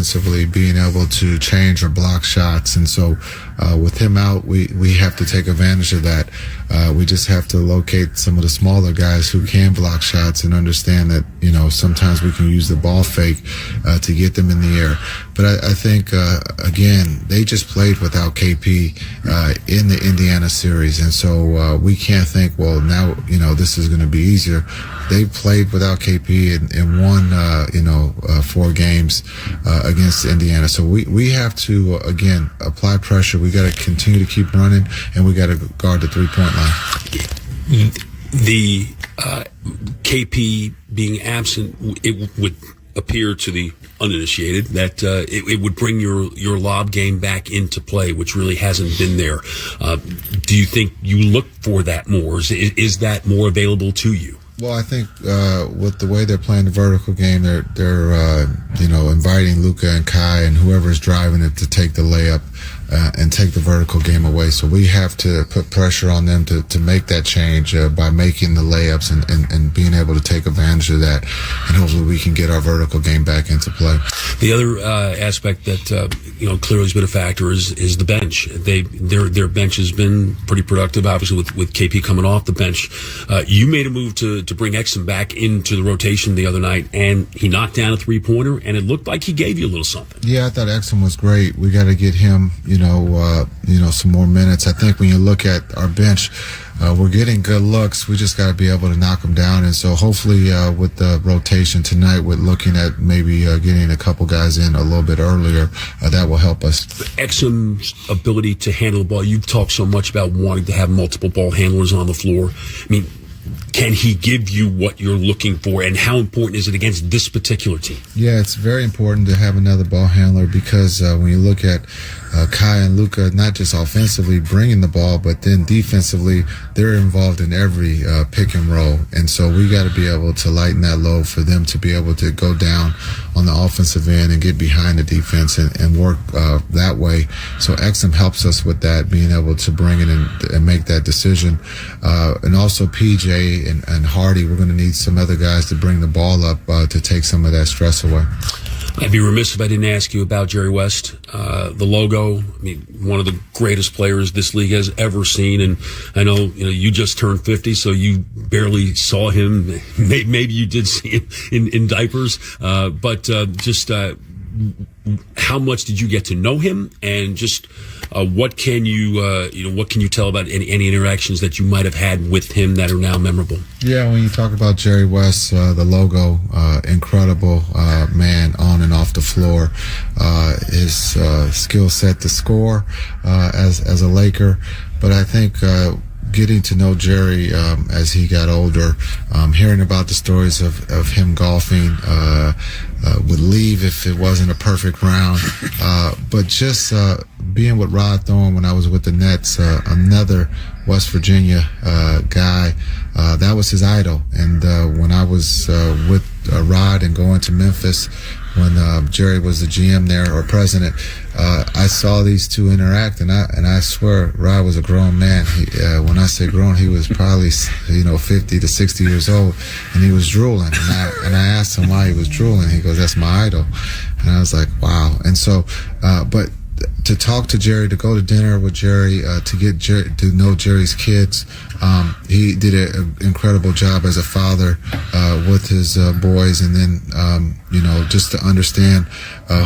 offensively, being able to change or block shots. And so with him out, we have to take advantage of that. We just have to locate some of the smaller guys who can block shots and understand that, sometimes we can use the ball fake to get them in the air. But I think, again, they just played without KP in the Indiana series. And so we can't think, well, now, this is going to be easier. They played without KP and won, 4 games against Indiana. So we have to, again, apply pressure. We got to continue to keep running, and we got to guard the three-point line. The KP being absent, it would appear to the uninitiated that it would bring your lob game back into play, which really hasn't been there. Do you think you look for that more? Is that more available to you? Well, I think with the way they're playing the vertical game, they're inviting Luka and Kai and whoever's driving it to take the layup and take the vertical game away. So we have to put pressure on them to make that change by making the layups and being able to take advantage of that. And hopefully we can get our vertical game back into play. The other aspect that clearly has been a factor is the bench. Their bench has been pretty productive, obviously with KP coming off the bench. You made a move to bring Exum back into the rotation the other night, and he knocked down a three-pointer, and it looked like he gave you a little something. Yeah, I thought Exum was great. We got to get him, some more minutes. I think when you look at our bench, we're getting good looks. We just got to be able to knock them down. And so hopefully with the rotation tonight, we're looking at maybe getting a couple guys in a little bit earlier. That will help us. Exum's ability to handle the ball. You've talked so much about wanting to have multiple ball handlers on the floor. I mean, can he give you what you're looking for, and how important is it against this particular team? Yeah, it's very important to have another ball handler because when you look at Kai and Luka, not just offensively bringing the ball, but then defensively, they're involved in every pick and roll. And so we got to be able to lighten that load for them to be able to go down on the offensive end and get behind the defense and work that way. So Exum helps us with that, being able to bring it in and make that decision. And also PJ and Hardy, we're going to need some other guys to bring the ball up to take some of that stress away. I'd be remiss if I didn't ask you about Jerry West, the logo. I mean, one of the greatest players this league has ever seen. And I know, you just turned 50, so you barely saw him. Maybe you did see him in diapers. But how much did you get to know him? And just, what can you tell about any interactions that you might have had with him that are now memorable? Yeah, when you talk about Jerry West, the logo, incredible man on and off the floor. His skill set to score as a Laker, but I think getting to know Jerry as he got older, hearing about the stories of him golfing, would leave if it wasn't a perfect round. But just being with Rod Thorne when I was with the Nets, another West Virginia guy, that was his idol. And when I was with Rod and going to Memphis, when Jerry was the GM there or president, I saw these two interact, and I swear Rod was a grown man. When I say grown, he was probably 50 to 60 years old, and he was drooling. And I asked him why he was drooling. He goes, "That's my idol." And I was like, wow. And so, but to talk to Jerry, to go to dinner with Jerry, to get to know Jerry's kids, he did an incredible job as a father with his boys, and then just to understand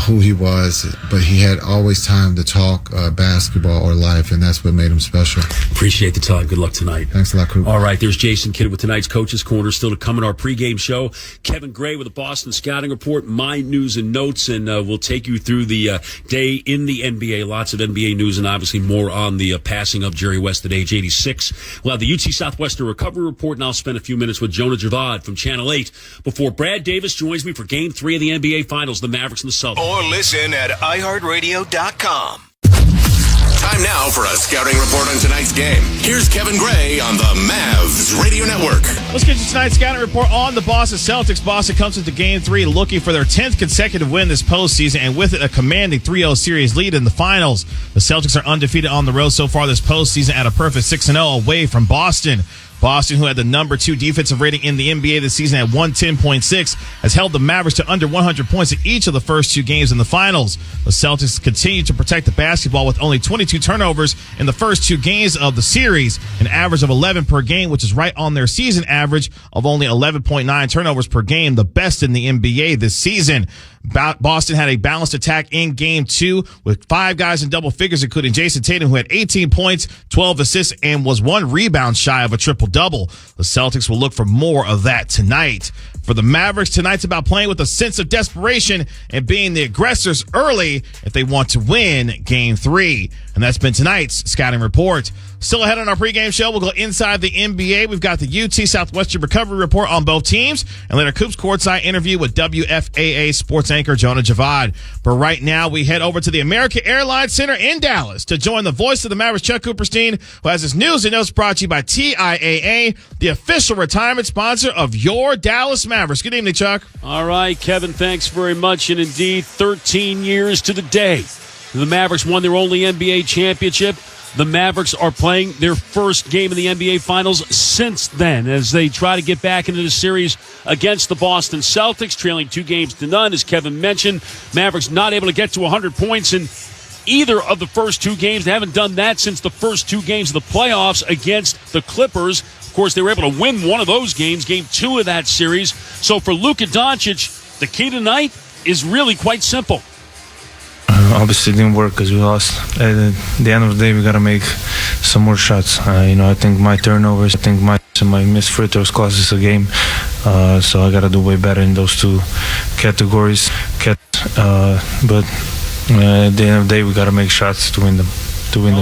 who he was. But he had always time to talk basketball or life, and that's what made him special. Appreciate the time. Good luck tonight. Thanks a lot, Coop. All right, there's Jason Kidd with tonight's Coach's Corner. Still to come in our pregame show. Kevin Gray with the Boston Scouting Report, my news and notes, and we'll take you through the day in the NBA. Lots of NBA news and obviously more on the passing of Jerry West at age 86. We'll have the UT Southwestern Recovery Report, and I'll spend a few minutes with Jonah Javad from Channel 8 before Brad Davis joins me for Game 3 of the NBA Finals, the Mavericks and the Celtics. Or listen at iHeartRadio.com. Time now for a scouting report on tonight's game. Here's Kevin Gray on the Mavs Radio Network. Let's get to tonight's scouting report on the Boston Celtics. Boston comes into Game 3 looking for their 10th consecutive win this postseason, and with it a commanding 3-0 series lead in the finals. The Celtics are undefeated on the road so far this postseason at a perfect 6-0 away from Boston. Boston, who had the number 2 defensive rating in the NBA this season at 110.6, has held the Mavericks to under 100 points in each of the first 2 games in the finals. The Celtics continue to protect the basketball with only 22 turnovers in the first 2 games of the series, an average of 11 per game, which is right on their season average of only 11.9 turnovers per game, the best in the NBA this season. Boston had a balanced attack in game 2 with 5 guys in double figures, including Jason Tatum, who had 18 points, 12 assists, and was 1 rebound shy of a triple-double. The Celtics will look for more of that tonight. For the Mavericks, tonight's about playing with a sense of desperation and being the aggressors early if they want to win Game 3. And that's been tonight's Scouting Report. Still ahead on our pregame show, we'll go inside the NBA. We've got the UT Southwestern Recovery Report on both teams, and later Coops Courtside interview with WFAA sports anchor Jonah Javad. But right now, we head over to the American Airlines Center in Dallas to join the voice of the Mavericks, Chuck Cooperstein, who has his news and notes brought to you by TIAA, the official retirement sponsor of your Dallas Mavericks. Good evening, Chuck. All right, Kevin, thanks very much. And indeed, 13 years to the day, the Mavericks won their only NBA championship. The Mavericks are playing their first game in the NBA Finals since then as they try to get back into the series against the Boston Celtics, trailing 2-0, as Kevin mentioned. Mavericks not able to get to 100 points in either of the first 2 games. They haven't done that since the first 2 games of the playoffs against the Clippers. Of course, they were able to win one of those games, game 2 of that series. So for Luka Doncic, the key tonight is really quite simple. Obviously, it didn't work because we lost. At the end of the day, we got to make some more shots. I think my turnovers, my missed free throws cost us a game. So I got to do way better in those 2 categories. But at the end of the day, we got to make shots to win the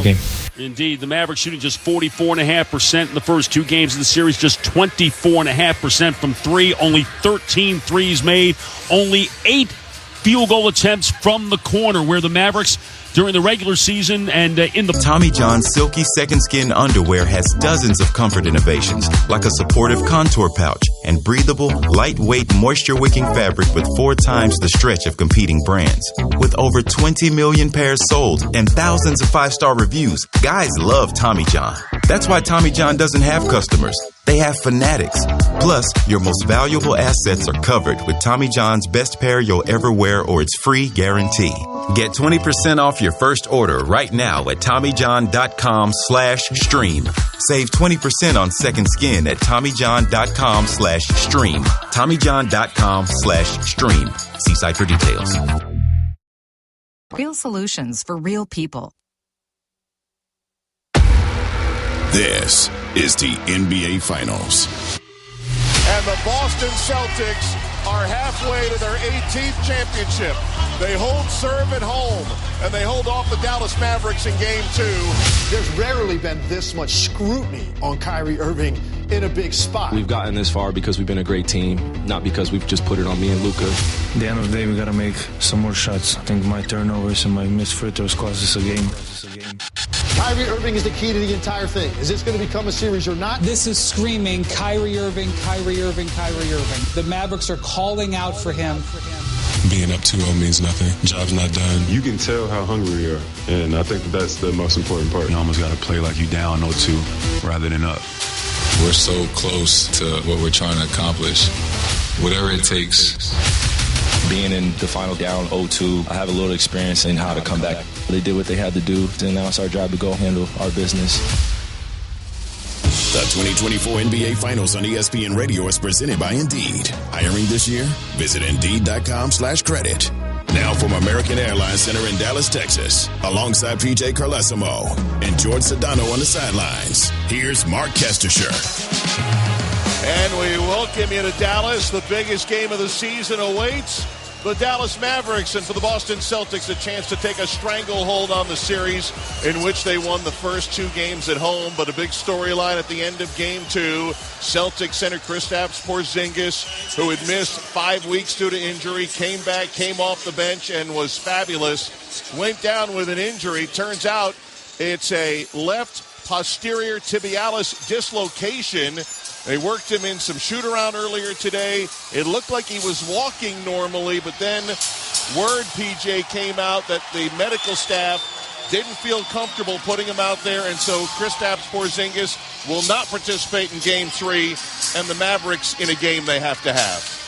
game. Indeed, the Mavericks shooting just 44.5% in the first 2 games of the series, just 24.5% from 3, only 13 threes made, only 8 field goal attempts from the corner, where the Mavericks during the regular season and in the Tommy John's silky second skin underwear has dozens of comfort innovations, like a supportive contour pouch and breathable, lightweight, moisture-wicking fabric with 4 times the stretch of competing brands. With over 20 million pairs sold and thousands of 5-star reviews, guys love Tommy John. That's why Tommy John doesn't have customers. They have fanatics. Plus, your most valuable assets are covered with Tommy John's best pair you'll ever wear or its free guarantee. Get 20% off your first order right now at TommyJohn.com/stream. Save 20% on second skin at TommyJohn.com/stream. TommyJohn.com/stream. See site for details. Real solutions for real people. This is the NBA Finals. And the Boston Celtics are halfway to their 18th championship. They hold serve at home, and they hold off the Dallas Mavericks in Game 2. There's rarely been this much scrutiny on Kyrie Irving in a big spot. We've gotten this far because we've been a great team, not because we've just put it on me and Luka. At the end of the day, we got to make some more shots. I think my turnovers and my missed free throws cost us a game. Kyrie Irving is the key to the entire thing. Is this going to become a series or not? This is screaming Kyrie Irving, Kyrie Irving, Kyrie Irving. The Mavericks are calling out for him. Being up 2-0 means nothing. Job's not done. You can tell how hungry you are, and I think that's the most important part. You almost got to play like you down 0-2 rather than up. We're so close to what we're trying to accomplish. Whatever it takes. Being in the final down 0-2, I have a little experience in how to come back. They did what they had to do, and now it's our job to go handle our business. The 2024 NBA Finals on ESPN Radio is presented by Indeed. Hiring this year? Visit Indeed.com/credit. Now from American Airlines Center in Dallas, Texas, alongside PJ Carlesimo and George Sedano on the sidelines, here's Mark Kestisher. And we welcome you to Dallas. The biggest game of the season awaits. The Dallas Mavericks, and for the Boston Celtics, a chance to take a stranglehold on the series in which they won the first 2 games at home. But a big storyline at the end of Game 2. Celtics center Kristaps Porzingis, who had missed 5 weeks due to injury, came back, came off the bench, and was fabulous. Went down with an injury. Turns out it's a left posterior tibialis dislocation. They worked him in some shoot-around earlier today. It looked like he was walking normally, but then word, PJ, came out that the medical staff didn't feel comfortable putting him out there, and so Kristaps Porzingis will not participate in Game 3, and the Mavericks in a game they have to have.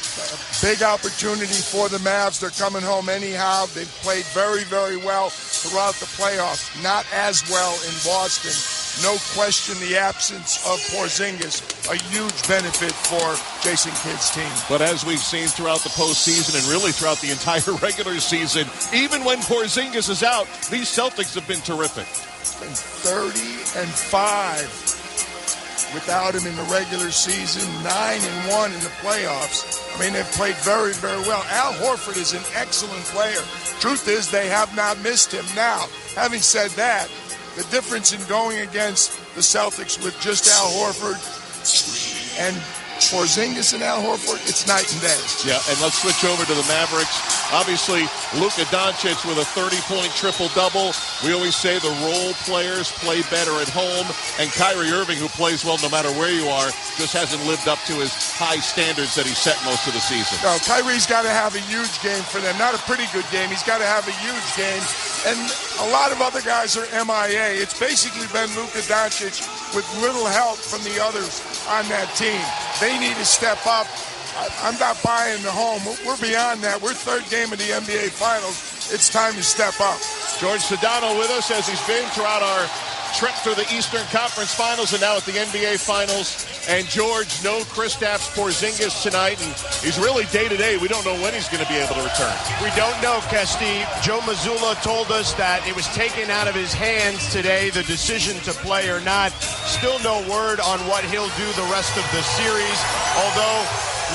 Big opportunity for the Mavs. They're coming home anyhow. They've played very, very well throughout the playoffs. Not as well in Boston. No question the absence of Porzingis, a huge benefit for Jason Kidd's team. But as we've seen throughout the postseason and really throughout the entire regular season, even when Porzingis is out, these Celtics have been terrific. It's been 30-5 without him in the regular season, 9-1 in the playoffs. I mean, they've played very, very well. Al Horford is an excellent player. Truth is, they have not missed him. Now, having said that, the difference in going against the Celtics with just Al Horford and Porzingis and Al Horford, it's night and day. Yeah, and let's switch over to the Mavericks. Obviously, Luka Doncic with a 30-point triple-double. We always say the role players play better at home, and Kyrie Irving, who plays well no matter where you are, just hasn't lived up to his high standards that he set most of the season. No, Kyrie's got to have a huge game for them. Not a pretty good game. He's got to have a huge game. And a lot of other guys are MIA. It's basically been Luka Doncic with little help from the others on that team. They need to step up. I'm not buying the home. We're beyond that. We're third game of the NBA Finals. It's time to step up. George Sedano with us as he's been throughout our trip through the Eastern Conference Finals and now at the NBA Finals. And George, no Kristaps Porzingis tonight, and he's really day-to-day. We don't know when he's going to be able to return. We don't know, Kesty. Joe Mazzulla told us that it was taken out of his hands today, the decision to play or not. Still no word on what he'll do the rest of the series, although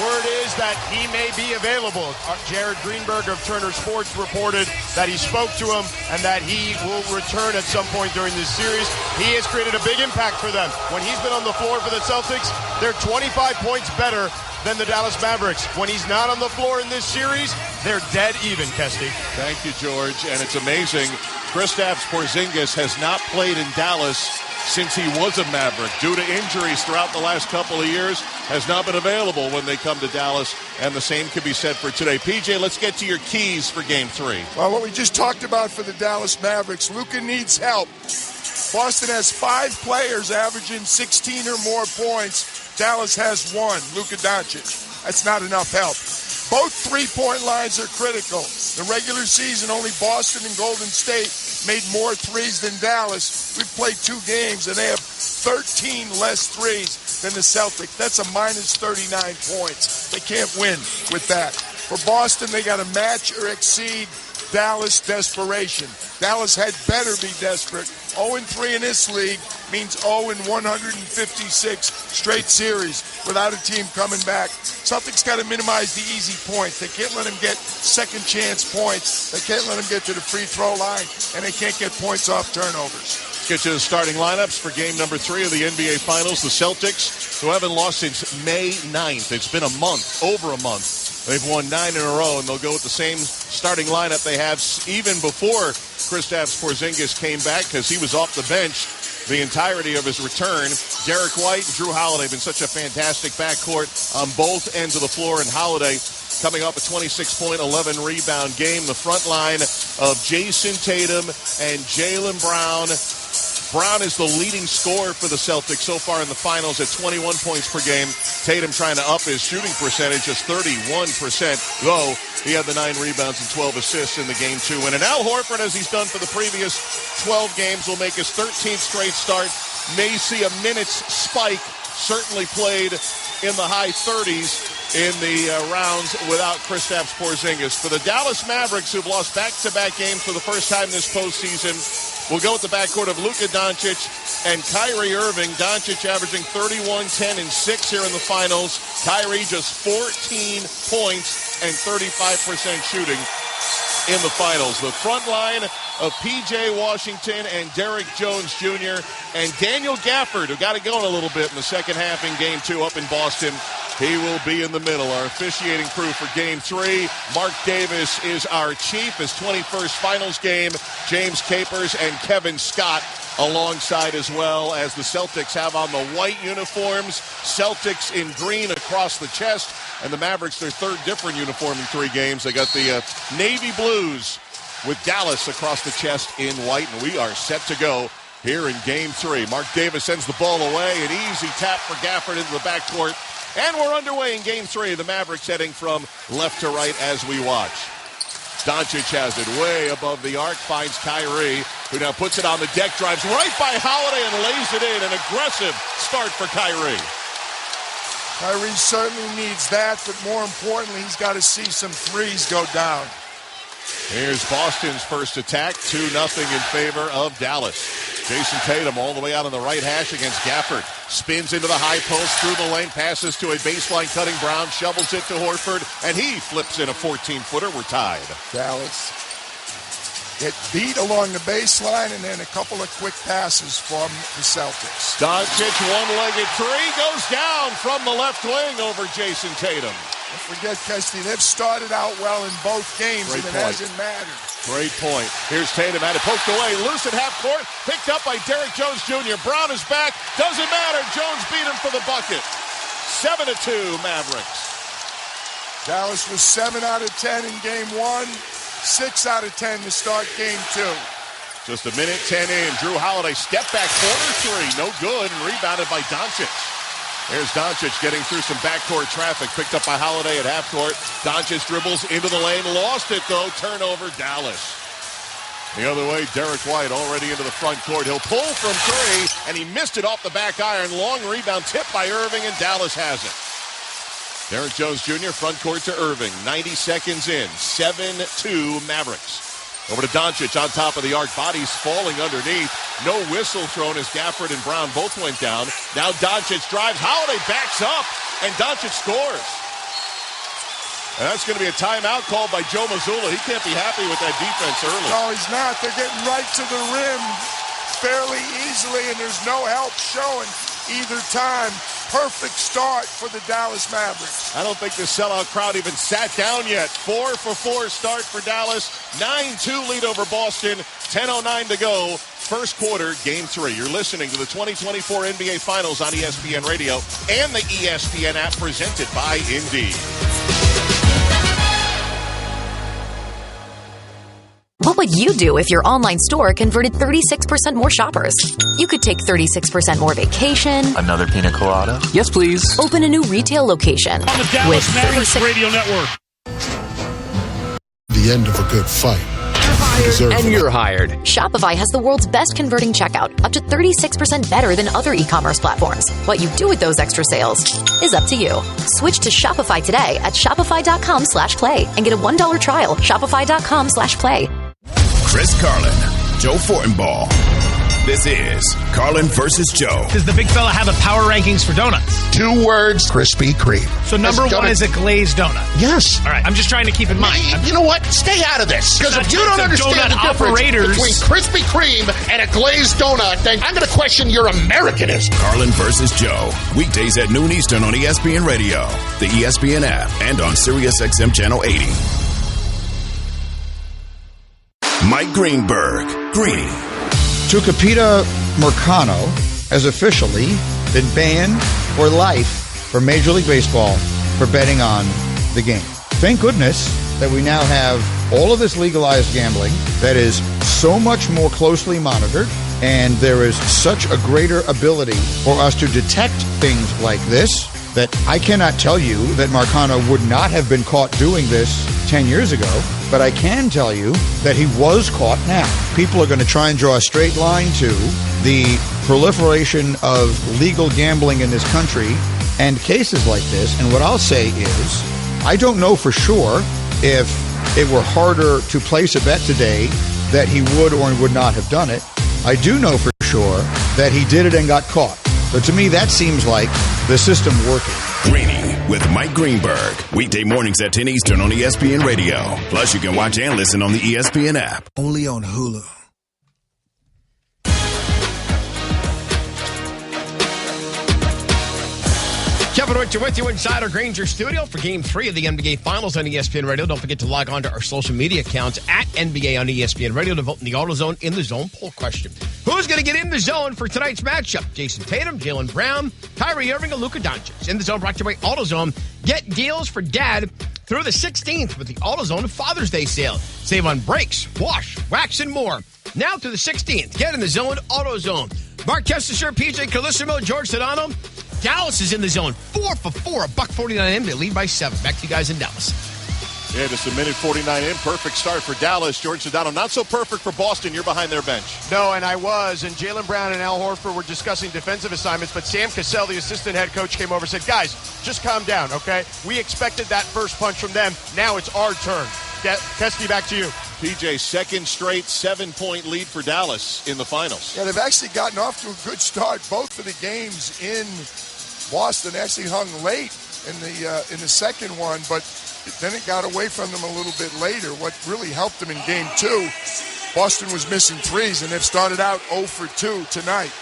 word is that he may be available. Jared Greenberg of Turner Sports reported that he spoke to him and that he will return at some point during this series. He has created a big impact for them. When he's been on the floor for the Celtics, they're 25 points better than the Dallas Mavericks. When he's not on the floor in this series, they're dead even, Kesty. Thank you, George. And it's amazing. Kristaps Porzingis has not played in Dallas since he was a Maverick. Due to injuries throughout the last couple of years, has not been available when they come to Dallas, and the same can be said for today. PJ, let's get to your keys for Game 3. Well, what we just talked about for the Dallas Mavericks, Luka needs help. Boston has 5 players averaging 16 or more points. Dallas has 1, Luka Doncic. That's not enough help. Both three-point lines are critical. The regular season, only Boston and Golden State made more threes than Dallas. We've played 2 games, and they have 13 less threes than the Celtics. That's a minus 39 points. They can't win with that. For Boston, they got to match or exceed Dallas desperation. Dallas had better be desperate. 0-3 in this league means 0-156 straight series without a team coming back. Celtics got to minimize the easy points. They can't let them get second chance points. They can't let them get to the free throw line, and they can't get points off turnovers. Let's get you the starting lineups for game number 3 of the NBA Finals. The Celtics, who haven't lost since May 9th. It's been a month, over a month. They've won 9 in a row, and they'll go with the same starting lineup they have even before Kristaps Porzingis came back, because he was off the bench the entirety of his return. Derek White and Drew Holiday have been such a fantastic backcourt on both ends of the floor, and Holiday coming off a 26-point, 11-rebound game. The front line of Jason Tatum and Jaylen Brown. Brown is the leading scorer for the Celtics so far in the finals at 21 points per game. Tatum trying to up his shooting percentage, just 31%, though he had the 9 rebounds and 12 assists in the game 2 win. And Al Horford, as he's done for the previous 12 games, will make his 13th straight start. May see a minutes spike, certainly played in the high 30s in the rounds without Kristaps Porzingis. For the Dallas Mavericks, who've lost back-to-back games for the first time this postseason, we'll go with the backcourt of Luka Doncic and Kyrie Irving. Doncic averaging 31, 10, and 6 here in the finals. Kyrie just 14 points and 35% shooting in the finals. The front line of P.J. Washington and Derrick Jones Jr. and Daniel Gafford, who got it going a little bit in the second half in Game 2 up in Boston. He will be in the middle. Our officiating crew for Game 3. Mark Davis is our chief. His 21st finals game. James Capers and Kevin Scott alongside, as well as the Celtics have on the white uniforms. Celtics in green across the chest. And the Mavericks, their third different uniform in 3 games. They got the navy blues with Dallas across the chest in white, and we are set to go here in Game 3. Mark Davis sends the ball away, an easy tap for Gafford into the backcourt, and we're underway in Game 3. The Mavericks heading from left to right as we watch. Doncic has it way above the arc, finds Kyrie, who now puts it on the deck, drives right by Holiday and lays it in. An aggressive start for Kyrie. Kyrie certainly needs that, but more importantly, he's got to see some threes go down. Here's Boston's first attack, 2-0 in favor of Dallas. Jason Tatum all the way out on the right hash against Gafford. Spins into the high post, through the lane, passes to a baseline cutting Brown, shovels it to Horford, and he flips in a 14-footer. We're tied. Dallas get beat along the baseline, and then a couple of quick passes from the Celtics. Doncic, one-legged three, goes down from the left wing over Jason Tatum. Don't forget, Kesty, they've started out well in both games, and it hasn't mattered. Great point. Here's Tatum, had it poked away, loose at half court, picked up by Derrick Jones Jr. Brown is back, doesn't matter, Jones beat him for the bucket. 7-2 Mavericks. Dallas was 7 out of 10 in Game 1, 6 out of 10 to start Game 2. Just a minute 10 in. Drew Holiday, step back corner three, no good, and rebounded by Doncic. There's Doncic getting through some backcourt traffic, picked up by Holiday at half court. Doncic dribbles into the lane, lost it though, turnover Dallas. The other way, Derek White already into the front court. He'll pull from three, and he missed it off the back iron. Long rebound tipped by Irving, and Dallas has it. Derrick Jones Jr. front court to Irving. 90 seconds in. 7-2 Mavericks. Over to Doncic on top of the arc. Bodies falling underneath. No whistle thrown as Gafford and Brown both went down. Now Doncic drives. Holiday backs up, and Doncic scores. And that's going to be a timeout called by Joe Mazzulla. He can't be happy with that defense early. No, he's not. They're getting right to the rim fairly easily, and there's no help showing either time. Perfect start for the Dallas Mavericks. I don't think the sellout crowd even sat down yet. 4-for-4 start for Dallas. 9-2 lead over Boston. 10:09 to go. First quarter, Game 3. You're listening to the 2024 NBA Finals on ESPN Radio and the ESPN app presented by Indeed. What would you do if your online store converted 36% more shoppers? You could take 36% more vacation. Another pina colada? Yes, please. Open a new retail location. On the Dallas Mavericks Radio Network. The end of a good fight. And you're hired. Shopify has the world's best converting checkout, up to 36% better than other e-commerce platforms. What you do with those extra sales is up to you. Switch to Shopify today at shopify.com/play and get a $1 trial. Shopify.com/play. Chris Carlin, Joe Fortenbaugh. This is Carlin versus Joe. Does the big fella have a power rankings for donuts? 2 words, Krispy Kreme. So number 1 is a glazed donut. Yes. All right, I'm just trying to keep in mind. You know what? Stay out of this. Because if you don't understand the difference between Krispy Kreme and a glazed donut, then I'm going to question your Americanism. Carlin versus Joe. Weekdays at noon Eastern on ESPN Radio, the ESPN app, and on SiriusXM Channel 80. Mike Greenberg, Greeny. Tucupita Mercado has officially been banned for life from Major League Baseball for betting on the game. Thank goodness that we now have all of this legalized gambling that is so much more closely monitored, and there is such a greater ability for us to detect things like this that I cannot tell you that Marcano would not have been caught doing this 10 years ago, but I can tell you that he was caught now. People are going to try and draw a straight line to the proliferation of legal gambling in this country and cases like this, and what I'll say is, I don't know for sure if it were harder to place a bet today that he would or would not have done it. I do know for sure that he did it and got caught. So to me, that seems like the system working. Greeny with Mike Greenberg. Weekday mornings at 10 Eastern on ESPN Radio. Plus, you can watch and listen on the ESPN app. Only on Hulu. Kevin Richter with you inside our Granger studio for Game 3 of the NBA Finals on ESPN Radio. Don't forget to log on to our social media accounts at NBA on ESPN Radio to vote in the AutoZone in the Zone poll question. Who's going to get in the zone for tonight's matchup? Jason Tatum, Jaylen Brown, Kyrie Irving, and Luka Doncic. In the Zone brought to you by AutoZone. Get deals for dad through the 16th with the AutoZone Father's Day sale. Save on brakes, wash, wax, and more. Now through the 16th. Get in the zone, AutoZone. Mark Kestecher, PJ Carlissimo, George Sedano. Dallas is in the zone. 4 for 4, $1.49 in. They lead by 7. Back to you guys in Dallas. Yeah, just a minute 49 in. Perfect start for Dallas. George Sedano, not so perfect for Boston. You're behind their bench. No, and I was. And Jaylen Brown and Al Horford were discussing defensive assignments. But Sam Cassell, the assistant head coach, came over and said, guys, just calm down, okay? We expected that first punch from them. Now it's our turn. Kesty, back to you. PJ, second straight 7-point lead for Dallas in the finals. Yeah, they've actually gotten off to a good start. Both of the games in Boston actually hung late in the second one, but then it got away from them a little bit later. What really helped them in game 2, Boston was missing threes, and they've started out 0 for 2 tonight.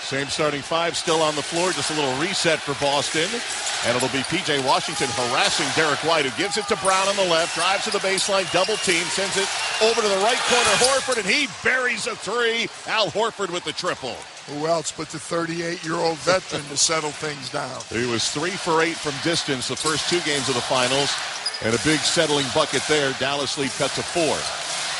Same starting 5 still on the floor. Just a little reset for Boston. And it'll be P.J. Washington harassing Derek White, who gives it to Brown on the left, drives to the baseline, double team, sends it over to the right corner, Horford, and he buries a 3. Al Horford with the triple. Who else but the 38-year-old veteran to settle things down? He was 3 for 8 from distance the first 2 games of the finals. And a big settling bucket there. Dallas lead cut to 4.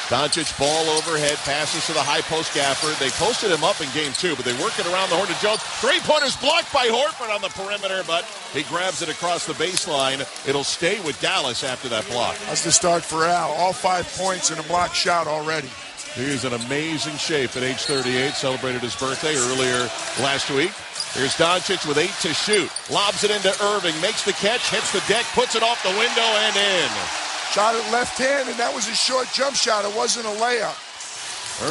Doncic, ball overhead, passes to the high post Gafford. They posted him up in game 2, but they work it around the horn to Jones. 3-pointers blocked by Horford on the perimeter, but he grabs it across the baseline. It'll stay with Dallas after that block. That's the start for Al. All 5 points and a block shot already. He is in amazing shape at age 38. Celebrated his birthday earlier last week. Here's Doncic with 8 to shoot. Lobs it into Irving, makes the catch, hits the deck, puts it off the window and in. Shot it left hand, and that was a short jump shot. It wasn't a layup.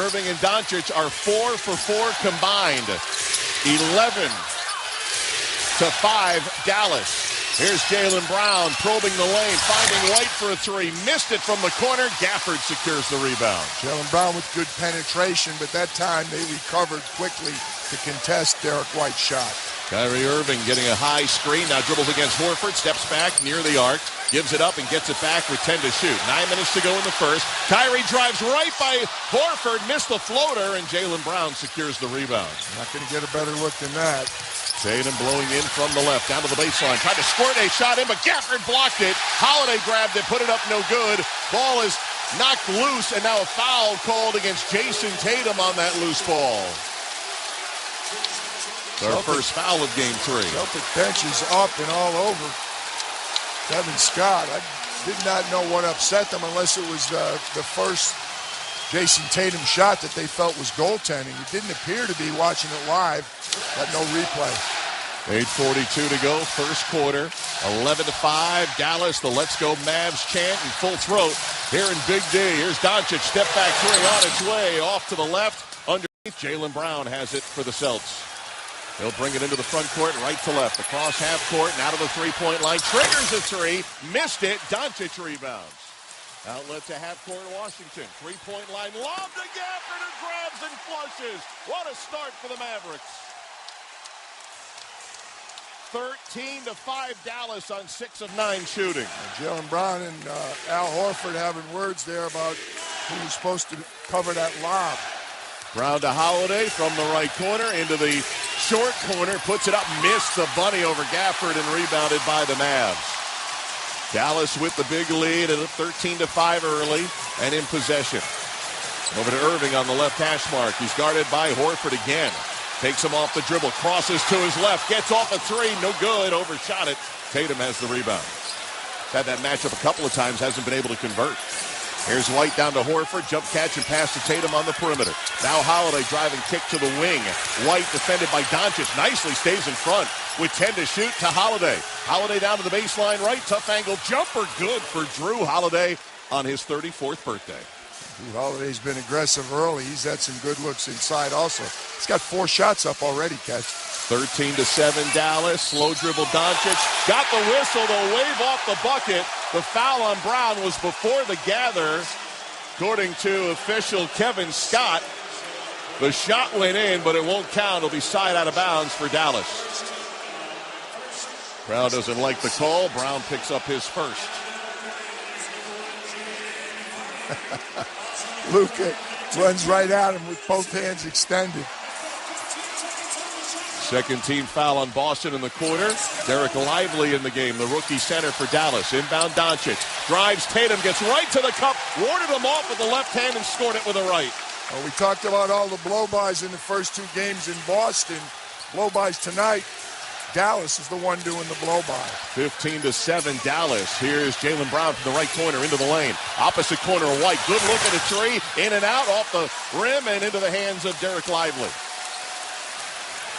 Irving and Doncic are 4 for 4 combined. 11 to 5 Dallas. Here's Jaylen Brown probing the lane, finding White for a 3. Missed it from the corner. Gafford secures the rebound. Jaylen Brown with good penetration, but that time they recovered quickly to contest Derek White's shot. Kyrie Irving getting a high screen. Now dribbles against Horford. Steps back near the arc. Gives it up and gets it back with 10 to shoot. 9 minutes to go in the first. Kyrie drives right by Horford. Missed the floater, and Jaylen Brown secures the rebound. Not going to get a better look than that. Tatum blowing in from the left, down to the baseline. Tried to squirt a shot in, but Gafford blocked it. Holiday grabbed it, put it up, no good. Ball is knocked loose, and now a foul called against Jason Tatum on that loose ball. It's our first foul of game 3. Celtic bench is up and all over Kevin Scott. I did not know what upset them unless it was the first Jason Tatum shot that they felt was goaltending. It didn't appear to be watching it live. Got no replay. 8:42 to go, first quarter. 11 to 5. Dallas, the Let's Go Mavs chant in full throat here in Big D. Here's Doncic, step back 3 on its way, off to the left. Underneath, Jaylen Brown has it for the Celts. He'll bring it into the front court, right to left, across half court, and out of the three-point line. Triggers a 3, missed it. Doncic rebounds. Outlet to half court, Washington. Three-point line, lob to Gafford, who grabs and flushes. What a start for the Mavericks. 13 to 5 Dallas on 6 of 9 shooting. Jaylen Brown and Al Horford having words there about who was supposed to cover that lob. Brown to Holiday from the right corner into the short corner. Puts it up, missed the bunny over Gafford and rebounded by the Mavs. Dallas with the big lead at 13 to 5 early and in possession. Over to Irving on the left hash mark. He's guarded by Horford again. Takes him off the dribble, crosses to his left, gets off a 3, no good, overshot it. Tatum has the rebound. Had that matchup a couple of times, hasn't been able to convert. Here's White down to Horford, jump catch and pass to Tatum on the perimeter. Now Holiday driving kick to the wing. White defended by Doncic, nicely stays in front with 10 to shoot to Holiday. Holiday down to the baseline right, tough angle jumper, good for Drew Holiday on his 34th birthday. Drew Holiday's been aggressive early. He's had some good looks inside also. He's got 4 shots up already, Catch. 13 to 7 Dallas. Slow dribble Doncic. Got the whistle to wave off the bucket. The foul on Brown was before the gather. According to official Kevin Scott, the shot went in, but it won't count. It'll be side out of bounds for Dallas. Brown doesn't like the call. Brown picks up his first. Luka runs right at him with both hands extended. Second team foul on Boston in the quarter. Derek Lively in the game, the rookie center for Dallas. Inbound Doncic. Drives Tatum, gets right to the cup, warded him off with the left hand and scored it with the right. Well, we talked about all the blow-bys in the first 2 games in Boston. Blow-bys tonight. Dallas is the one doing the blow-by. 15-7 Dallas. Here's Jaylen Brown from the right corner into the lane. Opposite corner, White. Good look at a three. In and out, off the rim and into the hands of Derek Lively.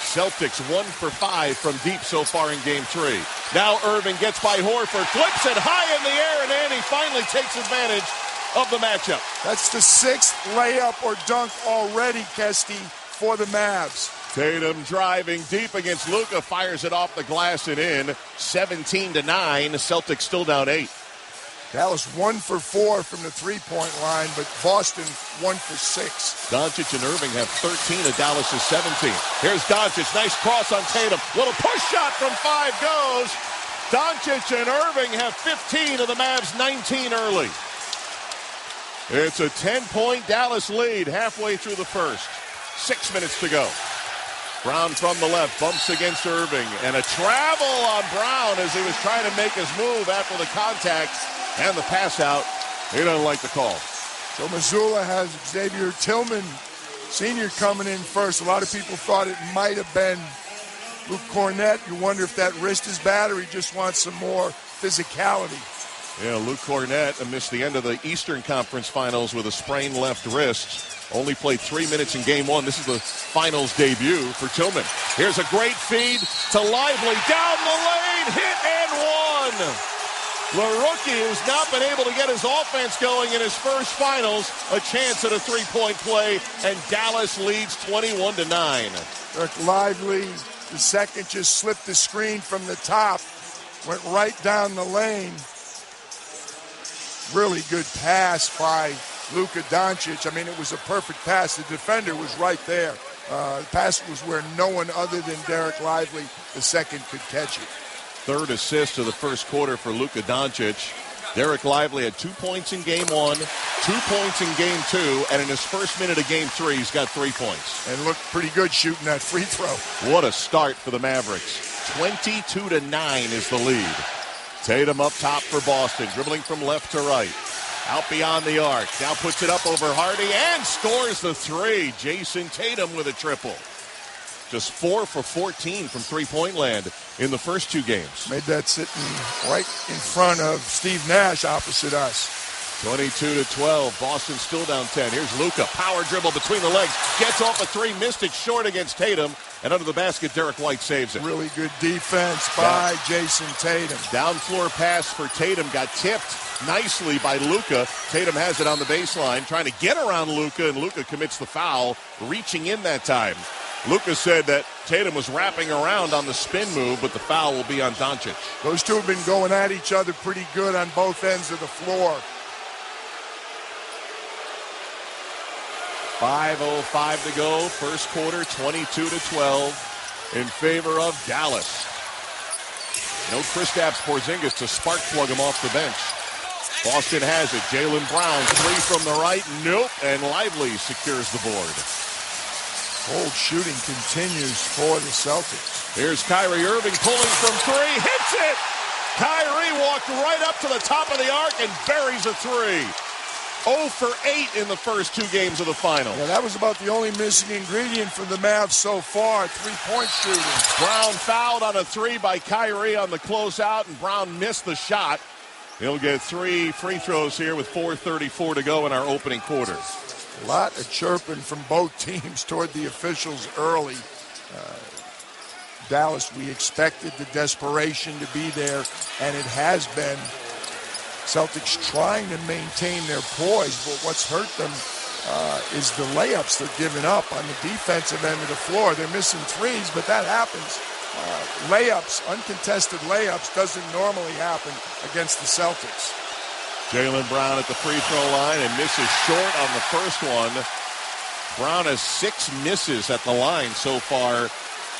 Celtics 1 for 5 from deep so far in game 3. Now Irving gets by Horford, flips it high in the air, and Andy finally takes advantage of the matchup. That's the 6th layup or dunk already, Kesty, for the Mavs. Tatum driving deep against Luka, fires it off the glass and in. 17-9, Celtics still down 8. Dallas 1 for 4 from the three-point line, but Boston 1 for 6. Doncic and Irving have 13 of Dallas' 17. Here's Doncic, nice cross on Tatum. Little push shot from 5 goes. Doncic and Irving have 15 of the Mavs' 19 early. It's a 10-point Dallas lead halfway through the first. 6 minutes to go. Brown from the left, bumps against Irving, and a travel on Brown as he was trying to make his move after the contact and the pass out. He doesn't like the call. So Missoula has Xavier Tillman Sr. coming in first. A lot of people thought it might have been Luke Cornett. You wonder if that wrist is bad or he just wants some more physicality. Yeah, Luke Cornett missed the end of the Eastern Conference Finals with a sprained left wrist. Only played 3 minutes in game 1. This is the finals debut for Tillman. Here's a great feed to Lively. Down the lane, hit and one. The rookie who's not been able to get his offense going in his first finals. A chance at a three-point play, and Dallas leads 21-9. Derek Lively, the second, just slipped the screen from the top. Went right down the lane. Really good pass by Luka Doncic. I mean, it was a perfect pass. The defender was right there. The pass was where no one other than Derek Lively, the second, could catch it. Third assist of the first quarter for Luka Doncic. Derek Lively had 2 points in game 1, 2 points in game 2, and in his first minute of game 3, he's got 3 points. And looked pretty good shooting that free throw. What a start for the Mavericks. 22-9 is the lead. Tatum up top for Boston, dribbling from left to right. Out beyond the arc. Now puts it up over Hardy and scores the 3. Jason Tatum with a triple. Just 4 for 14 from three-point land in the first 2 games. Made that sitting right in front of Steve Nash opposite us. 22-12. Boston still down 10. Here's Luka. Power dribble between the legs. Gets off a 3. Missed it short against Tatum. And under the basket, Derek White saves it. Really good defense by Jason Tatum. Down floor pass for Tatum. Got tipped nicely by Luka. Tatum has it on the baseline, trying to get around Luka, and Luka commits the foul, reaching in that time. Luka said that Tatum was wrapping around on the spin move, but the foul will be on Doncic. Those two have been going at each other pretty good on both ends of the floor. 5:05 to go. First quarter, 22-12 in favor of Dallas. No Kristaps Porzingis to spark plug him off the bench. Boston has it. Jaylen Brown, 3 from the right. Nope. And Lively secures the board. Cold shooting continues for the Celtics. Here's Kyrie Irving pulling from 3. Hits it! Kyrie walked right up to the top of the arc and buries a 3. 0 for 8 in the first 2 games of the final. Yeah, that was about the only missing ingredient for the Mavs so far, 3-point shooting. Brown fouled on a 3 by Kyrie on the closeout, and Brown missed the shot. He'll get 3 free throws here with 4:34 to go in our opening quarter. A lot of chirping from both teams toward the officials early. Dallas, we expected the desperation to be there, and it has been. Celtics trying to maintain their poise, but what's hurt them is the layups they're giving up on the defensive end of the floor. They're missing 3s, but that happens. Layups, uncontested layups, doesn't normally happen against the Celtics. Jaylen Brown at the free throw line and misses short on the first one. Brown has 6 misses at the line so far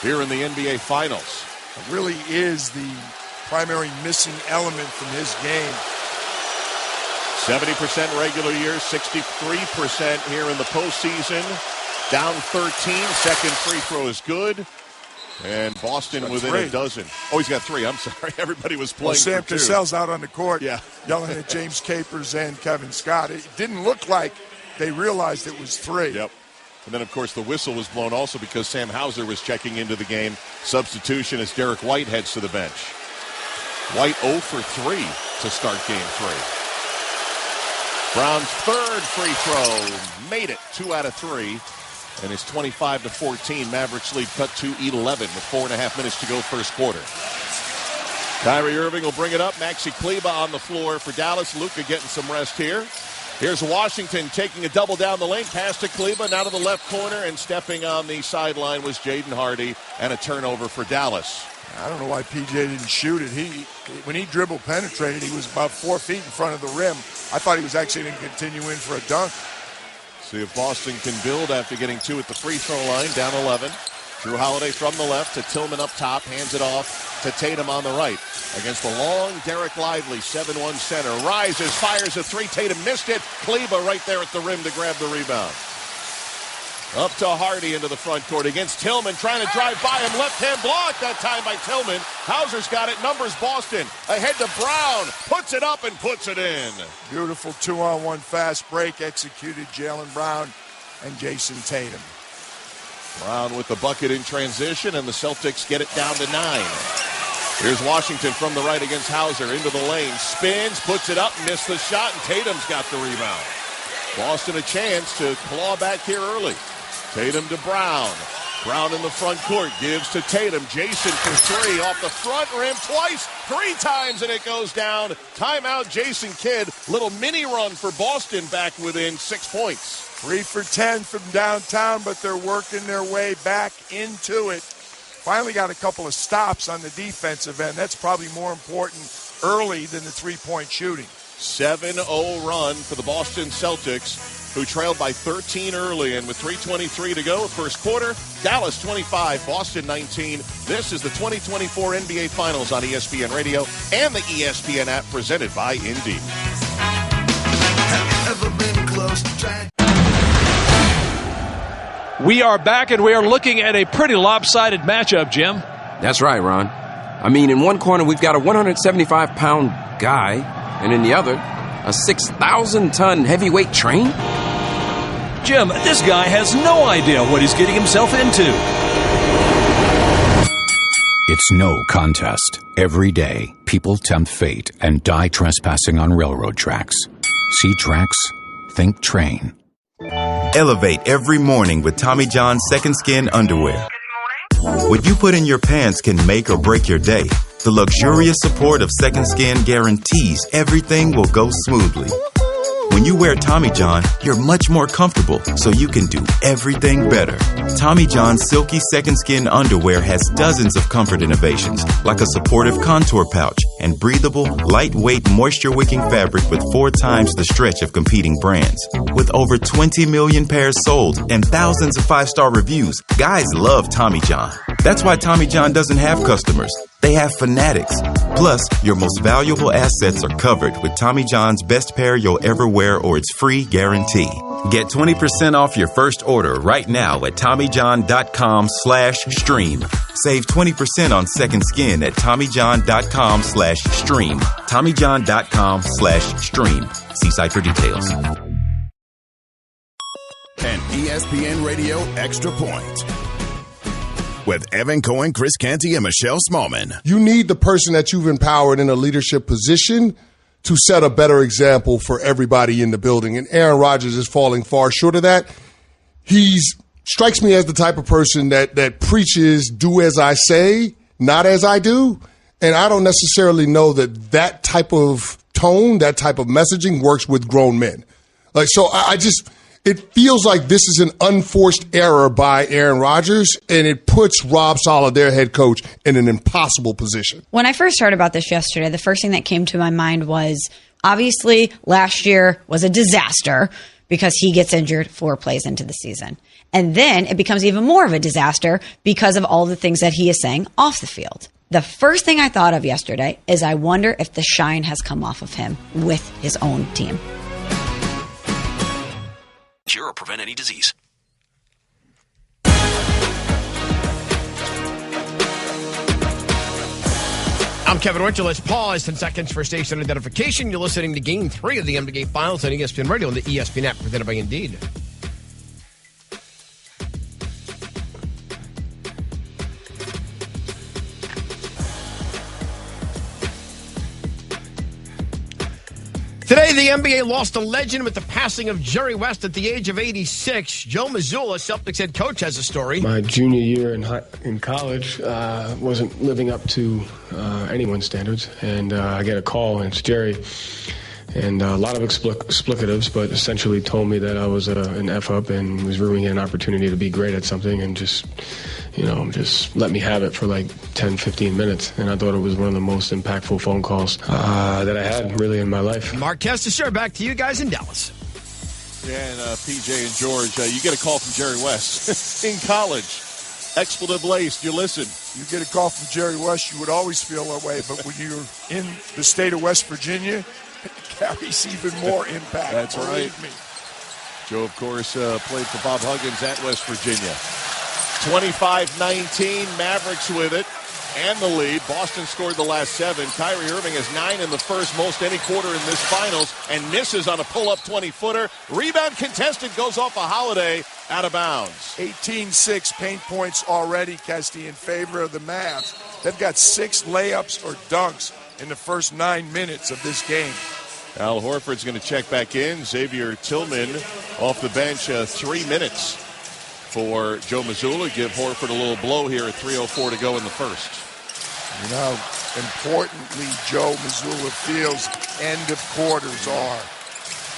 here in the NBA Finals. It really is the primary missing element from his game. 70% regular year, 63% here in the postseason. Down 13, second free throw is good. And Boston within 3. a dozen. Oh, he's got 3. I'm sorry. Everybody was playing Sam for 2. Cassell's out on the court yelling at James Capers and Kevin Scott. It didn't look like they realized it was 3. Yep. And then, of course, the whistle was blown also because Sam Hauser was checking into the game. Substitution as Derek White heads to the bench. White 0 for 3 to start game 3. Brown's third free throw. Made it 2 out of 3. And it's 25-14. Mavericks lead cut to 11 with 4.5 minutes to go first quarter. Kyrie Irving will bring it up. Maxi Kleber on the floor for Dallas. Luka getting some rest here. Here's Washington taking a double down the lane. Pass to Kleber, now to the left corner. And stepping on the sideline was Jaden Hardy. And a turnover for Dallas. I don't know why PJ didn't shoot it. When he dribble penetrated, he was about 4 feet in front of the rim. I thought he was actually going to continue in for a dunk. See if Boston can build after getting 2 at the free throw line, down 11. Drew Holiday from the left to Tillman up top, hands it off to Tatum on the right. Against the long Derek Lively, 7-1 center. Rises, fires a 3. Tatum missed it. Kleber right there at the rim to grab the rebound. Up to Hardy into the front court against Tillman, trying to drive by him. Left-hand block that time by Tillman. Hauser's got it. Numbers Boston. Ahead to Brown. Puts it up and puts it in. Beautiful 2-on-1 fast break executed Jaylen Brown and Jason Tatum. Brown with the bucket in transition, and the Celtics get it down to 9. Here's Washington from the right against Hauser. Into the lane. Spins, puts it up, missed the shot, and Tatum's got the rebound. Boston a chance to claw back here early. Tatum to Brown. Brown in the front court. Gives to Tatum. Jason for 3 off the front rim twice. 3 times, and it goes down. Timeout, Jason Kidd. Little mini run for Boston back within 6 points. 3 for 10 from downtown, but they're working their way back into it. Finally got a couple of stops on the defensive end. That's probably more important early than the 3-point shooting. 7-0 run for the Boston Celtics, who trailed by 13 early. And with 3:23 to go, first quarter, Dallas 25, Boston 19. This is the 2024 NBA Finals on ESPN Radio and the ESPN app, presented by Indeed. We are back, and we are looking at a pretty lopsided matchup, Jim. That's right, Ron. I mean, in one corner, we've got a 175-pound guy, and in the other, a 6,000-ton heavyweight train? Jim, this guy has no idea what he's getting himself into. It's no contest. Every day, people tempt fate and die trespassing on railroad tracks. See tracks, think train. Elevate every morning with Tommy John's Second Skin underwear. What you put in your pants can make or break your day. The luxurious support of Second Skin guarantees everything will go smoothly. When you wear Tommy John, you're much more comfortable, so you can do everything better. Tommy John's silky Second Skin underwear has dozens of comfort innovations, like a supportive contour pouch and breathable, lightweight, moisture-wicking fabric with 4 times the stretch of competing brands. With over 20 million pairs sold and thousands of 5-star reviews, guys love Tommy John. That's why Tommy John doesn't have customers. They have fanatics. Plus, your most valuable assets are covered with Tommy John's best pair you'll ever wear or its free guarantee. Get 20% off your first order right now at TommyJohn.com/stream. Save 20% on Second Skin at TommyJohn.com/stream. TommyJohn.com/stream. See site for details. An ESPN Radio Extra Point with Evan Cohen, Chris Canty, and Michelle Smallman. You need the person that you've empowered in a leadership position to set a better example for everybody in the building. And Aaron Rodgers is falling far short of that. He strikes me as the type of person that preaches, do as I say, not as I do. And I don't necessarily know that type of tone, that type of messaging works with grown men. It feels like this is an unforced error by Aaron Rodgers, and it puts Rob Saleh, their head coach, in an impossible position. When I first heard about this yesterday, the first thing that came to my mind was, obviously, last year was a disaster because he gets injured 4 plays into the season. And then it becomes even more of a disaster because of all the things that he is saying off the field. The first thing I thought of yesterday is I wonder if the shine has come off of him with his own team. Cure or prevent any disease. I'm Kevin Winchell. Let's pause 10 seconds for station identification. You're listening to Game 3 of the NBA Finals on ESPN Radio and the ESPN app, presented by Indeed. Today, the NBA lost a legend with the passing of Jerry West at the age of 86. Joe Mazzulla, Celtics head coach, has a story. My junior year in college wasn't living up to anyone's standards, and I get a call, and it's Jerry, and a lot of explicatives, but essentially told me that I was an F-up and was ruining an opportunity to be great at something, and just let me have it for like 10, 15 minutes. And I thought it was one of the most impactful phone calls that I had really in my life. Mark Kester, back to you guys in Dallas. Yeah, and PJ and George, you get a call from Jerry West in college. Expletive-laced, you listen. You get a call from Jerry West, you would always feel that way. But when you're in the state of West Virginia, it carries even more impact. That's right. Me. Joe, of course, played for Bob Huggins at West Virginia. 25-19, Mavericks with it and the lead. Boston scored the last 7. Kyrie Irving has 9 in the first, most any quarter in this finals, and misses on a pull-up 20-footer. Rebound contested, goes off a Holiday, out of bounds. 18-6 paint points already, Kesty, in favor of the Mavs. They've got 6 layups or dunks in the first 9 minutes of this game. Al Horford's going to check back in. Xavier Tillman off the bench, 3 minutes for Joe Mazzulla. Give Horford a little blow here at 3:04 to go in the first. You know how importantly Joe Mazzulla feels end of quarters are.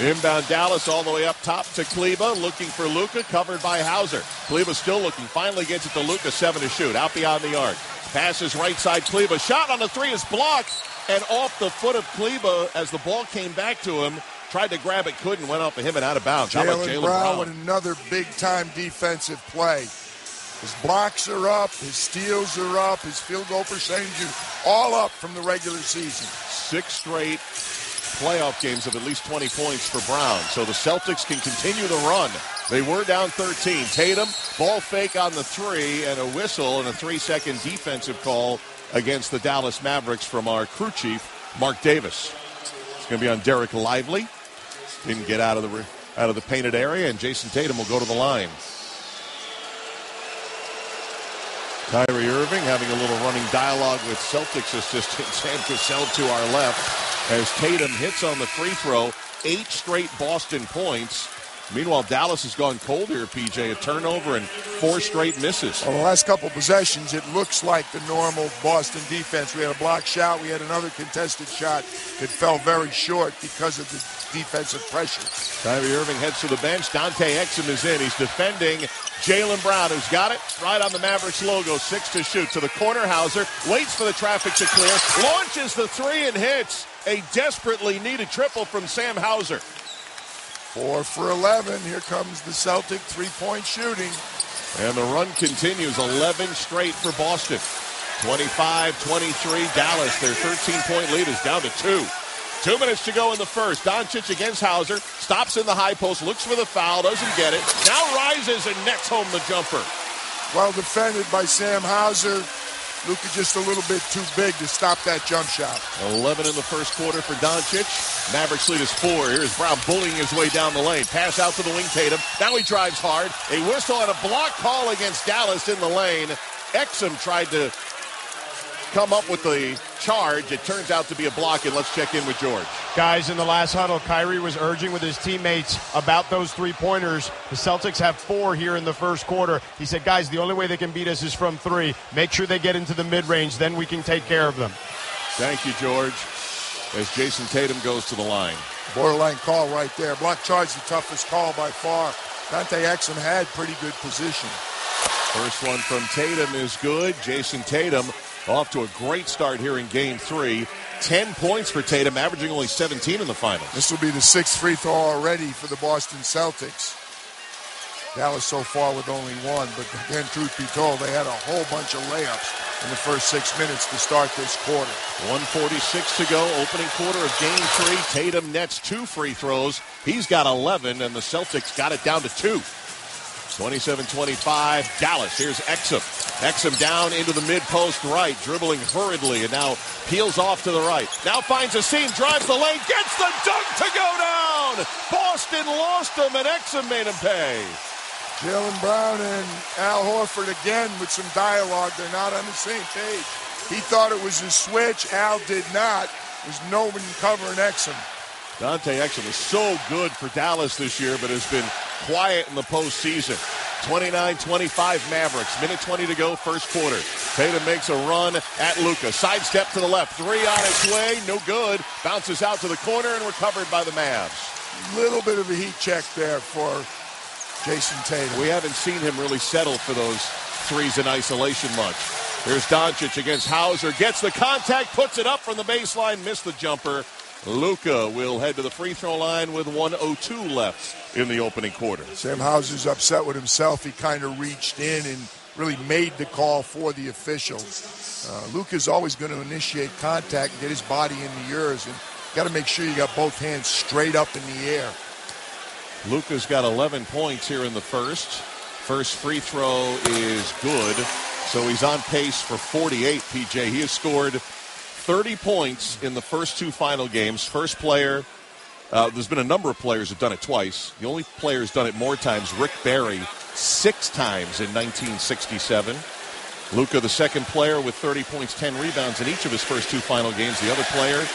Inbound Dallas all the way up top to Kleba, looking for Luka, covered by Hauser. Kleba still looking, finally gets it to Luka, 7 to shoot, out beyond the arc. Passes right side, Kleba, shot on the 3 is blocked, and off the foot of Kleba as the ball came back to him. Tried to grab it, couldn't, went off of him and out of bounds. How about Jaylen Brown with another big-time defensive play. His blocks are up, his steals are up, his field goal percentage is all up from the regular season. 6 straight playoff games of at least 20 points for Brown. So the Celtics can continue the run. They were down 13. Tatum, ball fake on the 3, and a whistle and a 3-second defensive call against the Dallas Mavericks from our crew chief, Mark Davis. It's going to be on Derek Lively. Didn't get out of the painted area, and Jason Tatum will go to the line. Kyrie Irving having a little running dialogue with Celtics assistant Sam Cassell to our left as Tatum hits on the free throw. 8 straight Boston points. Meanwhile, Dallas has gone cold here, PJ. A turnover and 4 straight misses. Well, the last couple possessions, it looks like the normal Boston defense. We had a block shot. We had another contested shot that fell very short because of the defensive pressure. Kyrie Irving heads to the bench. Dante Exum is in. He's defending Jaylen Brown, who's got it right on the Mavericks logo. 6 to shoot. To the corner, Hauser waits for the traffic to clear. Launches the 3 and hits. A desperately needed triple from Sam Hauser. 4 for 11. Here comes the Celtic three-point shooting. And the run continues. 11 straight for Boston. 25-23 Dallas. Their 13-point lead is down to 2. 2 minutes to go in the first. Doncic against Hauser. Stops in the high post. Looks for the foul. Doesn't get it. Now rises and nets home the jumper. Well defended by Sam Hauser. Luka just a little bit too big to stop that jump shot. 11 in the first quarter for Doncic. Mavericks lead is 4. Here's Brown bullying his way down the lane. Pass out to the wing, Tatum. Now he drives hard. A whistle and a block call against Dallas in the lane. Exum tried to come up with the charge. It turns out to be a block, and let's check in with George. Guys, in the last huddle, Kyrie was urging with his teammates about those three-pointers. The Celtics have 4 here in the first quarter. He said, guys, the only way they can beat us is from 3. Make sure they get into the mid-range, then we can take care of them. Thank you, George. As Jason Tatum goes to the line. Borderline call right there. Block charge, the toughest call by far. Dante Exum had pretty good position. First one from Tatum is good. Jason Tatum off to a great start here in Game 3. 10 points for Tatum, averaging only 17 in the finals. This will be the 6th free throw already for the Boston Celtics. Dallas so far with only 1, but again, truth be told, they had a whole bunch of layups in the first 6 minutes to start this quarter. 1:46 to go, opening quarter of Game 3. Tatum nets 2 free throws. He's got 11, and the Celtics got it down to 2. 27-25, Dallas. Here's Exum. Exum down into the mid-post right, dribbling hurriedly, and now peels off to the right. Now finds a seam, drives the lane, gets the dunk to go down! Boston lost him, and Exum made him pay. Jaylen Brown and Al Horford again with some dialogue. They're not on the same page. He thought it was a switch. Al did not. There's nobody covering Exum. Dante Exum is so good for Dallas this year, but has been quiet in the postseason. 29-25 Mavericks. Minute 20 to go, first quarter. Tatum makes a run at Luka. Sidestep to the left. Three on its way. No good. Bounces out to the corner and recovered by the Mavs. Little bit of a heat check there for Jason Tatum. We haven't seen him really settle for those threes in isolation much. Here's Doncic against Hauser. Gets the contact, puts it up from the baseline, missed the jumper. Luka will head to the free throw line with 1:02 left in the opening quarter. Sam Hauser's upset with himself. He kind of reached in and really made the call for the official. Luka's always going to initiate contact and get his body into yours, and got to make sure you got both hands straight up in the air. Luka's got 11 points here in the first. First free throw is good, so he's on pace for 48, PJ. He has scored 30 points in the first two final games. First player, there's been a number of players who've done it twice. The only player who's done it more times, Rick Barry, 6 times in 1967. Luka, the second player with 30 points, 10 rebounds in each of his first two final games. The other player,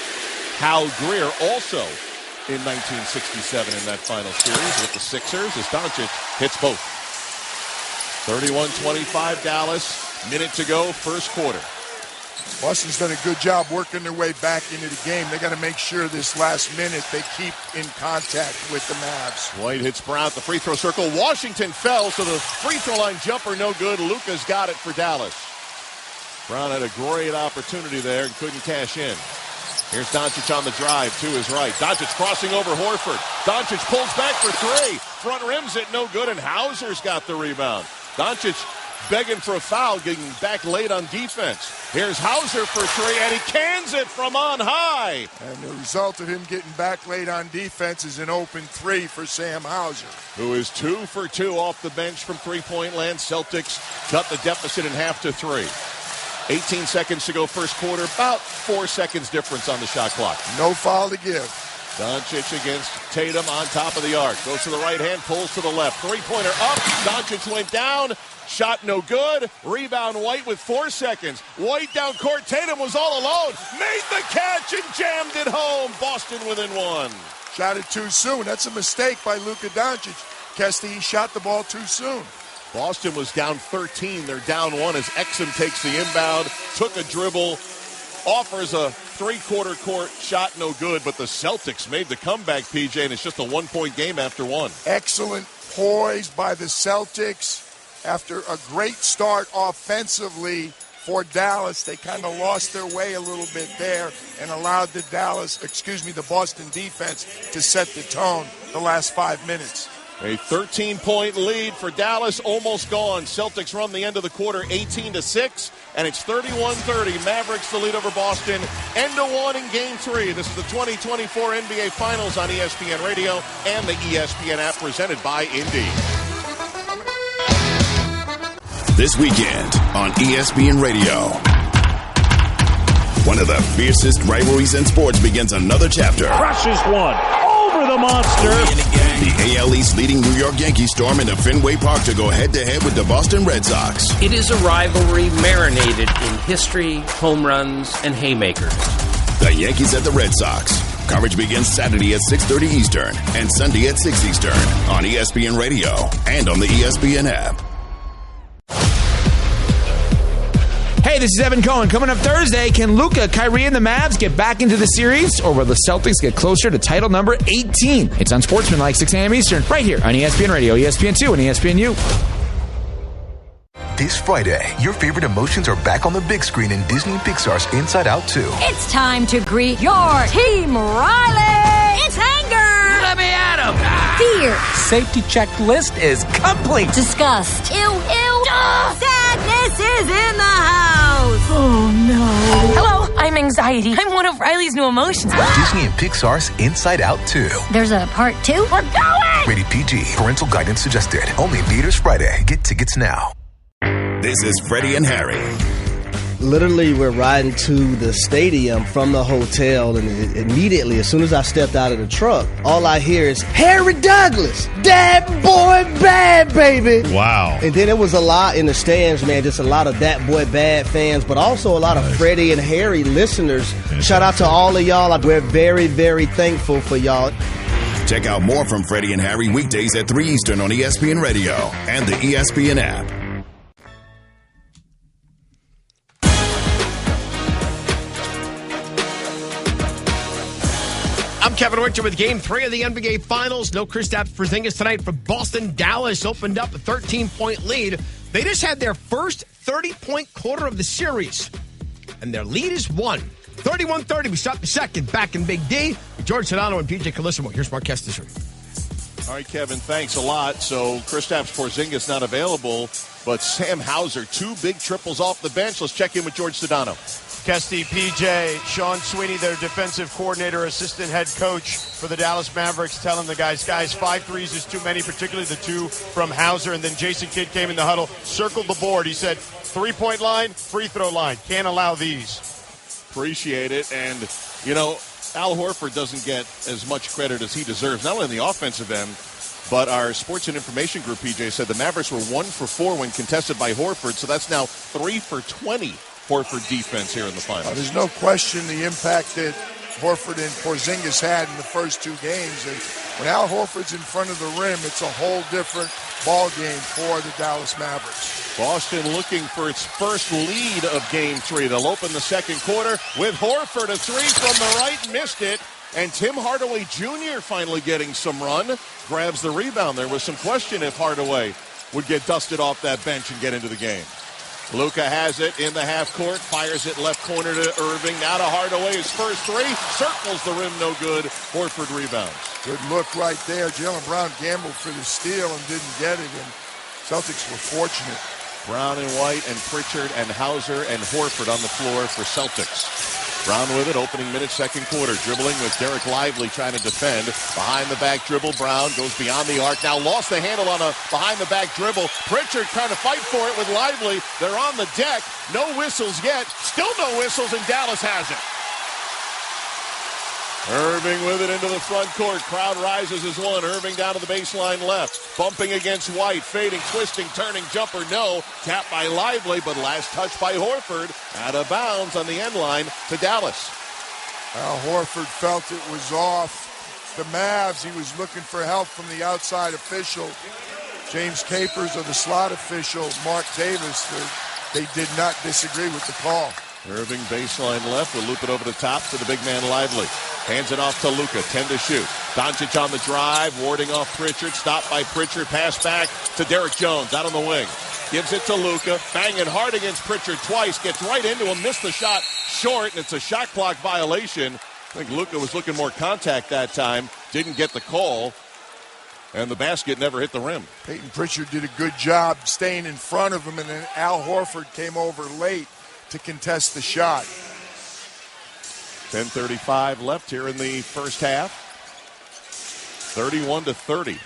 Hal Greer, also in 1967 in that final series with the Sixers, as Doncic hits both. 31-25 Dallas, minute to go, first quarter. Boston's done a good job working their way back into the game. They got to make sure this last minute they keep in contact with the Mavs. White hits Brown at the free throw circle. Washington fell, so the free throw line jumper no good. Luka's got it for Dallas. Brown had a great opportunity there and couldn't cash in. Here's Doncic on the drive to his right. Doncic crossing over Horford. Doncic pulls back for three. Front rims it, no good, and Hauser's got the rebound. Doncic begging for a foul, getting back late on defense. Here's Hauser for three, and he cans it from on high. And the result of him getting back late on defense is an open three for Sam Hauser, who is 2 for 2 off the bench from three-point land. Celtics cut the deficit in half to 3. 18 seconds to go first quarter, about 4 seconds difference on the shot clock. No foul to give. Doncic against Tatum on top of the arc. Goes to the right hand, pulls to the left. Three-pointer up. Doncic went down. Shot no good. Rebound White with 4 seconds. White down court. Tatum was all alone. Made the catch and jammed it home. Boston within 1. Shot it too soon. That's a mistake by Luka Doncic. Kesty, he shot the ball too soon. Boston was down 13. They're down 1 as Exum takes the inbound. Took a dribble. Offers a three-quarter court shot, no good, but the Celtics made the comeback, PJ, and it's just a 1-point game after 1. Excellent poise by the Celtics. After a great start offensively for Dallas, they kind of lost their way a little bit there and allowed the Boston defense to set the tone the last 5 minutes. A 13-point lead for Dallas, almost gone. Celtics run the end of the quarter 18-6, and it's 31-30. Mavericks the lead over Boston. End of 1 in Game 3. This is the 2024 NBA Finals on ESPN Radio and the ESPN app presented by Indeed. This weekend on ESPN Radio, one of the fiercest rivalries in sports begins another chapter. Crushes one over the monster. The AL East leading New York Yankees storm into Fenway Park to go head-to-head with the Boston Red Sox. It is a rivalry marinated in history, home runs, and haymakers. The Yankees at the Red Sox. Coverage begins Saturday at 6:30 Eastern and Sunday at 6 Eastern on ESPN Radio and on the ESPN app. Hey, this is Evan Cohen. Coming up Thursday, can Luka, Kyrie, and the Mavs get back into the series, or will the Celtics get closer to title number 18? It's on Sportsmanlike, 6 a.m. Eastern, right here on ESPN Radio, ESPN2, and ESPNU. This Friday, your favorite emotions are back on the big screen in Disney and Pixar's Inside Out 2. It's time to greet your Team Riley. It's anger. Let me at him. Fear. Safety checklist is complete. Disgust. Ew. Sadness is in the house. Oh, no. Hello, I'm anxiety. I'm one of Riley's new emotions. Disney and Pixar's Inside Out 2. There's a part 2? We're going! Rated PG. Parental guidance suggested. Only in theaters Friday. Get tickets now. This is Freddie and Harry. Literally, we're riding to the stadium from the hotel, and immediately, as soon as I stepped out of the truck, all I hear is, Harry Douglas, that boy bad, baby. Wow. And then it was a lot in the stands, man, just a lot of that boy bad fans, but also a lot of Freddie and Harry listeners. Shout out to all of y'all. We're very, very thankful for y'all. Check out more from Freddie and Harry weekdays at 3 Eastern on ESPN Radio and the ESPN app. I'm Kevin Winter with Game 3 of the NBA Finals. No Kristaps Porzingis tonight for Boston. Dallas opened up a 13-point lead. They just had their first 30-point quarter of the series, and their lead is 1. 31-30. We start the second. Back in Big D with George Sedano and PJ Calissimo. Here's Marquez Desir. All right, Kevin, thanks a lot. So Kristaps Porzingis not available, but Sam Hauser, 2 big triples off the bench. Let's check in with George Sedano. Kesty, PJ, Sean Sweeney, their defensive coordinator, assistant head coach for the Dallas Mavericks, telling the guys, 5 threes is too many, particularly the 2 from Hauser. And then Jason Kidd came in the huddle, circled the board. He said, 3-point line, free throw line. Can't allow these. Appreciate it. And, you know, Al Horford doesn't get as much credit as he deserves, not only in the offensive end, but our sports and information group, PJ, said the Mavericks were 1 for 4 when contested by Horford, so that's now 3 for 20 Horford defense here in the finals. There's no question the impact that Horford and Porzingis had in the first 2 games. And when Al Horford's in front of the rim, it's a whole different ball game for the Dallas Mavericks. Boston looking for its first lead of Game 3. They'll open the second quarter with Horford, a 3 from the right, missed it. And Tim Hardaway Jr. finally getting some run, grabs the rebound. There was some question if Hardaway would get dusted off that bench and get into the game. Luka has it in the half court, fires it left corner to Irving. Now to Hardaway, his first 3, circles the rim, no good. Horford rebounds. Good look right there. Jaylen Brown gambled for the steal and didn't get it, and Celtics were fortunate. Brown and White and Pritchard and Hauser and Horford on the floor for Celtics. Brown with it, opening minute, second quarter. Dribbling with Derek Lively trying to defend. Behind the back dribble, Brown goes beyond the arc. Now lost the handle on a behind the back dribble. Pritchard trying to fight for it with Lively. They're on the deck. No whistles yet. Still no whistles, and Dallas has it. Irving with it into the front court. Crowd rises as one. Irving down to the baseline left. Bumping against White. Fading, twisting, turning, jumper, no. Tapped by Lively, but last touch by Horford. Out of bounds on the end line to Dallas. Al Horford felt it was off the Mavs. He was looking for help from the outside official. James Capers or the slot official, Mark Davis. They did not disagree with the call. Irving baseline left. Will loop it over the top to the big man Lively. Hands it off to Luka. 10 to shoot. Doncic on the drive. Warding off Pritchard. Stopped by Pritchard. Pass back to Derek Jones out on the wing. Gives it to Luka. Banging hard against Pritchard twice. Gets right into him. Missed the shot. Short. And it's a shot clock violation. I think Luka was looking more contact that time. Didn't get the call. And the basket never hit the rim. Peyton Pritchard did a good job staying in front of him. And then Al Horford came over late to contest the shot. 10:35 left here in the first half. 31-30.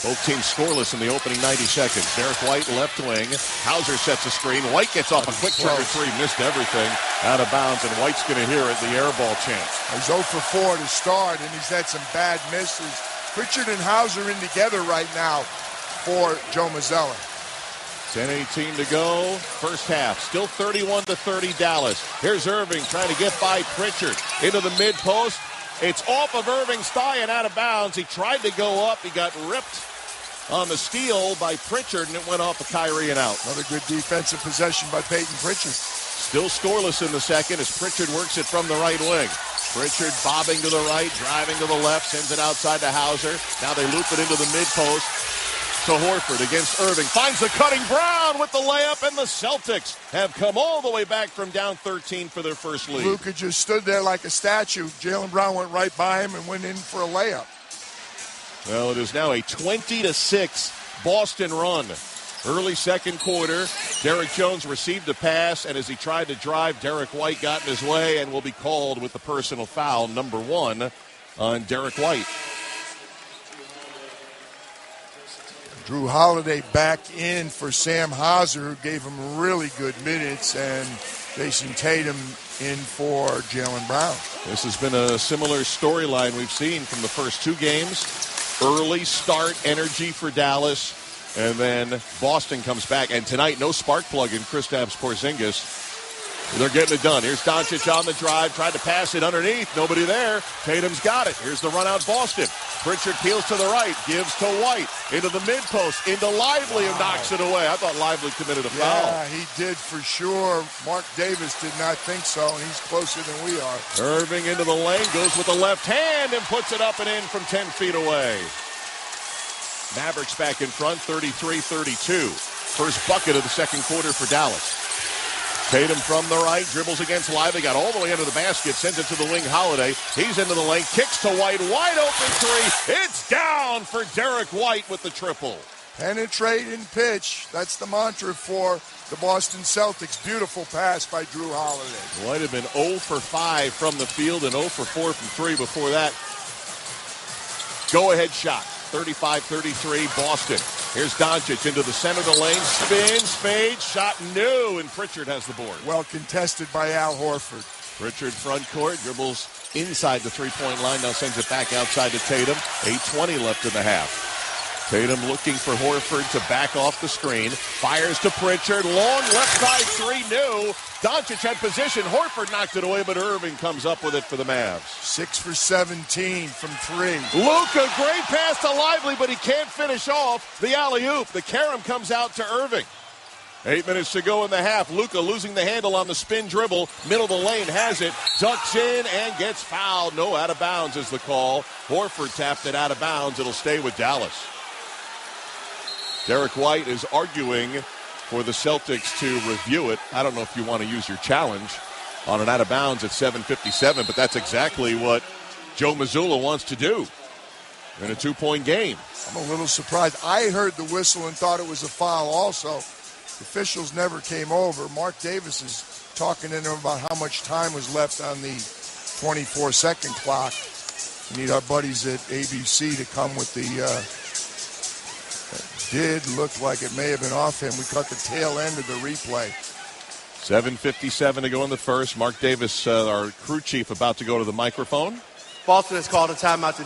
Both teams scoreless in the opening 90 seconds. Derek White left wing. Hauser sets a screen. White gets off a quick trigger 3. Missed everything. Out of bounds, and White's going to hear it, the air ball chance. He's 0 for 4 to start, and he's had some bad misses. Pritchard and Hauser in together right now for Joe Mazzulla. 10:18 to go. First half. Still 31-30 Dallas. Here's Irving trying to get by Pritchard. Into the mid post. It's off of Irving's thigh and out of bounds. He tried to go up. He got ripped on the steal by Pritchard, and it went off of Kyrie and out. Another good defensive possession by Peyton Pritchard. Still scoreless in the second as Pritchard works it from the right wing. Pritchard bobbing to the right, driving to the left, sends it outside to Hauser. Now they loop it into the mid post. To Horford against Irving. Finds the cutting Brown with the layup, and the Celtics have come all the way back from down 13 for their first lead. Luka just stood there like a statue. Jaylen Brown went right by him and went in for a layup. Well, it is now a 20-6 Boston run. Early second quarter, Derek Jones received a pass, and as he tried to drive, Derek White got in his way and will be called with the personal foul, number 1 on Derek White. Drew Holiday back in for Sam Hauser, who gave him really good minutes, and Jason Tatum in for Jaylen Brown. This has been a similar storyline we've seen from the first two games. Early start energy for Dallas, and then Boston comes back. And tonight, no spark plug in Kristaps Porzingis. They're getting it done. Here's Doncic on the drive, tried to pass it underneath. Nobody there. Tatum's got it. Here's the run out Boston. Pritchard peels to the right, gives to White, into the mid-post, into Lively, who knocks it away. I thought Lively committed a foul. Yeah, he did for sure. Mark Davis did not think so, and he's closer than we are. Irving into the lane, goes with the left hand and puts it up and in from 10 feet away. Mavericks back in front, 33-32. First bucket of the second quarter for Dallas. Tatum from the right, dribbles against Lively, got all the way under the basket, sends it to the wing Holiday. He's into the lane, kicks to White, wide open three. It's down for Derek White with the triple. Penetrate and pitch. That's the mantra for the Boston Celtics. Beautiful pass by Drew Holiday. White had been 0 for 5 from the field and 0 for 4 from 3 before that. Go-ahead shot. 35-33 Boston. Here's Doncic into the center of the lane. Spins, fades, shot no, and Pritchard has the board. Well contested by Al Horford. Pritchard front court, dribbles inside the three-point line, now sends it back outside to Tatum. 8:20 left in the half. Tatum looking for Horford to back off the screen. Fires to Pritchard. Long left side three, no. Doncic had position. Horford knocked it away, but Irving comes up with it for the Mavs. 6 for 17 from 3. Luka, great pass to Lively, but he can't finish off the alley-oop. The carom comes out to Irving. 8 minutes to go in the half. Luka losing the handle on the spin dribble. Middle of the lane has it. Ducks in and gets fouled. No, out of bounds is the call. Horford tapped it out of bounds. It'll stay with Dallas. Derek White is arguing for the Celtics to review it. I don't know if you want to use your challenge on an out of bounds at 7:57, but that's exactly what Joe Mazzulla wants to do in a 2-point game. I'm a little surprised. I heard the whistle and thought it was a foul also. The officials never came over. Mark Davis is talking to them about how much time was left on the 24-second clock. We need our buddies at ABC to come with the... did look like it may have been off him. We caught the tail end of the replay. 7:57 to go in the first. Mark Davis, our crew chief, about to go to the microphone. Boston has called a timeout to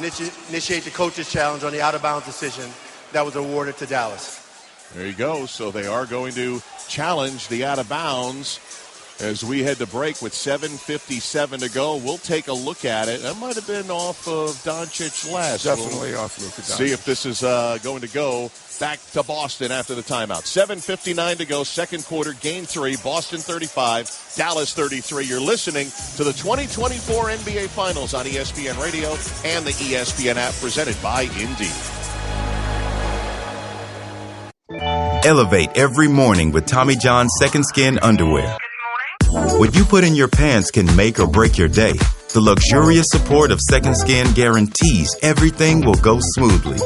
initiate the coach's challenge on the out-of-bounds decision that was awarded to Dallas. There you go. So they are going to challenge the out-of-bounds as we head to break with 7:57 to go. We'll take a look at it. That might have been off of Doncic last. Definitely off Luka Doncic. See if this is going to go back to Boston after the timeout. 7:59 to go, second quarter, game 3. Boston 35, Dallas 33. You're listening to the 2024 NBA Finals on ESPN Radio and the ESPN app, presented by Indeed. Elevate every morning with Tommy John's Second Skin underwear. What you put in your pants can make or break your day. The luxurious support of Second Skin guarantees everything will go smoothly.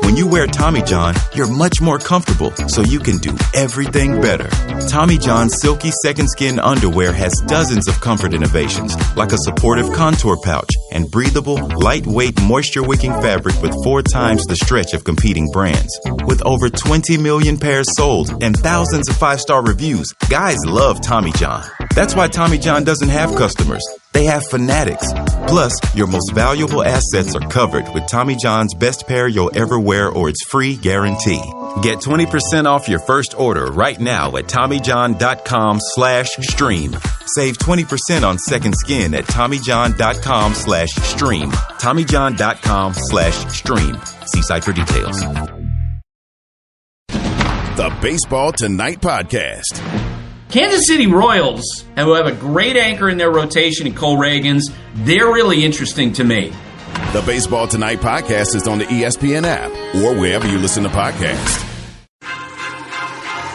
When you wear Tommy John, you're much more comfortable, so you can do everything better. Tommy John's silky Second Skin underwear has dozens of comfort innovations, like a supportive contour pouch and breathable, lightweight, moisture-wicking fabric with 4 times the stretch of competing brands. With over 20 million pairs sold and thousands of 5-star reviews, guys love Tommy John. That's why Tommy John doesn't have customers. They have fanatics. Plus, your most valuable assets are covered with Tommy John's best pair you'll ever wear or its free guarantee. Get 20% off your first order right now at TommyJohn.com/stream. Save 20% on Second Skin at TommyJohn.com/stream. TommyJohn.com/stream. See site for details. The Baseball Tonight Podcast. Kansas City Royals, who have a great anchor in their rotation in Cole Reagans, they're really interesting to me. The Baseball Tonight Podcast is on the ESPN app or wherever you listen to podcasts.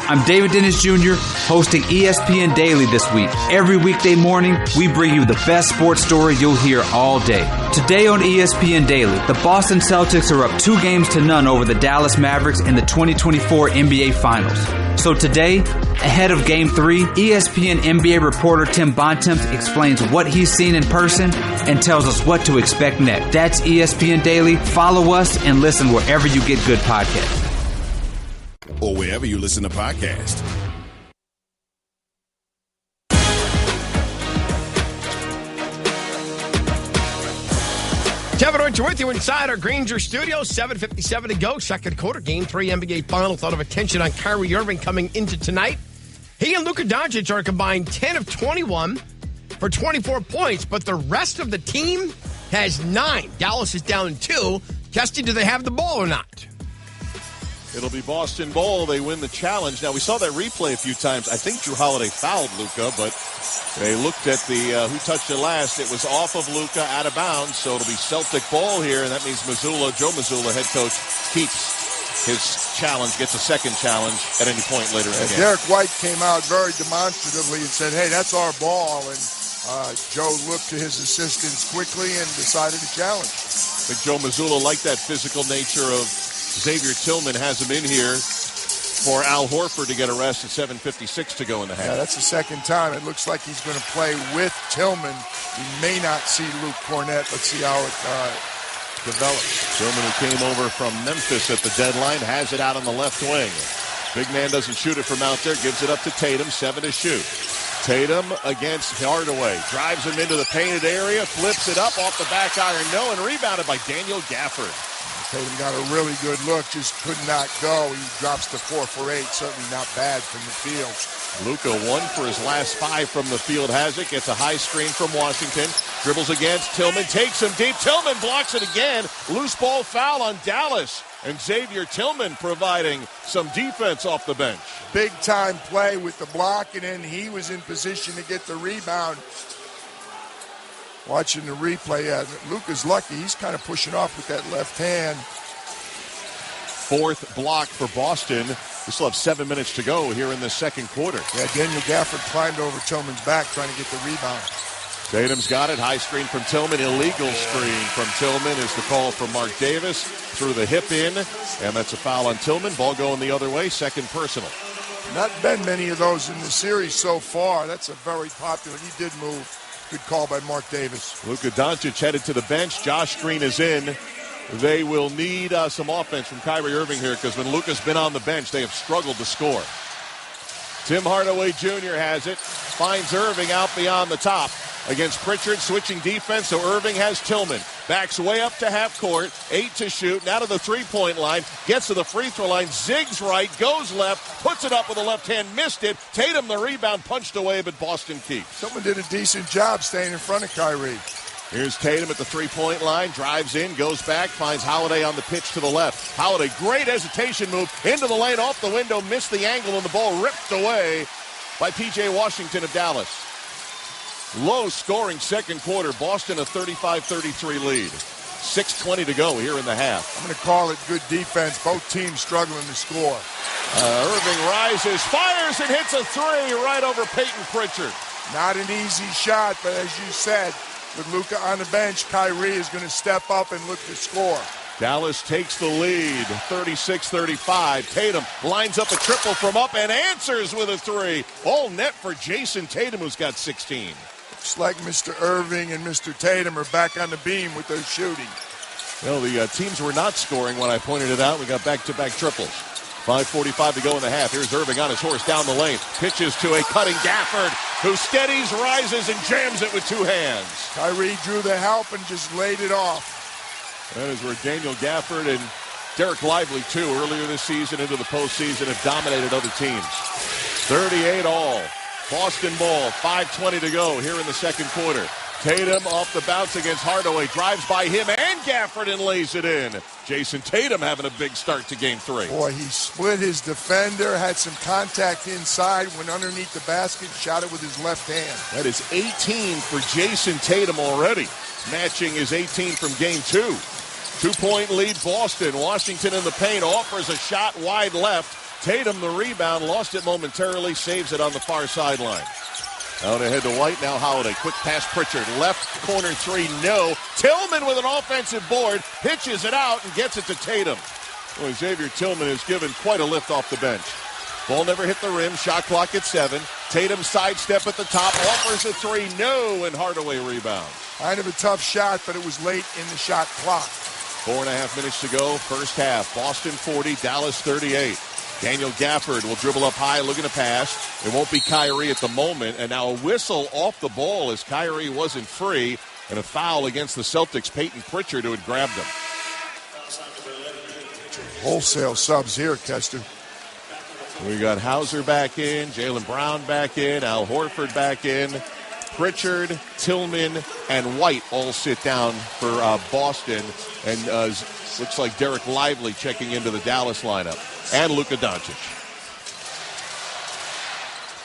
I'm David Dennis Jr., hosting ESPN Daily this week. Every weekday morning, we bring you the best sports story you'll hear all day. Today on ESPN Daily, the Boston Celtics are up 2-0 over the Dallas Mavericks in the 2024 NBA Finals. So today, ahead of Game 3, ESPN NBA reporter Tim Bontemps explains what he's seen in person and tells us what to expect next. That's ESPN Daily. Follow us and listen wherever you get good podcasts. or wherever you listen to podcasts. Kevin Richard with you inside our Granger studio. 7:57 to go. Second quarter. Game 3 NBA Finals. A lot of attention on Kyrie Irving coming into tonight. He and Luka Doncic are combined 10 of 21 for 24 points, but the rest of the team has 9. Dallas is down 2. Kesty, do they have the ball or not? It'll be Boston ball. They win the challenge. Now, we saw that replay a few times. I think Drew Holiday fouled Luka, but they looked at the who touched it last. It was off of Luka, out of bounds, so it'll be Celtic ball here, and that means Joe Mazzulla, head coach, keeps his challenge, gets a second challenge at any point later in the game. Derek White came out very demonstratively and said, hey, that's our ball, and Joe looked to his assistants quickly and decided to challenge. I think Joe Mazzulla liked that physical nature of Xavier Tillman, has him in here for Al Horford to get a rest at 7:56 to go in the half. Yeah, that's the second time. It looks like he's going to play with Tillman. We may not see Luke Cornett. Let's see how it develops. Tillman, who came over from Memphis at the deadline, has it out on the left wing. Big man doesn't shoot it from out there, gives it up to Tatum, 7 to shoot. Tatum against Hardaway, drives him into the painted area, flips it up off the back iron, no, and rebounded by Daniel Gafford. Tatum got a really good look, just could not go. He drops to 4 for 8, certainly not bad from the field. Luka, 1 for his last 5 from the field, has it, gets a high screen from Washington, dribbles against Tillman, takes him deep, Tillman blocks it again, loose ball foul on Dallas, and Xavier Tillman providing some defense off the bench. Big time play with the block, and then he was in position to get the rebound. Watching the replay, Luka's lucky. He's kind of pushing off with that left hand. 4th block for Boston. We still have 7 minutes to go here in the second quarter. Yeah, Daniel Gafford climbed over Tillman's back trying to get the rebound. Tatum's got it. High screen from Tillman. Illegal screen from Tillman is the call from Mark Davis. Threw the hip in, and that's a foul on Tillman. Ball going the other way. Second personal. Not been many of those in the series so far. That's a very popular. He did move. Good call by Mark Davis. Luka Doncic headed to the bench. Josh Green is in. They will need some offense from Kyrie Irving here because when Luka's been on the bench, they have struggled to score. Tim Hardaway Jr. has it. Finds Irving out beyond the top. Against Pritchard, switching defense, so Irving has Tillman. Backs way up to half court, 8 to shoot, now to the three-point line, gets to the free throw line, zigs right, goes left, puts it up with the left hand, missed it. Tatum, the rebound, punched away, but Boston keeps. Someone did a decent job staying in front of Kyrie. Here's Tatum at the three-point line, drives in, goes back, finds Holiday on the pitch to the left. Holiday, great hesitation move, into the lane, off the window, missed the angle, and the ball ripped away by P.J. Washington of Dallas. Low-scoring second quarter. Boston a 35-33 lead. 6:20 to go here in the half. I'm going to call it good defense. Both teams struggling to score. Irving rises, fires, and hits a 3 right over Peyton Pritchard. Not an easy shot, but as you said, with Luka on the bench, Kyrie is going to step up and look to score. Dallas takes the lead, 36-35. Tatum lines up a triple from up and answers with a 3. All net for Jason Tatum, who's got 16. Looks like Mr. Irving and Mr. Tatum are back on the beam with their shooting. Well, the teams were not scoring when I pointed it out. We got back-to-back triples. 5:45 to go in the half. Here's Irving on his horse down the lane. Pitches to a cutting Gafford, who steadies, rises, and jams it with 2 hands. Kyrie drew the help and just laid it off. That is where Daniel Gafford and Derek Lively, too, earlier this season into the postseason, have dominated other teams. 38 all. Boston ball, 5:20 to go here in the second quarter. Tatum off the bounce against Hardaway, drives by him and Gafford and lays it in. Jason Tatum having a big start to game 3. Boy, he split his defender, had some contact inside, went underneath the basket, shot it with his left hand. That is 18 for Jason Tatum already, matching his 18 from game 2. 2-point lead Boston. Washington in the paint, offers a shot wide left. Tatum, the rebound, lost it momentarily, saves it on the far sideline. Out ahead to White, now Holiday. Quick pass Pritchard, left corner 3, no. Tillman with an offensive board, pitches it out and gets it to Tatum. Boy, Xavier Tillman has given quite a lift off the bench. Ball never hit the rim, shot clock at 7. Tatum sidestep at the top, offers a 3, no, and Hardaway rebounds. Kind of a tough shot, but it was late in the shot clock. 4.5 minutes to go, first half. Boston 40, Dallas 38. Daniel Gafford will dribble up high, looking to pass. It won't be Kyrie at the moment. And now a whistle off the ball as Kyrie wasn't free. And a foul against the Celtics. Peyton Pritchard, who had grabbed him. Wholesale subs here, Kester. We got Hauser back in, Jaylen Brown back in, Al Horford back in. Pritchard, Tillman, and White all sit down for Boston. And looks like Derek Lively checking into the Dallas lineup. And Luka Doncic.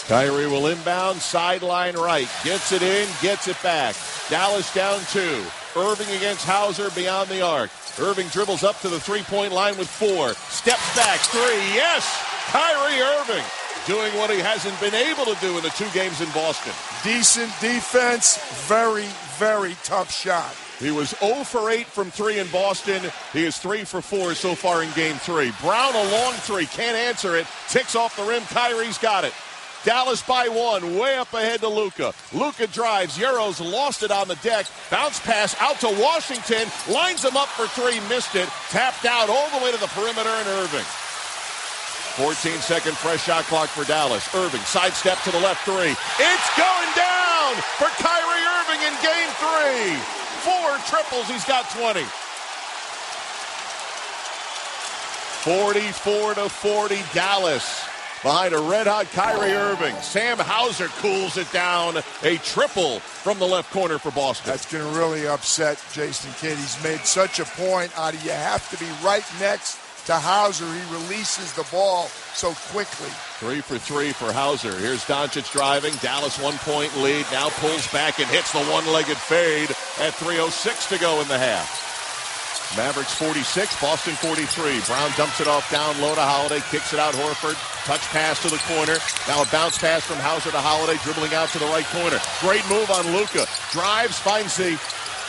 Kyrie will inbound, sideline right. Gets it in, gets it back. Dallas down 2. Irving against Hauser beyond the arc. Irving dribbles up to the three-point line with 4. Steps back, 3. Yes! Kyrie Irving doing what he hasn't been able to do in the 2 games in Boston. Decent defense, very, very tough shot. He was 0 for 8 from 3 in Boston. He is 3 for 4 so far in Game 3. Brown a long 3, can't answer it. Ticks off the rim, Kyrie's got it. Dallas by 1, way up ahead to Luka. Luka drives, Euros lost it on the deck. Bounce pass out to Washington, lines him up for 3, missed it. Tapped out all the way to the perimeter, and Irving. 14-second fresh shot clock for Dallas. Irving, sidestep to the left 3. It's going down for Kyrie Irving in Game 3. 4 triples, he's got 20. 44-40 Dallas. Behind a red-hot Kyrie Irving. Sam Hauser cools it down. A triple from the left corner for Boston. That's going to really upset Jason Kidd. He's made such a point out of you have to be right next to Hauser. He releases the ball so quickly. 3 for 3 for Hauser. Here's Doncic driving. Dallas 1-point lead. Now pulls back and hits the one-legged fade at 3:06 to go in the half. Mavericks 46, Boston 43. Brown dumps it off down low to Holiday, kicks it out Horford. Touch pass to the corner. Now a bounce pass from Hauser to Holiday, dribbling out to the right corner. Great move on Luka. Drives, finds the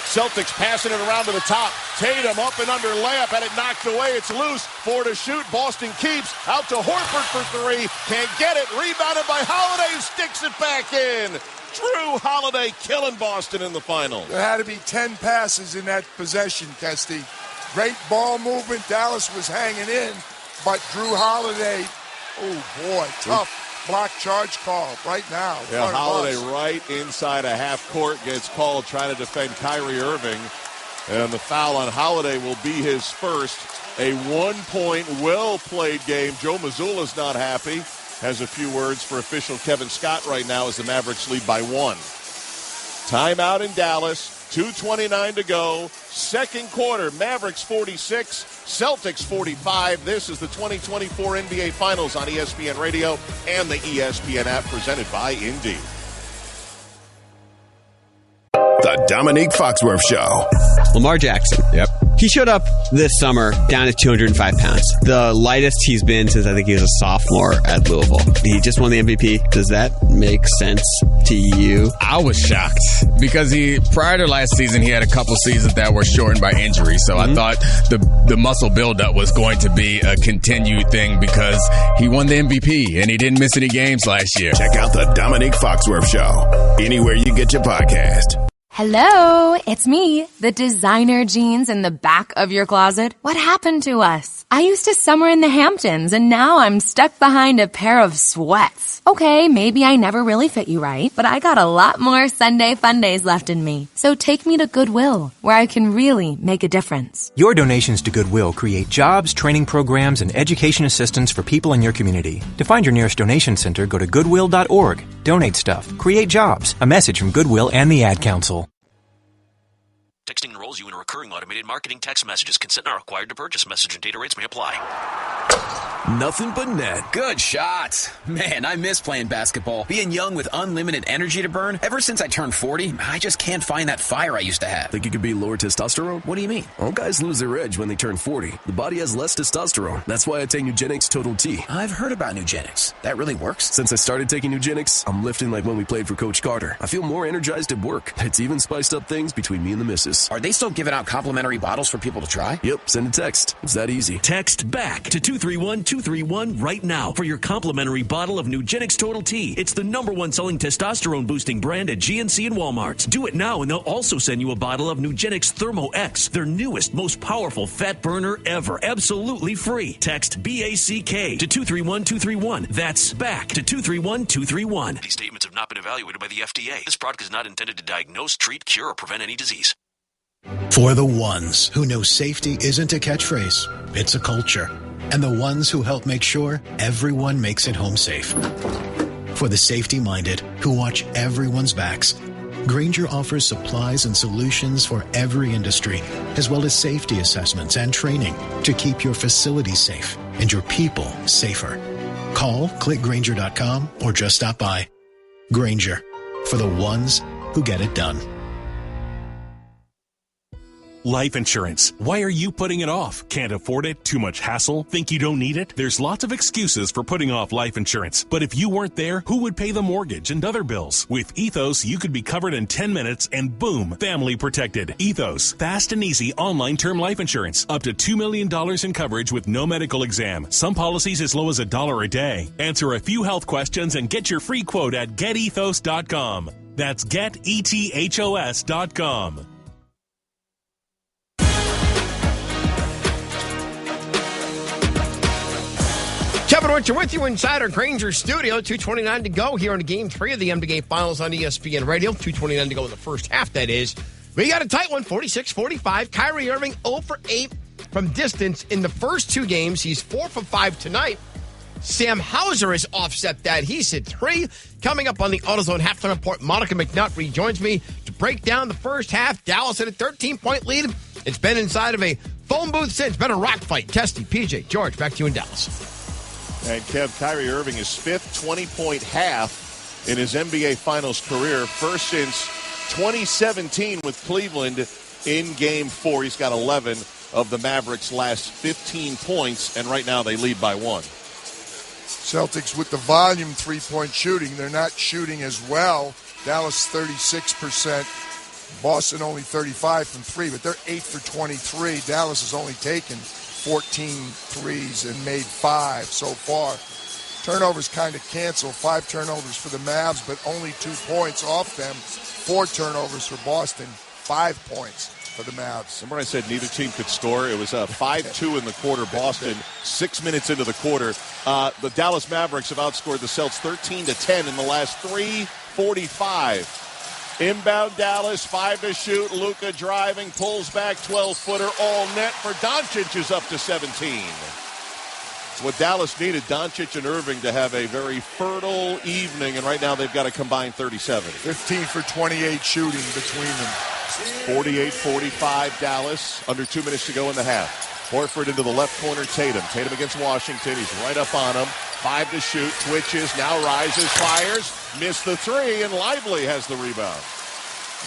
Celtics, passing it around to the top. Tatum up and under layup, had it knocked away. It's loose. 4 to shoot. Boston keeps. Out to Horford for 3. Can't get it. Rebounded by Holiday, who sticks it back in. Drew Holiday killing Boston in the final. There had to be 10 passes in that possession, Kesty. Great ball movement. Dallas was hanging in, but Drew Holiday, oh boy, tough block charge call right now. Yeah, Holiday right inside a half court gets called trying to defend Kyrie Irving. And the foul on Holiday will be his first. A 1-point, well-played game. Joe Mazzulla's not happy. Has a few words for official Kevin Scott right now as the Mavericks lead by 1. Timeout in Dallas. 2:29 to go. Second quarter, Mavericks 46, Celtics 45. This is the 2024 NBA Finals on ESPN Radio and the ESPN app, presented by Indeed. The Dominique Foxworth Show. Lamar Jackson. Yep. He showed up this summer down to 205 pounds. The lightest he's been since I think he was a sophomore at Louisville. He just won the MVP. Does that make sense to you? I was shocked because prior to last season, he had a couple seasons that were shortened by injury. So I thought the muscle buildup was going to be a continued thing because he won the MVP and he didn't miss any games last year. Check out the Dominique Foxworth Show anywhere you get your podcast. Hello, it's me, the designer jeans in the back of your closet. What happened to us? I used to summer in the Hamptons, and now I'm stuck behind a pair of sweats. Okay, maybe I never really fit you right, but I got a lot more Sunday fun days left in me. So take me to Goodwill, where I can really make a difference. Your donations to Goodwill create jobs, training programs, and education assistance for people in your community. To find your nearest donation center, go to goodwill.org. Donate stuff. Create jobs. A message from Goodwill and the Ad Council. Texting enrolls you in recurring automated marketing text messages. Consent not required to purchase. Message and data rates may apply. Nothing but net. Good shots. Man, I miss playing basketball. Being young with unlimited energy to burn. Ever since I turned 40, I just can't find that fire I used to have. Think it could be lower testosterone? What do you mean? All guys lose their edge when they turn 40. The body has less testosterone. That's why I take Nugenix Total T. I've heard about Nugenix. That really works? Since I started taking Nugenix, I'm lifting like when we played for Coach Carter. I feel more energized at work. It's even spiced up things between me and the missus. Celtics. Are they still giving out complimentary bottles for people to try? Yep, send a text. It's that easy. Text BACK to 231-231 right now for your complimentary bottle of Nugenix Total T. It's the #1 selling testosterone-boosting brand at GNC and Walmart. Do it now, and they'll also send you a bottle of Nugenix Thermo X, their newest, most powerful fat burner ever. Absolutely free. Text BACK to 231-231. That's BACK to 231-231. These statements have not been evaluated by the FDA. This product is not intended to diagnose, treat, cure, or prevent any disease. For the ones who know safety isn't a catchphrase, it's a culture. And the ones who help make sure everyone makes it home safe. For the safety-minded who watch everyone's backs, Grainger offers supplies and solutions for every industry, as well as safety assessments and training to keep your facilities safe and your people safer. Call, click Grainger.com, or just stop by. Grainger, for the ones who get it done. Life insurance. Why are you putting it off? Can't afford it? Too much hassle? Think you don't need it? There's lots of excuses for putting off life insurance. But if you weren't there, who would pay the mortgage and other bills? With Ethos, you could be covered in 10 minutes and boom, family protected. Ethos. Fast and easy online term life insurance. Up to $2 million in coverage with no medical exam. Some policies as low as $1 a day. Answer a few health questions and get your free quote at getethos.com. That's getethos.com. Kevin Winter with you inside our Grainger studio. 2:29 to go here in Game 3 of the NBA Finals on ESPN Radio. 2:29 to go in the first half, that is. We got a tight one, 46-45. Kyrie Irving 0 for 8 from distance in the first two games. He's 4 for 5 tonight. Sam Hauser has offset that. He's hit 3. Coming up on the AutoZone halftime report, Monica McNutt rejoins me to break down the first half. Dallas had a 13-point lead. It's been inside of a phone booth since. Been a rock fight. Testy, PJ, George, back to you in Dallas. And Kev, Kyrie Irving is 5th 20-point half in his NBA Finals career. First since 2017 with Cleveland in Game 4. He's got 11 of the Mavericks' last 15 points, and right now they lead by 1. Celtics with the volume three-point shooting. They're not shooting as well. Dallas 36%. Boston only 35 from 3, but they're 8 for 23. Dallas has only taken 14 threes and made 5 so far. Turnovers kind of cancel. 5 turnovers for the Mavs, but only 2 points off them. 4 turnovers for Boston, 5 points for the Mavs. Remember I said neither team could score? It was 5-2 in the quarter. Boston, 6 minutes into the quarter. The Dallas Mavericks have outscored the Celts 13-10 in the last 3:45. Inbound Dallas, 5 to shoot. Luka driving, pulls back, 12-footer, all net for Doncic, is up to 17. It's what Dallas needed, Doncic and Irving, to have a very fertile evening, and right now they've got a combined 37. 15 for 28 shooting between them. 48-45 Dallas, under 2 minutes to go in the half. Horford into the left corner, Tatum. Tatum against Washington, he's right up on him. 5 to shoot, twitches, now rises, fires, missed the 3, and Lively has the rebound.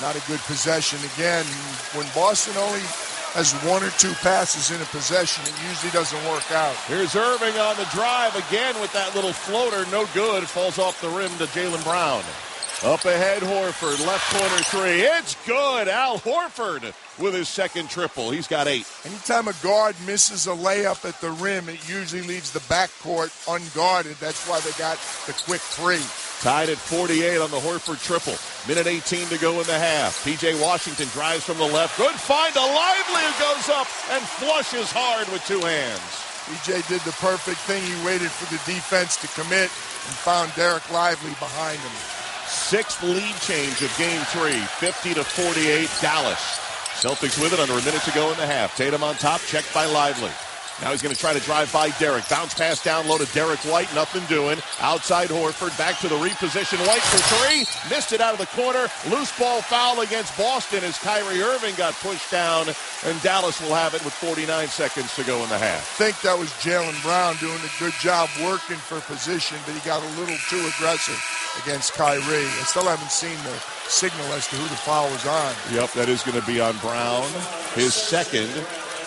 Not a good possession again. When Boston only has 1 or 2 passes in a possession, it usually doesn't work out. Here's Irving on the drive again with that little floater, no good. Falls off the rim to Jaylen Brown. Up ahead, Horford, left corner 3. It's good. Al Horford with his second triple. He's got 8. Anytime a guard misses a layup at the rim, it usually leaves the backcourt unguarded. That's why they got the quick 3. Tied at 48 on the Horford triple. Minute 18 to go in the half. P.J. Washington drives from the left. Good find to Lively, who goes up and flushes hard with 2 hands. P.J. did the perfect thing. He waited for the defense to commit and found Derek Lively behind him. 6th lead change of Game 3, 50-48 Dallas. Celtics with it, under a minute to go in the half. Tatum on top, checked by Lively. Now he's going to try to drive by Derek. Bounce pass down low to Derek White, nothing doing. Outside Horford, back to the reposition. White for 3, missed it out of the corner. Loose ball foul against Boston as Kyrie Irving got pushed down, and Dallas will have it with 49 seconds to go in the half. I think that was Jaylen Brown doing a good job working for position, but he got a little too aggressive against Kyrie. I still haven't seen the signal as to who the foul was on. Yep, that is going to be on Brown. His second,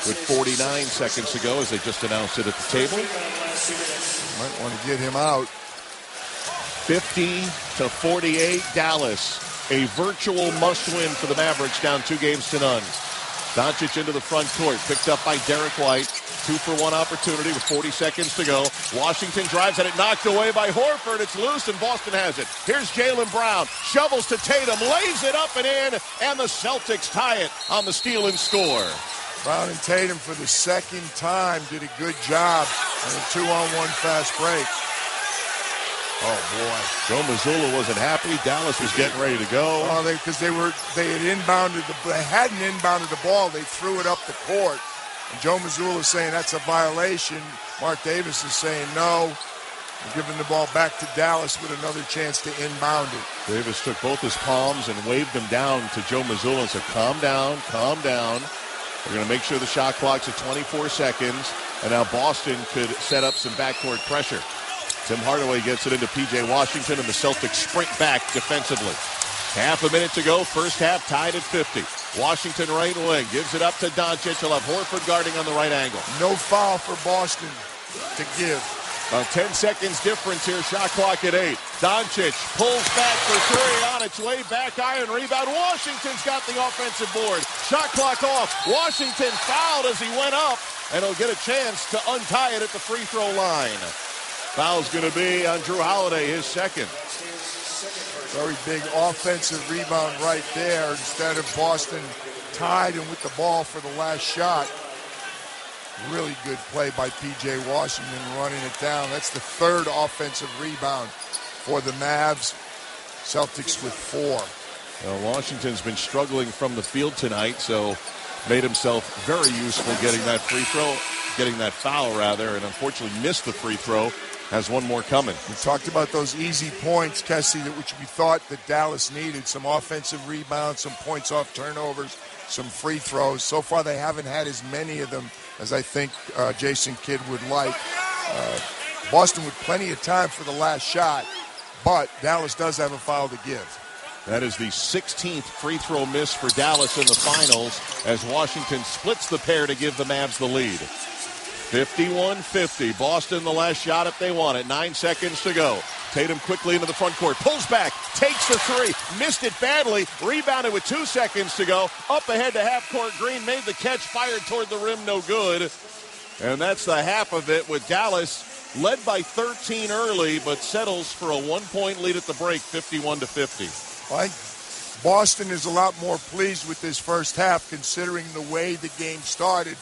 with 49 seconds to go, as they just announced it at the table. Might want to get him out. 50-48 Dallas. a virtual must-win for the Mavericks, down 2-0. Doncic into the front court, picked up by Derek White. 2-for-1 opportunity with 40 seconds to go. Washington drives at it, knocked away by Horford. It's loose, and Boston has it. Here's Jaylen Brown, shovels to Tatum, lays it up and in, and the Celtics tie it on the steal and score. Brown and Tatum for the second time did a good job on a 2-on-1 fast break. Oh, boy. Joe Mazzulla wasn't happy. Dallas was getting ready to go. Oh, because they hadn't inbounded the ball. They threw it up the court. And Joe Mazzulla is saying that's a violation. Mark Davis is saying no. They're giving the ball back to Dallas with another chance to inbound it. Davis took both his palms and waved them down to Joe Mazzulla and said, calm down, calm down. We're going to make sure the shot clock's at 24 seconds. And now Boston could set up some backcourt pressure. Tim Hardaway gets it into P.J. Washington, and the Celtics sprint back defensively. Half a minute to go. First half tied at 50. Washington right wing gives it up to Doncic. He'll have Horford guarding on the right angle. No foul for Boston to give. About 10 seconds difference here. Shot clock at 8. Doncic pulls back for three on its way back. Iron rebound. Washington's got the offensive board. Shot clock off. Washington fouled as he went up, and he'll get a chance to untie it at the free throw line. Foul's going to be on Drew Holiday, his second. Very big offensive rebound right there. Instead of Boston tied and with the ball for the last shot. Really good play by P.J. Washington running it down. That's the third offensive rebound for the Mavs. Celtics with 4. Well, Washington's been struggling from the field tonight, so made himself very useful getting that foul, and unfortunately missed the free throw. Has one more coming. We talked about those easy points, Kessie, which we thought that Dallas needed. Some offensive rebounds, some points off turnovers, some free throws. So far, they haven't had as many of them as I think Jason Kidd would like. Boston with plenty of time for the last shot, but Dallas does have a foul to give. That is the 16th free throw miss for Dallas in the finals as Washington splits the pair to give the Mavs the lead. 51-50. Boston the last shot if they want it. 9 seconds to go. Tatum quickly into the front court. Pulls back. Takes the three. Missed it badly. Rebounded with 2 seconds to go. Up ahead to half court. Green made the catch. Fired toward the rim. No good. And that's the half of it with Dallas led by 13 early, but settles for a 1-point lead at the break, 51-50. I think Boston is a lot more pleased with this first half considering the way the game started.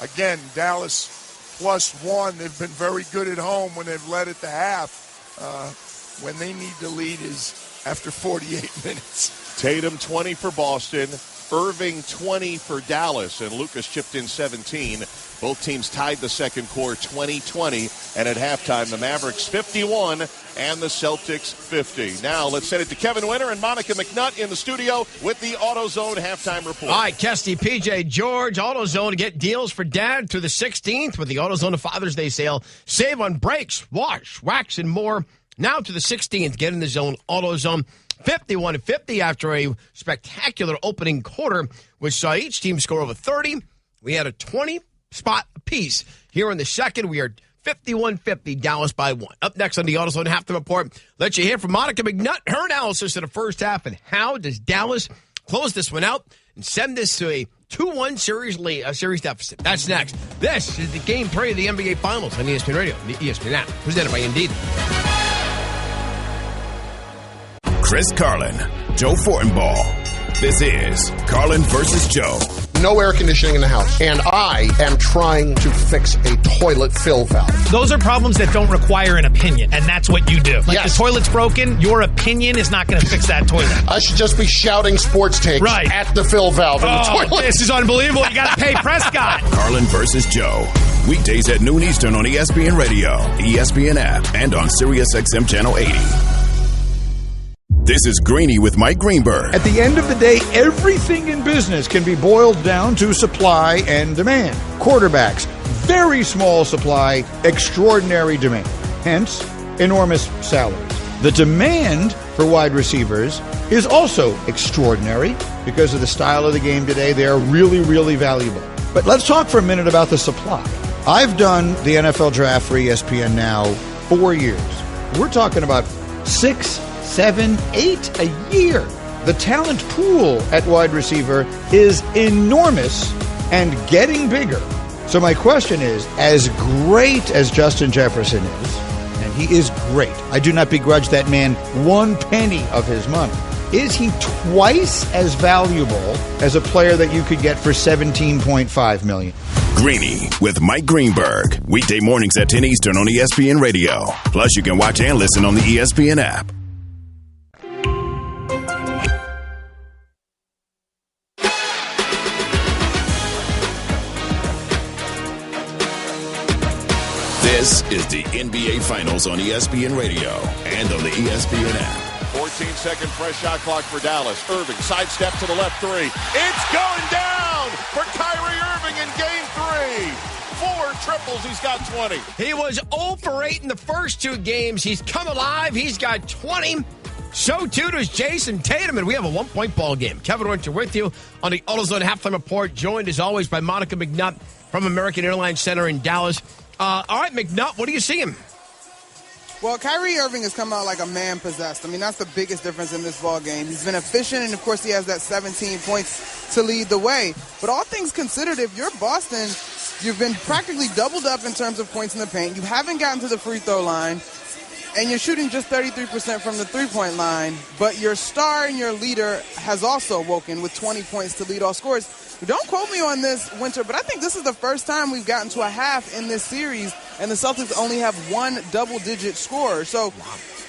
Again, Dallas +1. They've been very good at home when they've led at the half. When they need to lead is after 48 minutes. Tatum 20 for Boston. Irving 20 for Dallas. And Luka's chipped in 17. Both teams tied the second quarter 20-20. And at halftime, the Mavericks 51 and the Celtics 50. Now let's send it to Kevin Winter and Monica McNutt in the studio with the AutoZone halftime report. All right, Kesty, PJ, George, AutoZone. Get deals for dad through the 16th with the AutoZone Father's Day sale. Save on brakes, wash, wax, and more. Now to the 16th. Get in the zone. AutoZone 51-50 after a spectacular opening quarter, which saw each team score over 30. We had a 20-spot apiece. Here in the second, we are 51-50, Dallas by 1. Up next on the AutoZone halftime report, let you hear from Monica McNutt, her analysis of the first half, and how does Dallas close this one out and send this to a 2-1 series deficit. That's next. This is the Game 3 of the NBA Finals on ESPN Radio, the ESPN app, presented by Indeed. Chris Carlin, Joe Fortenbaugh. This is Carlin versus Joe. No air conditioning in the house. And I am trying to fix a toilet fill valve. Those are problems that don't require an opinion, and that's what you do. Like the toilet's broken, your opinion is not going to fix that toilet. I should just be shouting sports takes at the fill valve in the toilet. This is unbelievable. You got to pay Prescott. Carlin versus Joe. Weekdays at noon Eastern on ESPN Radio, ESPN app, and on SiriusXM Channel 80. This is Greeny with Mike Greenberg. At the end of the day, everything in business can be boiled down to supply and demand. Quarterbacks, very small supply, extraordinary demand. Hence, enormous salaries. The demand for wide receivers is also extraordinary because of the style of the game today. They are really, really valuable. But let's talk for a minute about the supply. I've done the NFL draft for ESPN now 4 years. We're talking about 6, 7, 8 a year. the talent pool at wide receiver is enormous and getting bigger. So my question is, as great as Justin Jefferson is, and he is great, I do not begrudge that man one penny of his money, is he twice as valuable as a player that you could get for $17.5 million? Greeny with Mike Greenberg. Weekday mornings at 10 Eastern on ESPN Radio. Plus, you can watch and listen on the ESPN app. This is the NBA Finals on ESPN Radio and on the ESPN app. 14-second fresh shot clock for Dallas. Irving sidestep to the left three. It's going down for Kyrie Irving in game 3. 4 triples. He's got 20. He was 0 for 8 in the first 2 games. He's come alive. He's got 20. So too does Jason Tatum, and we have a 1-point ball game. Kevin Winter with you on the AutoZone Halftime Report, joined as always by Monica McNutt from American Airlines Center in Dallas. All right, McNutt, what do you see him? Well, Kyrie Irving has come out like a man possessed. I mean, that's the biggest difference in this ball game. He's been efficient, and, of course, he has that 17 points to lead the way. But all things considered, if you're Boston, you've been practically doubled up in terms of points in the paint. You haven't gotten to the free throw line, and you're shooting just 33% from the three-point line. But your star and your leader has also woken with 20 points to lead all scorers. Don't quote me on this, Winter, but I think this is the first time we've gotten to a half in this series, and the Celtics only have 1 double-digit scorer. So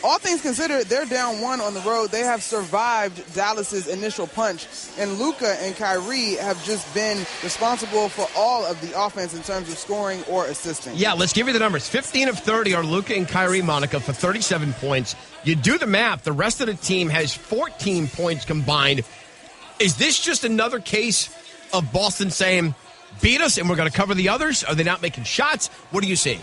all things considered, they're down 1 on the road. They have survived Dallas's initial punch, and Luka and Kyrie have just been responsible for all of the offense in terms of scoring or assisting. Yeah, let's give you the numbers. 15 of 30 are Luka and Kyrie, Monica, for 37 points. You do the math, the rest of the team has 14 points combined. Is this just another case of Boston saying, beat us and we're going to cover the others? Are they not making shots? What are you seeing?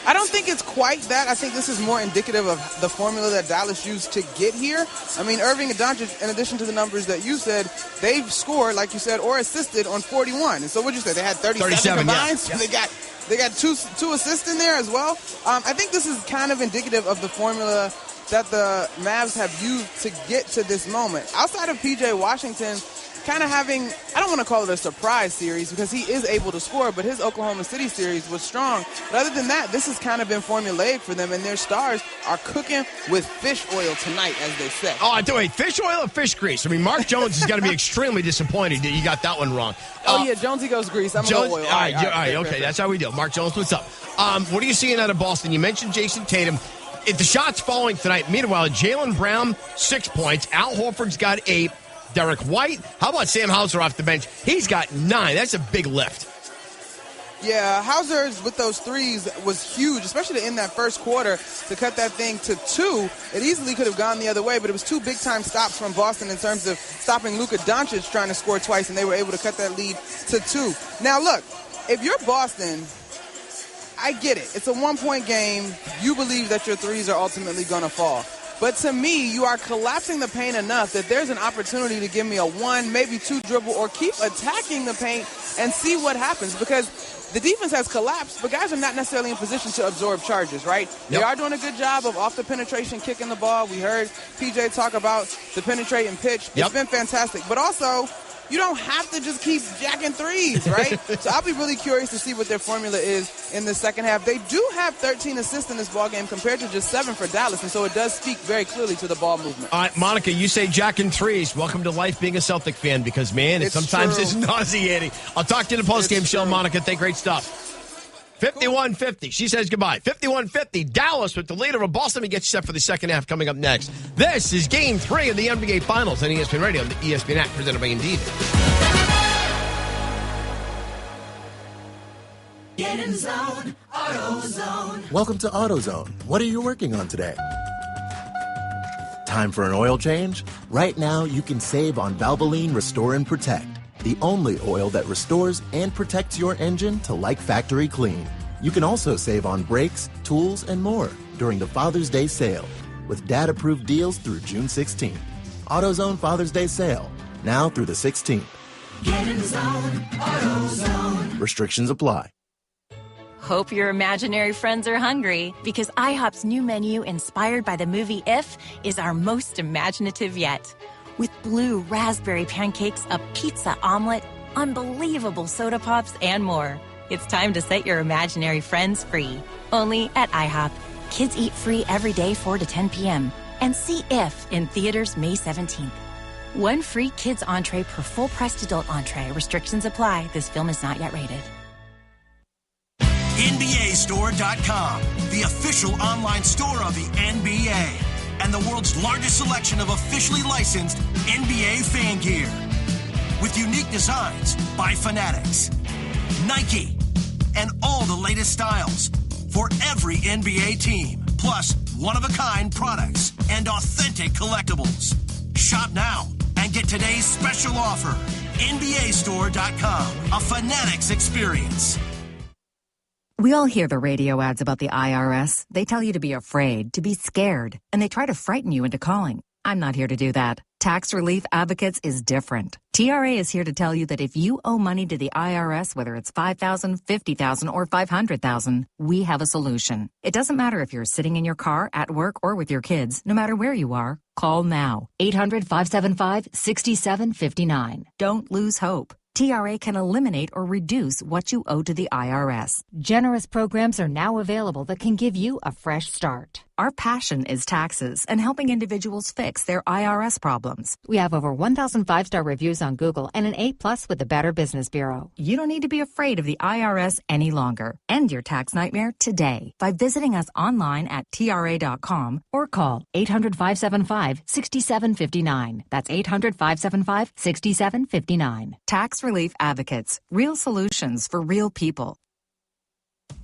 I don't think it's quite that. I think this is more indicative of the formula that Dallas used to get here. I mean, Irving and Doncic, in addition to the numbers that you said, they've scored, like you said, or assisted on 41. And so what'd you say? They had 37 combined? Yeah. So they got two assists in there as well. I think this is kind of indicative of the formula that the Mavs have used to get to this moment. Outside of P.J. Washington kind of having, I don't want to call it a surprise series because he is able to score, but his Oklahoma City series was strong. But other than that, this has kind of been formulaic for them, and their stars are cooking with fish oil tonight, as they say. Oh, I do. Wait, fish oil or fish grease? I mean, Mark Jones is going to be extremely disappointed that you got that one wrong. Yeah, Jonesy goes grease. I'm going to go oil. All right, okay, that's how we do. Mark Jones, what's up? What are you seeing out of Boston? You mentioned Jason Tatum. If the shot's falling tonight, meanwhile, Jaylen Brown, 6 points. Al Horford's got 8. Derek White. How about Sam Hauser off the bench? He's got 9. That's a big lift. Yeah, Hauser's with those threes was huge, especially to end that first quarter to cut that thing to 2. It easily could have gone the other way, but it was 2 big-time stops from Boston in terms of stopping Luka Doncic trying to score twice, and they were able to cut that lead to 2. Now, look, if you're Boston, I get it. It's a 1-point game. You believe that your threes are ultimately going to fall. But to me, you are collapsing the paint enough that there's an opportunity to give me a 1, maybe 2 dribble, or keep attacking the paint and see what happens. Because the defense has collapsed, but guys are not necessarily in position to absorb charges, right? Yep. They are doing a good job of off the penetration, kicking the ball. We heard PJ talk about the penetrate and pitch. It's been fantastic. But also, you don't have to just keep jacking threes, right? So I'll be really curious to see what their formula is in the second half. They do have 13 assists in this ballgame compared to just 7 for Dallas, and so it does speak very clearly to the ball movement. All right, Monica, you say jacking threes. Welcome to life being a Celtic fan because, man, it sometimes is nauseating. I'll talk to you in the postgame show, Monica. Thank great stuff. 51-50. She says goodbye. 51-50. Dallas with the leader of Boston. We get set for the second half coming up next. This is Game 3 of the NBA Finals on ESPN Radio, the ESPN app, presented by Indeed. Get in the zone. AutoZone. Welcome to AutoZone. What are you working on today? Time for an oil change? Right now, you can save on Valvoline Restore and Protect, the only oil that restores and protects your engine to like factory clean. You can also save on brakes, tools, and more during the Father's Day sale with dad-approved deals through June 16th. AutoZone Father's Day sale, now through the 16th. Get in the zone. AutoZone. Restrictions apply. Hope your imaginary friends are hungry, because IHOP's new menu, inspired by the movie If, is our most imaginative yet. With blue raspberry pancakes, a pizza omelet, unbelievable soda pops, and more. It's time to set your imaginary friends free. Only at IHOP. Kids eat free every day 4 to 10 p.m. And see If in theaters May 17th. One free kids entree per full-priced adult entree. Restrictions apply. This film is not yet rated. NBAstore.com, the official online store of the NBA. And the world's largest selection of officially licensed NBA fan gear. With unique designs by Fanatics, Nike, and all the latest styles for every NBA team. Plus, one-of-a-kind products and authentic collectibles. Shop now and get today's special offer. NBAstore.com, a Fanatics experience. We all hear the radio ads about the IRS. They tell you to be afraid, to be scared, and they try to frighten you into calling. I'm not here to do that. Tax Relief Advocates is different. TRA is here to tell you that if you owe money to the IRS, whether it's $5,000, $50,000, or $500,000, we have a solution. It doesn't matter if you're sitting in your car, at work, or with your kids. No matter where you are, call now. 800-575-6759. Don't lose hope. TRA can eliminate or reduce what you owe to the IRS. Generous programs are now available that can give you a fresh start. Our passion is taxes and helping individuals fix their IRS problems. We have over 1,000 5-star reviews on Google and an A+ with the Better Business Bureau. You don't need to be afraid of the IRS any longer. End your tax nightmare today by visiting us online at TRA.com or call 800-575-6759. That's 800-575-6759. Tax Relief Advocates. Real solutions for real people.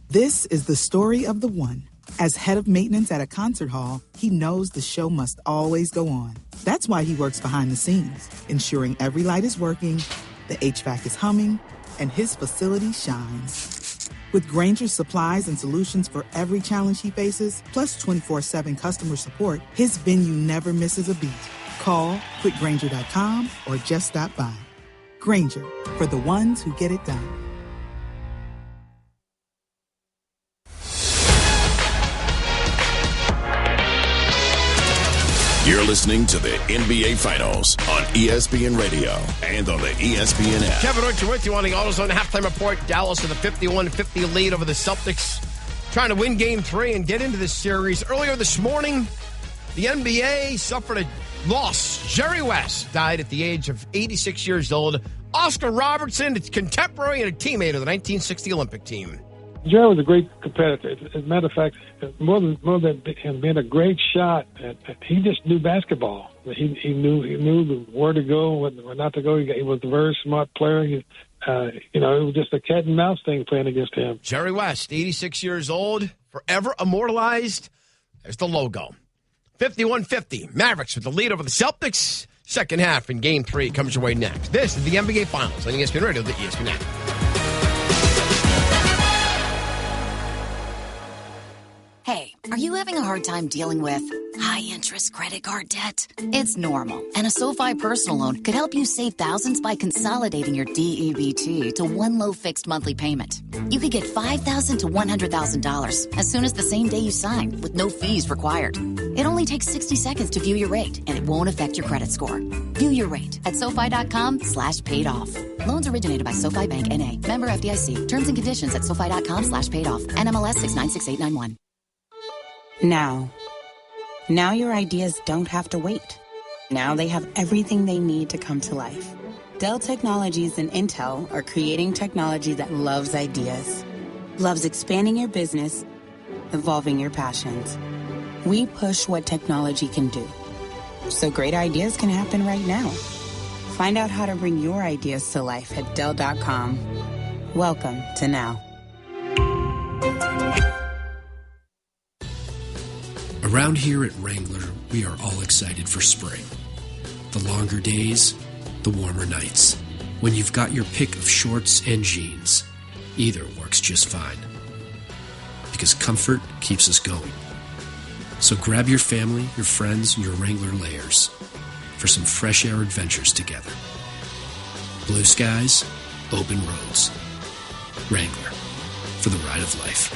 This is the story of the one. As head of maintenance at a concert hall, he knows the show must always go on. That's why he works behind the scenes, ensuring every light is working, the HVAC is humming, and his facility shines. With Grainger's supplies and solutions for every challenge he faces, plus 24/7 customer support, his venue never misses a beat. Call quickgrainger.com or just stop by. Grainger, for the ones who get it done. You're listening to the NBA Finals on ESPN Radio and on the ESPN app. Kevin Richard with you on the AutoZone halftime report. Dallas with a 51-50 lead over the Celtics, trying to win Game 3 and get into this series. Earlier this morning, the NBA suffered a loss. Jerry West died at the age of 86 years old. Oscar Robertson, its contemporary and a teammate of the 1960 Olympic team. Jerry was a great competitor. As a matter of fact, more than him being a great shot, he just knew basketball. He knew where to go, where not to go. He was a very smart player. It was just a cat and mouse thing playing against him. Jerry West, 86 years old, forever immortalized. There's the logo. 51-50. Mavericks with the lead over the Celtics. Second half in Game 3 comes your way next. This is the NBA Finals on ESPN Radio, the ESPN app. Hey, are you having a hard time dealing with high-interest credit card debt? It's normal, and a SoFi personal loan could help you save thousands by consolidating your DEBT to one low fixed monthly payment. You could get $5,000 to $100,000 as soon as the same day you sign, with no fees required. It only takes 60 seconds to view your rate, and it won't affect your credit score. View your rate at SoFi.com/paid-off. Loans originated by SoFi Bank N.A. Member FDIC. Terms and conditions at SoFi.com/paid-off. NMLS 696891. Now your ideas don't have to wait. Now they have everything they need to come to life. Dell Technologies and Intel are creating technology that loves ideas, loves expanding your business, evolving your passions. We push what technology can do, so great ideas can happen right now. Find out how to bring your ideas to life at Dell.com. Welcome to Now. Around here at Wrangler, we are all excited for spring. The longer days, the warmer nights. When you've got your pick of shorts and jeans, either works just fine. Because comfort keeps us going. So grab your family, your friends, and your Wrangler layers for some fresh air adventures together. Blue skies, open roads. Wrangler, for the ride of life.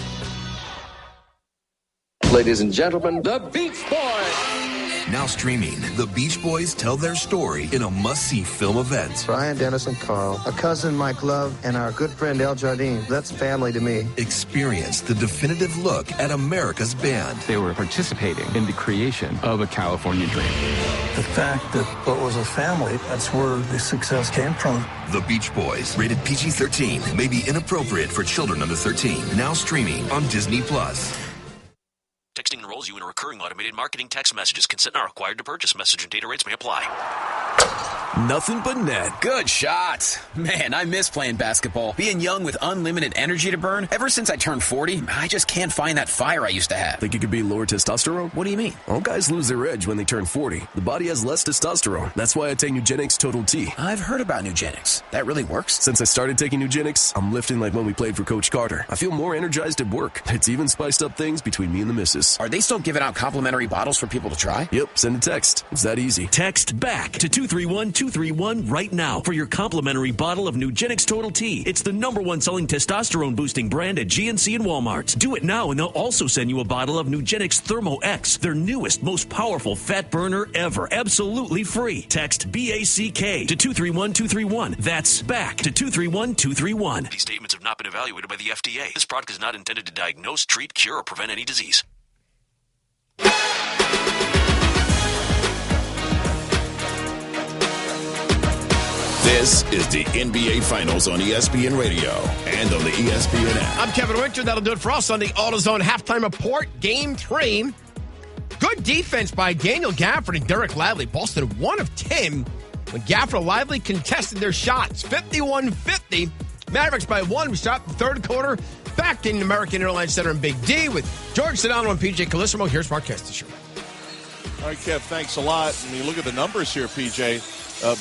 Ladies and gentlemen, the Beach Boys. Now streaming, the Beach Boys tell their story in a must-see film event. Brian, Dennis, and Carl, a cousin, Mike Love, and our good friend El Jardine. That's family to me. Experience the definitive look at America's band. They were participating in the creation of a California dream. The fact that what was a family, that's where the success came from. The Beach Boys, rated PG-13, may be inappropriate for children under 13. Now streaming on Disney+. Texting enrolls you in a recurring automated marketing text messages. Consent not required to purchase. Message and data rates may apply. Nothing but net. Good shot. Man, I miss playing basketball. Being young with unlimited energy to burn. Ever since I turned 40, I just can't find that fire I used to have. Think it could be lower testosterone? What do you mean? All guys lose their edge when they turn 40. The body has less testosterone. That's why I take Nugenix Total T. I've heard about Nugenix. That really works? Since I started taking Nugenix, I'm lifting like when we played for Coach Carter. I feel more energized at work. It's even spiced up things between me and the missus. Are they still giving out complimentary bottles for people to try? Yep, send a text. It's that easy. Text BACK to 231-231 right now for your complimentary bottle of Nugenix Total T. It's the #1 selling testosterone boosting brand at GNC and Walmart. Do it now and they'll also send you a bottle of Nugenix Thermo X, their newest, most powerful fat burner ever. Absolutely free. Text BACK to 231-231. That's BACK to 231-231. These statements have not been evaluated by the FDA. This product is not intended to diagnose, treat, cure, or prevent any disease. This is the NBA Finals on ESPN Radio and on the ESPN app. I'm Kevin Winter. That'll do it for us on the AutoZone Halftime Report. Game 3. Good defense by Daniel Gafford and Derek Lively. Boston 1 of 10 when Gafford and Lively contested their shots. 51-50. Mavericks by 1. We start the third quarter back in American Airlines Center in Big D with George Sedano and PJ Calissimo. Here's Mark Kestisher. All right, Kev, thanks a lot. I mean, look at the numbers here, PJ.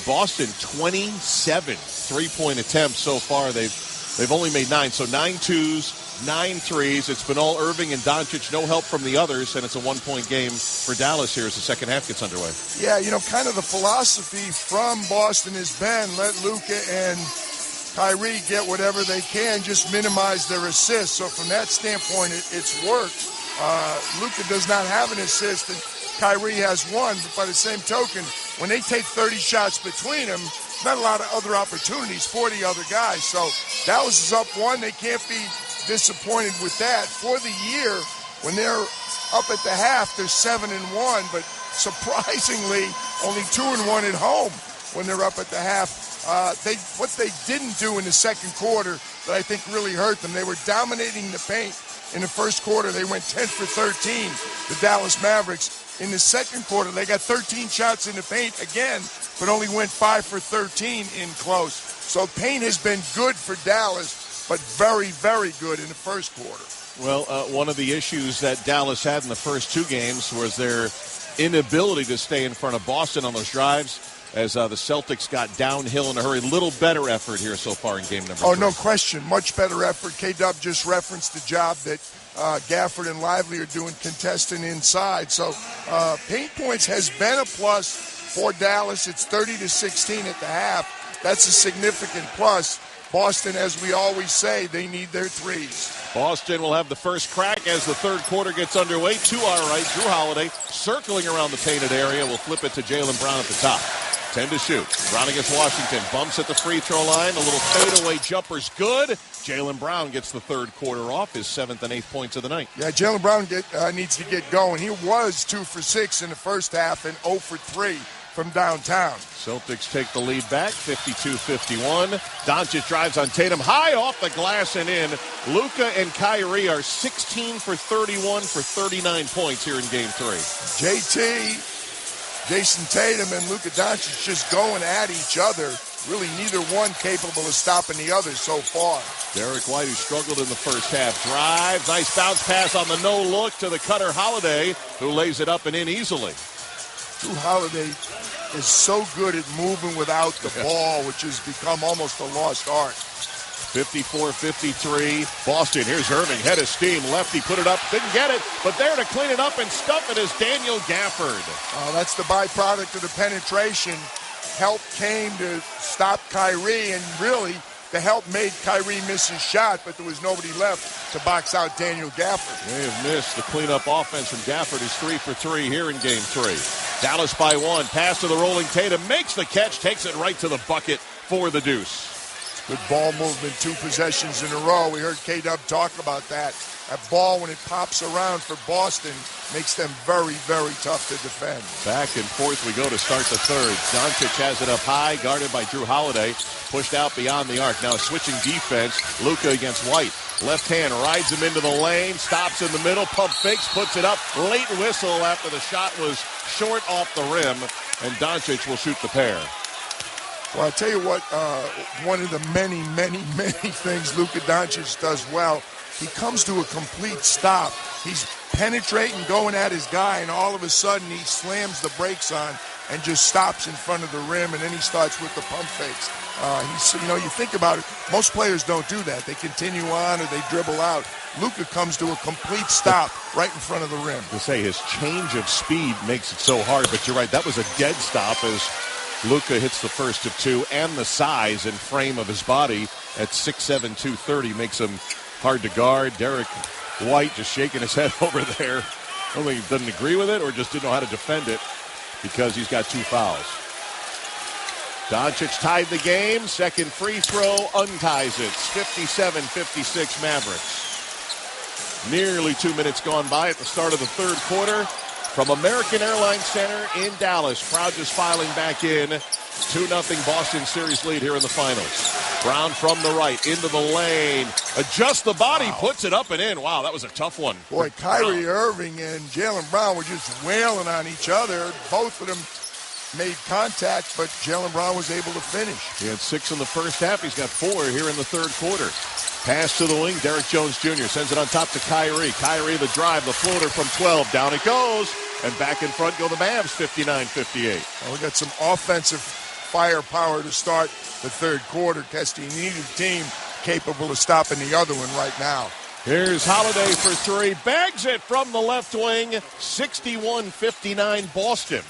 Boston, 27 three-point attempts so far. They've only made 9, so 9 twos, 9 threes. It's been all Irving and Doncic, no help from the others, and it's a one-point game for Dallas here as the second half gets underway. Yeah, you know, kind of the philosophy from Boston has been let Luka and Kyrie get whatever they can, just minimize their assists. So from that standpoint, it's worked. Luka does not have an assist, and Kyrie has 1, but by the same token, when they take 30 shots between them, not a lot of other opportunities for the other guys. So Dallas is up 1. They can't be disappointed with that. For the year, when they're up at the half, they're 7-1, but surprisingly, only 2-1 at home when they're up at the half. What they didn't do in the second quarter that I think really hurt them, they were dominating the paint. In the first quarter, they went 10 for 13, the Dallas Mavericks. In the second quarter, they got 13 shots in the paint again, but only went 5 for 13 in close. So paint has been good for Dallas, but very, very good in the first quarter. Well, one of the issues that Dallas had in the first 2 games was their inability to stay in front of Boston on those drives as the Celtics got downhill in a hurry. Little better effort here so far in game number 3. Oh, no question. Much better effort. K-Dub just referenced the job that Gafford and Lively are doing contesting inside. So paint points has been a plus for Dallas. It's 30-16 at the half. That's a significant plus. Boston, as we always say, they need their threes. Boston will have the first crack as the third quarter gets underway. To our right, Drew Holiday circling around the painted area. We'll flip it to Jaylen Brown at the top. 10 to shoot. Brown against Washington. Bumps at the free throw line. A little fadeaway jumper's good. Jaylen Brown gets the third quarter off, his 7th and 8th points of the night. Yeah, Jaylen Brown needs to get going. He was 2 for 6 in the first half and 0 for 3 from downtown. Celtics take the lead back, 52-51. Doncic drives on Tatum, high off the glass and in. Luka and Kyrie are 16 for 31 for 39 points here in Game 3. Jason Tatum and Luka Doncic just going at each other. Really neither one capable of stopping the other so far. Derek White, who struggled in the first half, drives. Nice bounce pass on the no-look to the cutter Holiday, who lays it up and in easily. Drew Holiday is so good at moving without the ball, which has become almost a lost art. 54-53. Boston, here's Irving, head of steam. Lefty put it up, didn't get it, but there to clean it up and stuff it is Daniel Gafford. That's the byproduct of the penetration. Help came to stop Kyrie, and really The help made Kyrie miss his shot, but there was nobody left to box out Daniel Gafford. They have missed the cleanup offense from Gafford. He's 3 for 3 here in Game 3. Dallas by 1. Pass to the rolling Tatum. Makes the catch. Takes it right to the bucket for the deuce. Good ball movement, 2 possessions in a row. We heard K-Dub talk about that. That ball, when it pops around for Boston, makes them very, very tough to defend. Back and forth we go to start the third. Doncic has it up high, guarded by Drew Holiday. Pushed out beyond the arc. Now switching defense. Luka against White. Left hand rides him into the lane. Stops in the middle. Pump fakes. Puts it up. Late whistle after the shot was short off the rim. And Doncic will shoot the pair. Well, I'll tell you what, one of the many, many, many things Luka Doncic does well, he comes to a complete stop. He's penetrating, going at his guy, and all of a sudden he slams the brakes on and just stops in front of the rim, and then he starts with the pump fakes. You think about it, most players don't do that. They continue on or they dribble out. Luka comes to a complete stop right in front of the rim. To say his change of speed makes it so hard, but you're right, that was a dead stop as Luka hits the first of 2, and the size and frame of his body at 6'7", 230 makes him hard to guard. Derek White just shaking his head over there. I don't think he doesn't agree with it or just didn't know how to defend it because he's got 2 fouls. Doncic tied the game. Second free throw unties it. 57-56 Mavericks. Nearly 2 minutes gone by at the start of the third quarter. From American Airlines Center in Dallas, crowd just filing back in. 2-0 Boston series lead here in the finals. Brown from the right, into the lane. Adjusts the body, puts it up and in. Wow, that was a tough one. Boy, Kyrie Irving and Jaylen Brown were just wailing on each other. Both of them made contact, but Jaylen Brown was able to finish. He had 6 in the first half. He's got 4 here in the third quarter. Pass to the wing. Derek Jones Jr. sends it on top to Kyrie. Kyrie the drive, the floater from 12. Down it goes. And back in front go the Mavs, 59-58. Well, we got some offensive firepower to start the third quarter. Kesty needed a team capable of stopping the other one right now. Here's Holiday for 3. Bags it from the left wing. 61-59 Boston.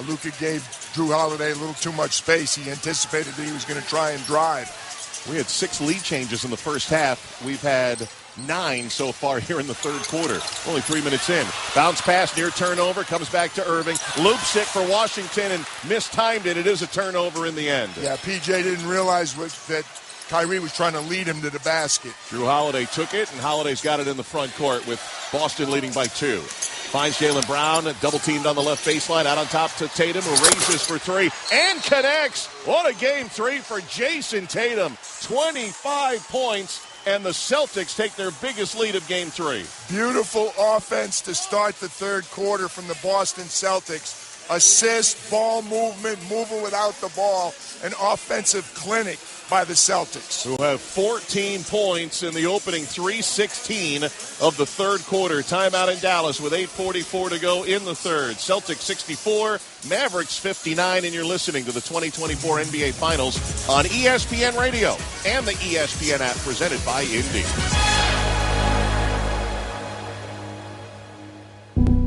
Luka gave Drew Holiday a little too much space. He anticipated that he was going to try and drive. We had 6 lead changes in the first half. We've had 9 so far here in the third quarter. Only 3 minutes in. Bounce pass near turnover. Comes back to Irving. Loops it for Washington and mistimed it. It is a turnover in the end. Yeah, PJ didn't realize that Kyrie was trying to lead him to the basket. Drew Holiday took it, and Holiday's got it in the front court with Boston leading by 2. Finds Jaylen Brown, double-teamed on the left baseline, out on top to Tatum, who raises for 3 and connects. What a game 3 for Jason Tatum. 25 points, and the Celtics take their biggest lead of game 3. Beautiful offense to start the third quarter from the Boston Celtics. Assist, ball movement, moving without the ball, an offensive clinic by the Celtics, who have 14 points in the opening 3:16 of the third quarter. Timeout in Dallas with 8:44 to go in the third. Celtics 64, Mavericks 59, and you're listening to the 2024 NBA Finals on ESPN Radio and the ESPN app presented by Indy.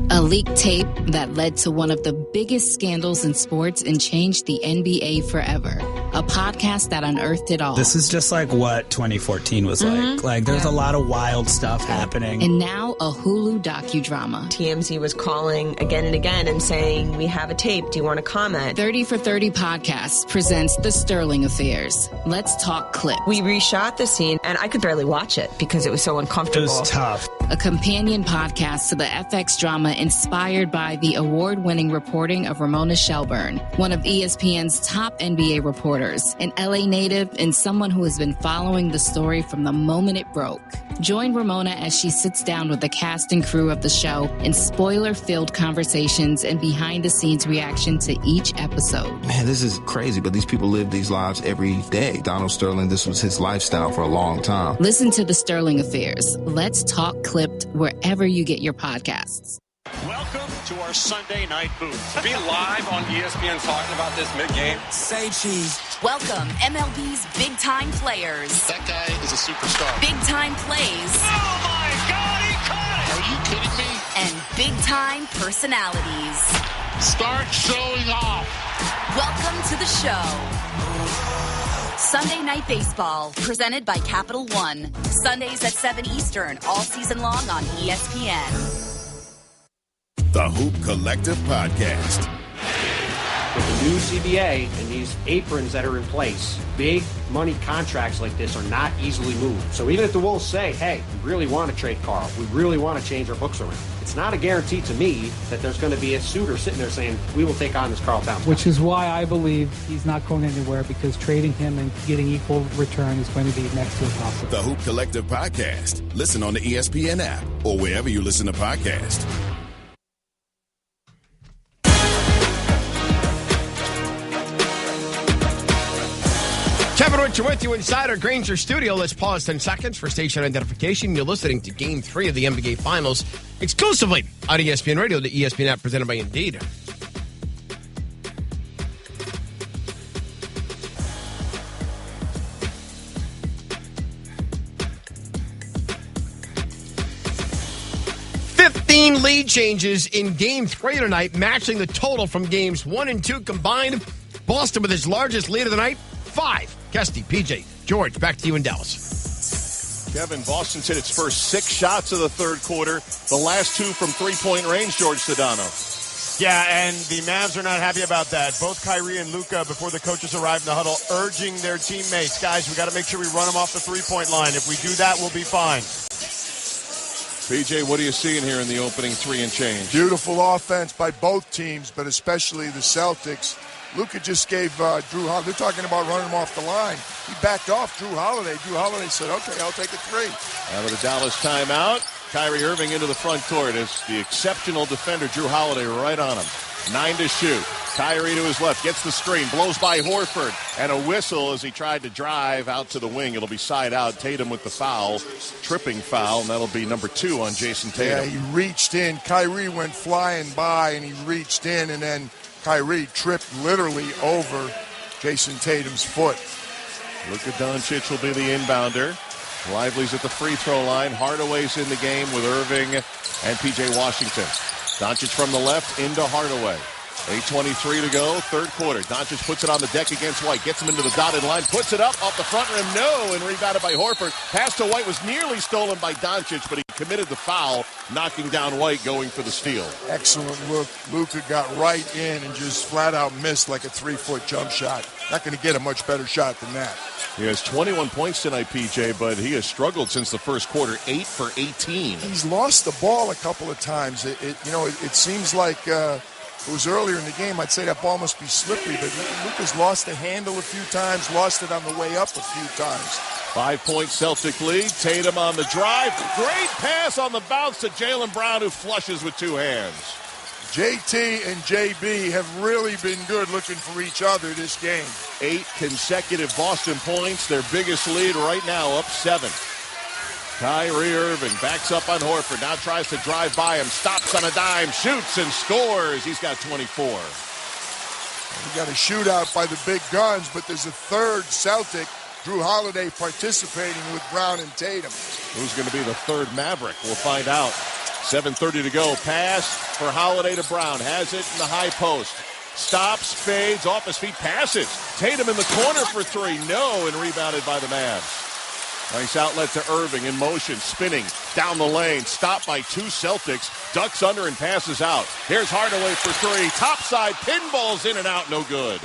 A leaked tape that led to one of the biggest scandals in sports and changed the NBA forever. A podcast that unearthed it all. This is just like what 2014 was like. Like, there's a lot of wild stuff happening. And now a Hulu docudrama. TMZ was calling again and again and saying, we have a tape. Do you want to comment? 30 for 30 Podcasts presents The Sterling Affairs. Let's talk clip. We reshot the scene, and I could barely watch it because it was so uncomfortable. It was tough. A companion podcast to the FX drama inspired by the award-winning reporting of Ramona Shelburne, one of ESPN's top NBA reporters, an LA native and someone who has been following the story from the moment it broke. Join Ramona as she sits down with the cast and crew of the show in spoiler-filled conversations and behind-the-scenes reaction to each episode. Man, this is crazy, but these people live these lives every day. Donald Sterling, this was his lifestyle for a long time. Listen to The Sterling Affairs. Let's talk clipped wherever you get your podcasts. Welcome to our Sunday night booth. To be live on ESPN talking about this mid-game. Say cheese. Welcome, MLB's big-time players. That guy is a superstar. Big-time plays. Oh, my God, he caught it! Are you kidding me? And big-time personalities. Start showing off. Welcome to the show. Sunday Night Baseball, presented by Capital One. Sundays at 7 Eastern, all season long on ESPN. The Hoop Collective Podcast. With the new CBA and these aprons that are in place, big money contracts like this are not easily moved. So even if the Wolves say, hey, we really want to trade Carl, we really want to change our books around, it's not a guarantee to me that there's going to be a suitor sitting there saying, we will take on this Carl Towns. Which is why I believe he's not going anywhere, because trading him and getting equal return is going to be next to impossible. The Hoop Collective Podcast. Listen on the ESPN app or wherever you listen to podcasts. Kevin Richard with you inside our Granger studio. Let's pause 10 seconds for station identification. You're listening to Game 3 of the NBA Finals exclusively on ESPN Radio, the ESPN app presented by Indeed. Lead changes in Game 3 tonight, matching the total from Games 1 and 2 combined. Boston with his largest lead of the night, 5. Kesty, PJ, George, back to you in Dallas. Kevin, Boston's hit its first 6 shots of the third quarter. The last 2 from three-point range, George Sedano. Yeah, and the Mavs are not happy about that. Both Kyrie and Luka, before the coaches arrive in the huddle, urging their teammates, guys, we got to make sure we run them off the three-point line. If we do that, we'll be fine. PJ, what are you seeing here in the opening 3 and change? Beautiful offense by both teams, but especially the Celtics. Luka just gave Drew Holiday, they're talking about running him off the line. He backed off Drew Holiday. Drew Holiday said, okay, I'll take a 3. Out of the Dallas timeout, Kyrie Irving into the front court as the exceptional defender, Drew Holiday, right on him. 9 to shoot. Kyrie to his left, gets the screen, blows by Horford, and a whistle as he tried to drive out to the wing. It'll be side out. Tatum with the foul, tripping foul, and that'll be number 2 on Jason Tatum. Yeah, he reached in. Kyrie went flying by, and he reached in, and then Kyrie tripped literally over Jason Tatum's foot. Luka Doncic will be the inbounder. Lively's at the free throw line. Hardaway's in the game with Irving and P.J. Washington. Doncic from the left into Hardaway. 8:23 to go, third quarter. Doncic puts it on the deck against White. Gets him into the dotted line. Puts it up off the front rim. No, and rebounded by Horford. Pass to White was nearly stolen by Doncic, but he committed the foul, knocking down White, going for the steal. Excellent look. Luka got right in and just flat out missed like a 3-foot jump shot. Not going to get a much better shot than that. He has 21 points tonight, PJ, but he has struggled since the first quarter, 8 for 18. He's lost the ball a couple of times. It seems like it was earlier in the game. I'd say that ball must be slippery, but Luka's lost the handle a few times, lost it on the way up a few times. 5-point Celtic lead. Tatum on the drive. Great pass on the bounce to Jaylen Brown, who flushes with 2 hands. JT and JB have really been good looking for each other this game. 8 consecutive Boston points. Their biggest lead right now, up 7. Kyrie Irving backs up on Horford. Now tries to drive by him. Stops on a dime. Shoots and scores. He's got 24. We got a shootout by the big guns, but there's a third Celtic. Drew Holiday participating with Brown and Tatum. Who's going to be the third Maverick? We'll find out. 7:30 to go. Pass for Holiday to Brown. Has it in the high post. Stops, fades, off his feet, passes. Tatum in the corner for 3. No, and rebounded by the Mavs. Nice outlet to Irving in motion, spinning down the lane. Stopped by 2 Celtics. Ducks under and passes out. Here's Hardaway for 3. Topside, pinballs in and out, no good.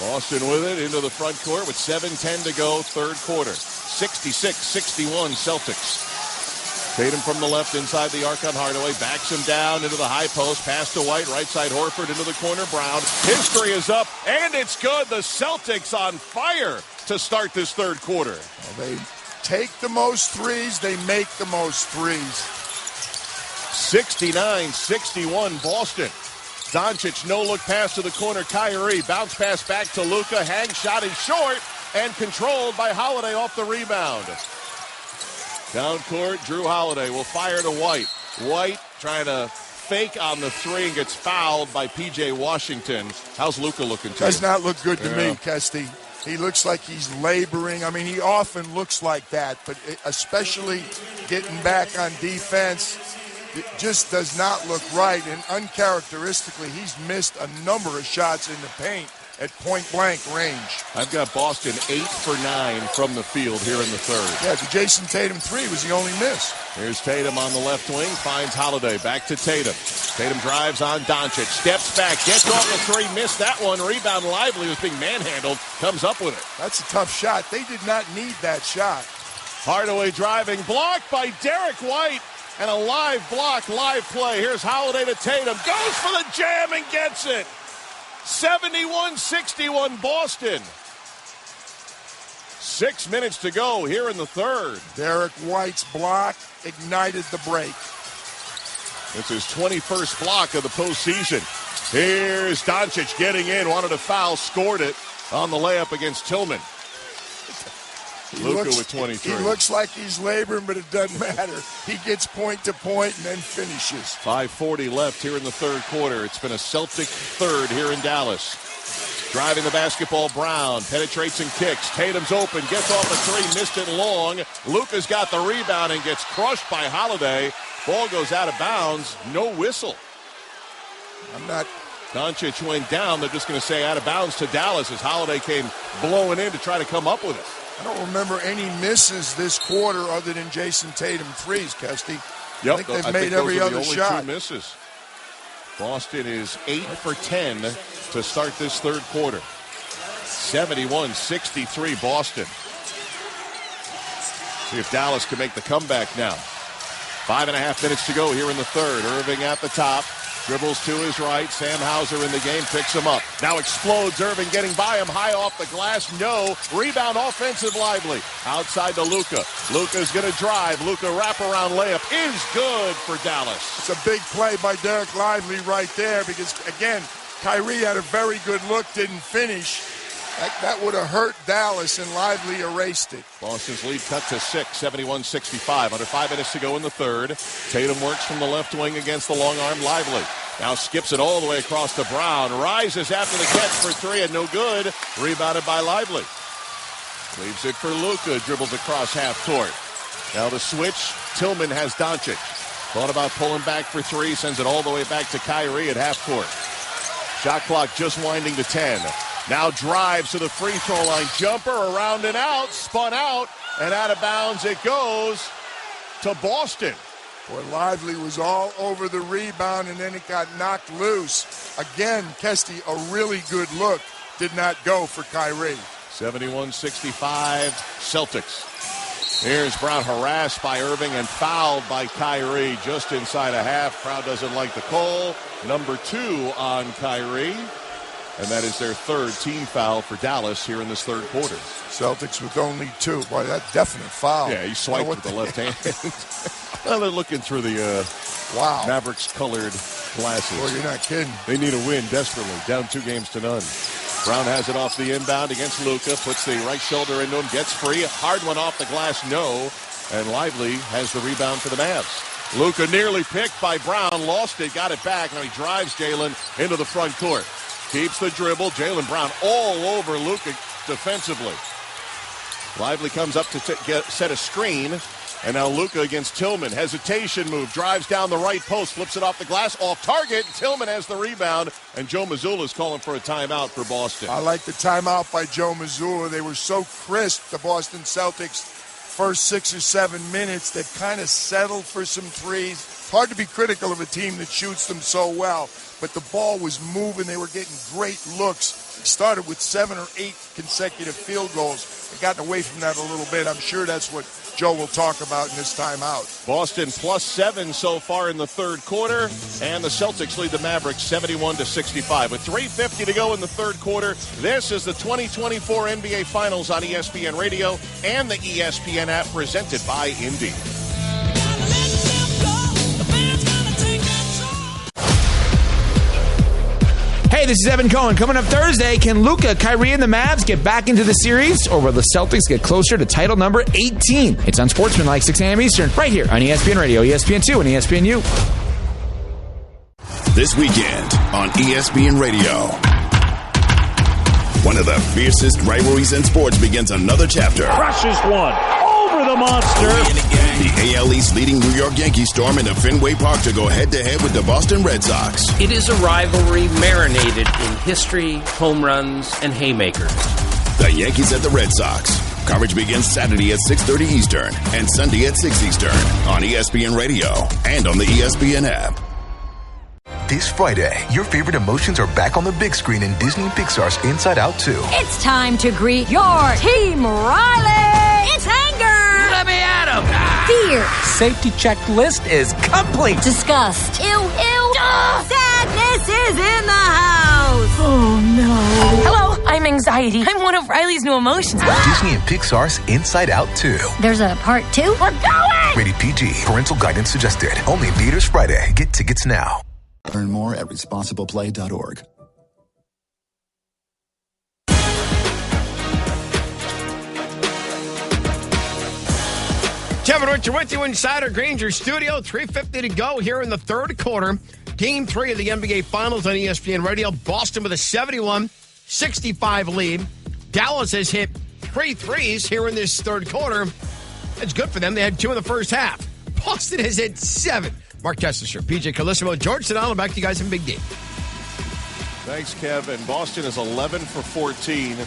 Boston with it into the front court with 7:10 to go, third quarter. 66-61 Celtics. Tatum from the left inside the arc on Hardaway. Backs him down into the high post. Pass to White. Right side Horford into the corner. Brown. History is up, and it's good. The Celtics on fire to start this third quarter. Well, they take the most threes. They make the most threes. 69-61 Boston. Doncic, no-look pass to the corner. Kyrie, bounce pass back to Luka. Hang shot is short and controlled by Holiday off the rebound. Down court, Drew Holiday will fire to White. White trying to fake on the 3 and gets fouled by P.J. Washington. How's Luka looking to you? Does not look good to me, Kesty. He looks like he's laboring. I mean, he often looks like that, but especially getting back on defense, it just does not look right. And uncharacteristically, he's missed a number of shots in the paint at point-blank range. I've got Boston 8 for 9 from the field here in the third. Yeah, the Jason Tatum 3 was the only miss. Here's Tatum on the left wing, finds Holiday, back to Tatum. Tatum drives on Doncic, steps back, gets off the 3, missed that one, rebound. Lively was being manhandled, comes up with it. That's a tough shot. They did not need that shot. Hardaway driving, blocked by Derek White, and a live block, live play. Here's Holiday to Tatum, goes for the jam and gets it. 71-61 Boston. 6 minutes to go here in the third. Derek White's block ignited the break. It's his 21st block of the postseason. Here's Doncic getting in, wanted a foul, scored it on the layup against Tillman. Luka with 23. He looks like he's laboring, but it doesn't matter. He gets point to point and then finishes. 5:40 left here in the third quarter. It's been a Celtic third here in Dallas. Driving the basketball, Brown penetrates and kicks. Tatum's open, gets off the 3, missed it long. Luka's got the rebound and gets crushed by Holiday. Ball goes out of bounds, no whistle. Doncic went down. They're just going to say out of bounds to Dallas as Holiday came blowing in to try to come up with it. I don't remember any misses this quarter other than Jason Tatum threes, Kesty. Yep, I think they've made every other shot. 2 misses. Boston is 8 for 10 to start this third quarter. 71-63 Boston. See if Dallas can make the comeback now. 5.5 minutes to go here in the third. Irving at the top. Dribbles to his right. Sam Hauser in the game, picks him up. Now explodes. Irving getting by him. High off the glass. No. Rebound offensive Lively. Outside to Luka. Luka's going to drive. Luka wraparound layup is good for Dallas. It's a big play by Derek Lively right there because, again, Kyrie had a very good look, didn't finish. That would have hurt Dallas, and Lively erased it. Boston's lead cut to 6, 71-65. Under 5 minutes to go in the third. Tatum works from the left wing against the long-arm Lively. Now skips it all the way across to Brown. Rises after the catch for 3 and no good. Rebounded by Lively. Leaves it for Luka. Dribbles across half court. Now the switch. Tillman has Doncic. Thought about pulling back for 3. Sends it all the way back to Kyrie at half court. Shot clock just winding to 10. Now drives to the free throw line. Jumper around and out. Spun out. And out of bounds it goes to Boston. Boy, Lively was all over the rebound, and then it got knocked loose. Again, Kesty, a really good look. Did not go for Kyrie. 71-65 Celtics. Here's Brown harassed by Irving and fouled by Kyrie just inside a half. Crowd doesn't like the call. Number 2 on Kyrie. And that is their third team foul for Dallas here in this third quarter. Celtics with only 2. Boy, that definite foul. Yeah, he swiped with the left hand. Well, they're looking through the Mavericks colored glasses. Boy, you're not kidding. They need a win desperately. Down 2-0. Brown has it off the inbound against Luka. Puts the right shoulder into him. Gets free. Hard one off the glass. No. And Lively has the rebound for the Mavs. Luka nearly picked by Brown. Lost it. Got it back. Now he drives Jalen into the front court. Keeps the dribble. Jalen Brown all over Luka defensively. Lively comes up to set a screen. And now Luka against Tillman. Hesitation move. Drives down the right post. Flips it off the glass. Off target. Tillman has the rebound. And Joe Mazzulla is calling for a timeout for Boston. I like the timeout by Joe Mazzulla. They were so crisp, the Boston Celtics, first 6 or 7 minutes. They've kind of settled for some threes. It's hard to be critical of a team that shoots them so well. But the ball was moving. They were getting great looks. They started with 7 or 8 consecutive field goals. They've gotten away from that a little bit. I'm sure that's what Joe will talk about in this timeout. Boston +7 so far in the third quarter, and the Celtics lead the Mavericks 71-65. With 3:50 to go in the third quarter, this is the 2024 NBA Finals on ESPN Radio and the ESPN app presented by Indy. Hey, this is Evan Cohen. Coming up Thursday, can Luka, Kyrie, and the Mavs get back into the series, or will the Celtics get closer to title number 18? It's on Sportsmanlike, 6 a.m. Eastern, right here on ESPN Radio, ESPN2, and ESPNU. This weekend on ESPN Radio, one of the fiercest rivalries in sports begins another chapter. Crushes one. Over the monster. The AL East leading New York Yankees storm into Fenway Park to go head-to-head with the Boston Red Sox. It is a rivalry marinated in history, home runs, and haymakers. The Yankees at the Red Sox. Coverage begins Saturday at 6:30 Eastern and Sunday at 6 Eastern on ESPN Radio and on the ESPN app. This Friday, your favorite emotions are back on the big screen in Disney and Pixar's Inside Out 2. It's time to greet your Team Riley. It's anger. Let me at him. Fear. Safety checklist is complete. Disgust. Ew. Sadness is in the house. Oh, no. Hello, I'm anxiety. I'm one of Riley's new emotions. Disney and Pixar's Inside Out 2. There's a part 2? We're going! Rated PG. Parental guidance suggested. Only in theaters Friday. Get tickets now. Learn more at responsibleplay.org. Kevin Richard with you inside our Granger studio. 3:50 to go here in the third quarter. Game 3 of the NBA Finals on ESPN Radio. Boston with a 71-65 lead. Dallas has hit 3 threes here in this third quarter. That's good for them. They had 2 in the first half. Boston has hit 7. Mark Tessler, PJ Carlissimo, George Sedano. Back to you guys in Big D. Thanks, Kevin. Boston is 11 for 14.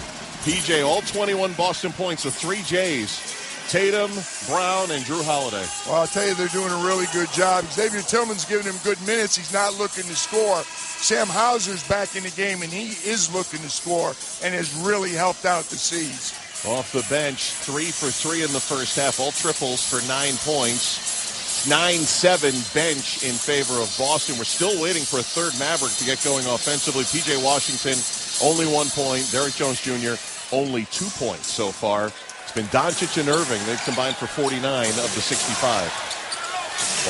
PJ, all 21 Boston points of 3 J's. Tatum, Brown, and Drew Holiday. Well, I'll tell you, they're doing a really good job. Xavier Tillman's giving him good minutes. He's not looking to score. Sam Hauser's back in the game, and he is looking to score and has really helped out the C's. Off the bench, 3 for 3 in the first half. All triples for 9 points. 9-7 bench in favor of Boston. We're still waiting for a third Maverick to get going offensively. P.J. Washington, only 1 point. Derek Jones Jr., only 2 points so far. It's been Doncic and Irving. They've combined for 49 of the 65.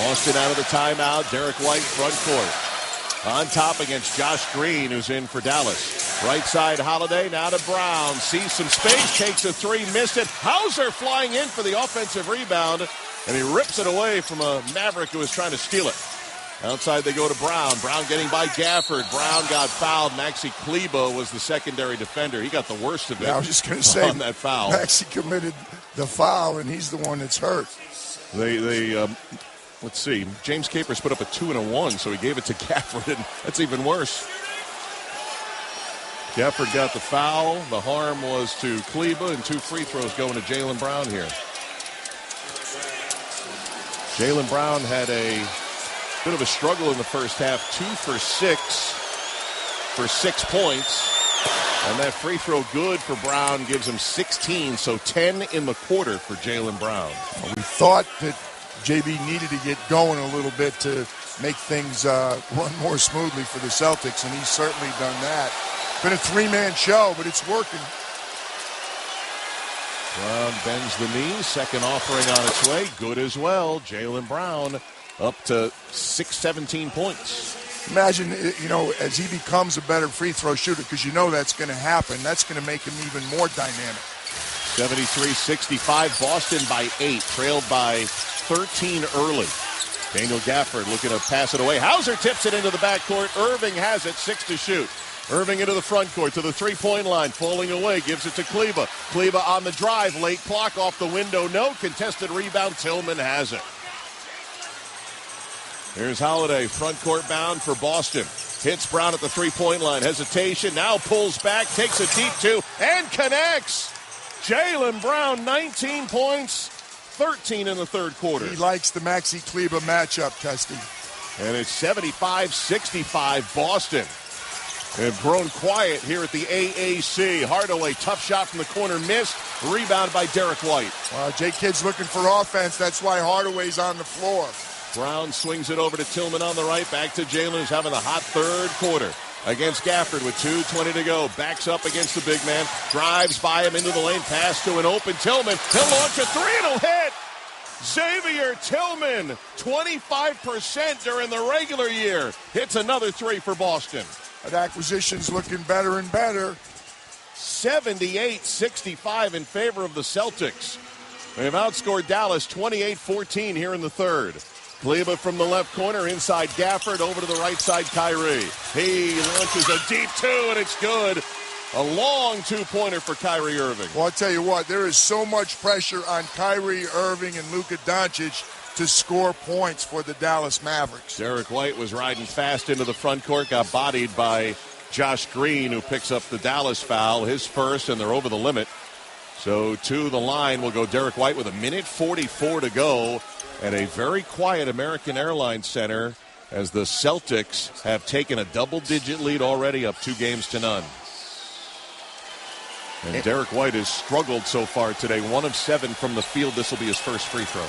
Boston out of the timeout. Derek White, front court. On top against Josh Green, who's in for Dallas. Right side, Holiday, now to Brown. Sees some space, takes a 3, missed it. Hauser flying in for the offensive rebound. And he rips it away from a Maverick who was trying to steal it. Outside they go to Brown. Brown getting by Gafford. Brown got fouled. Maxi Kleber was the secondary defender. He got the worst of it. Yeah, I was just going to say, on that foul. Maxi committed the foul, and he's the one that's hurt. Let's see. James Capers put up a 2 and a 1, so he gave it to Gafford, and that's even worse. Gafford got the foul. The harm was to Kleber, and 2 free throws going to Jaylen Brown here. Jaylen Brown had a bit of a struggle in the first half. 2 for 6 for 6 points. And that free throw good for Brown gives him 16, so 10 in the quarter for Jaylen Brown. Well, we thought that JB needed to get going a little bit to make things run more smoothly for the Celtics, and he's certainly done that. Been a 3-man show, but it's working. Brown bends the knee. Second offering on its way. Good as well. Jaylen Brown up to 17 points. Imagine, as he becomes a better free throw shooter, because that's going to happen, that's going to make him even more dynamic. 73-65. Boston by 8. Trailed by 13 early. Daniel Gafford looking to pass it away. Hauser tips it into the backcourt. Irving has it. 6 to shoot. Irving into the front court to the 3-point line. Falling away. Gives it to Kleber. Kleber on the drive. Late clock off the window. No contested rebound. Tillman has it. Here's Holiday. Front court bound for Boston. Hits Brown at the 3-point line. Hesitation. Now pulls back. Takes a deep 2. And connects. Jaylen Brown, 19 points. 13 in the third quarter. He likes the Maxi Kleber matchup, Testy. And it's 75-65 Boston. They've grown quiet here at the AAC. Hardaway, tough shot from the corner, missed. Rebound by Derek White. Well, J-Kid's looking for offense. That's why Hardaway's on the floor. Brown swings it over to Tillman on the right. Back to Jaylen, who's having a hot third quarter. Against Gafford with 2:20 to go. Backs up against the big man. Drives by him into the lane. Pass to an open Tillman. He'll launch a 3 and it'll hit. Xavier Tillman, 25% during the regular year. Hits another 3 for Boston. That acquisition's looking better and better. 78-65 in favor of the Celtics. They've outscored Dallas 28-14 here in the third. Kleber from the left corner, inside Gafford, over to the right side, Kyrie. He launches a deep 2, and it's good. A long two-pointer for Kyrie Irving. Well, I'll tell you what, there is so much pressure on Kyrie Irving and Luka Doncic to score points for the Dallas Mavericks. Derek White was riding fast into the front court, got bodied by Josh Green, who picks up the Dallas foul, his first, and they're over the limit. So to the line will go Derek White with 1:44 to go at a very quiet American Airlines Center as the Celtics have taken a double-digit lead already, up 2-0. And Derek White has struggled so far today, 1 of 7 from the field. This will be his first free throw.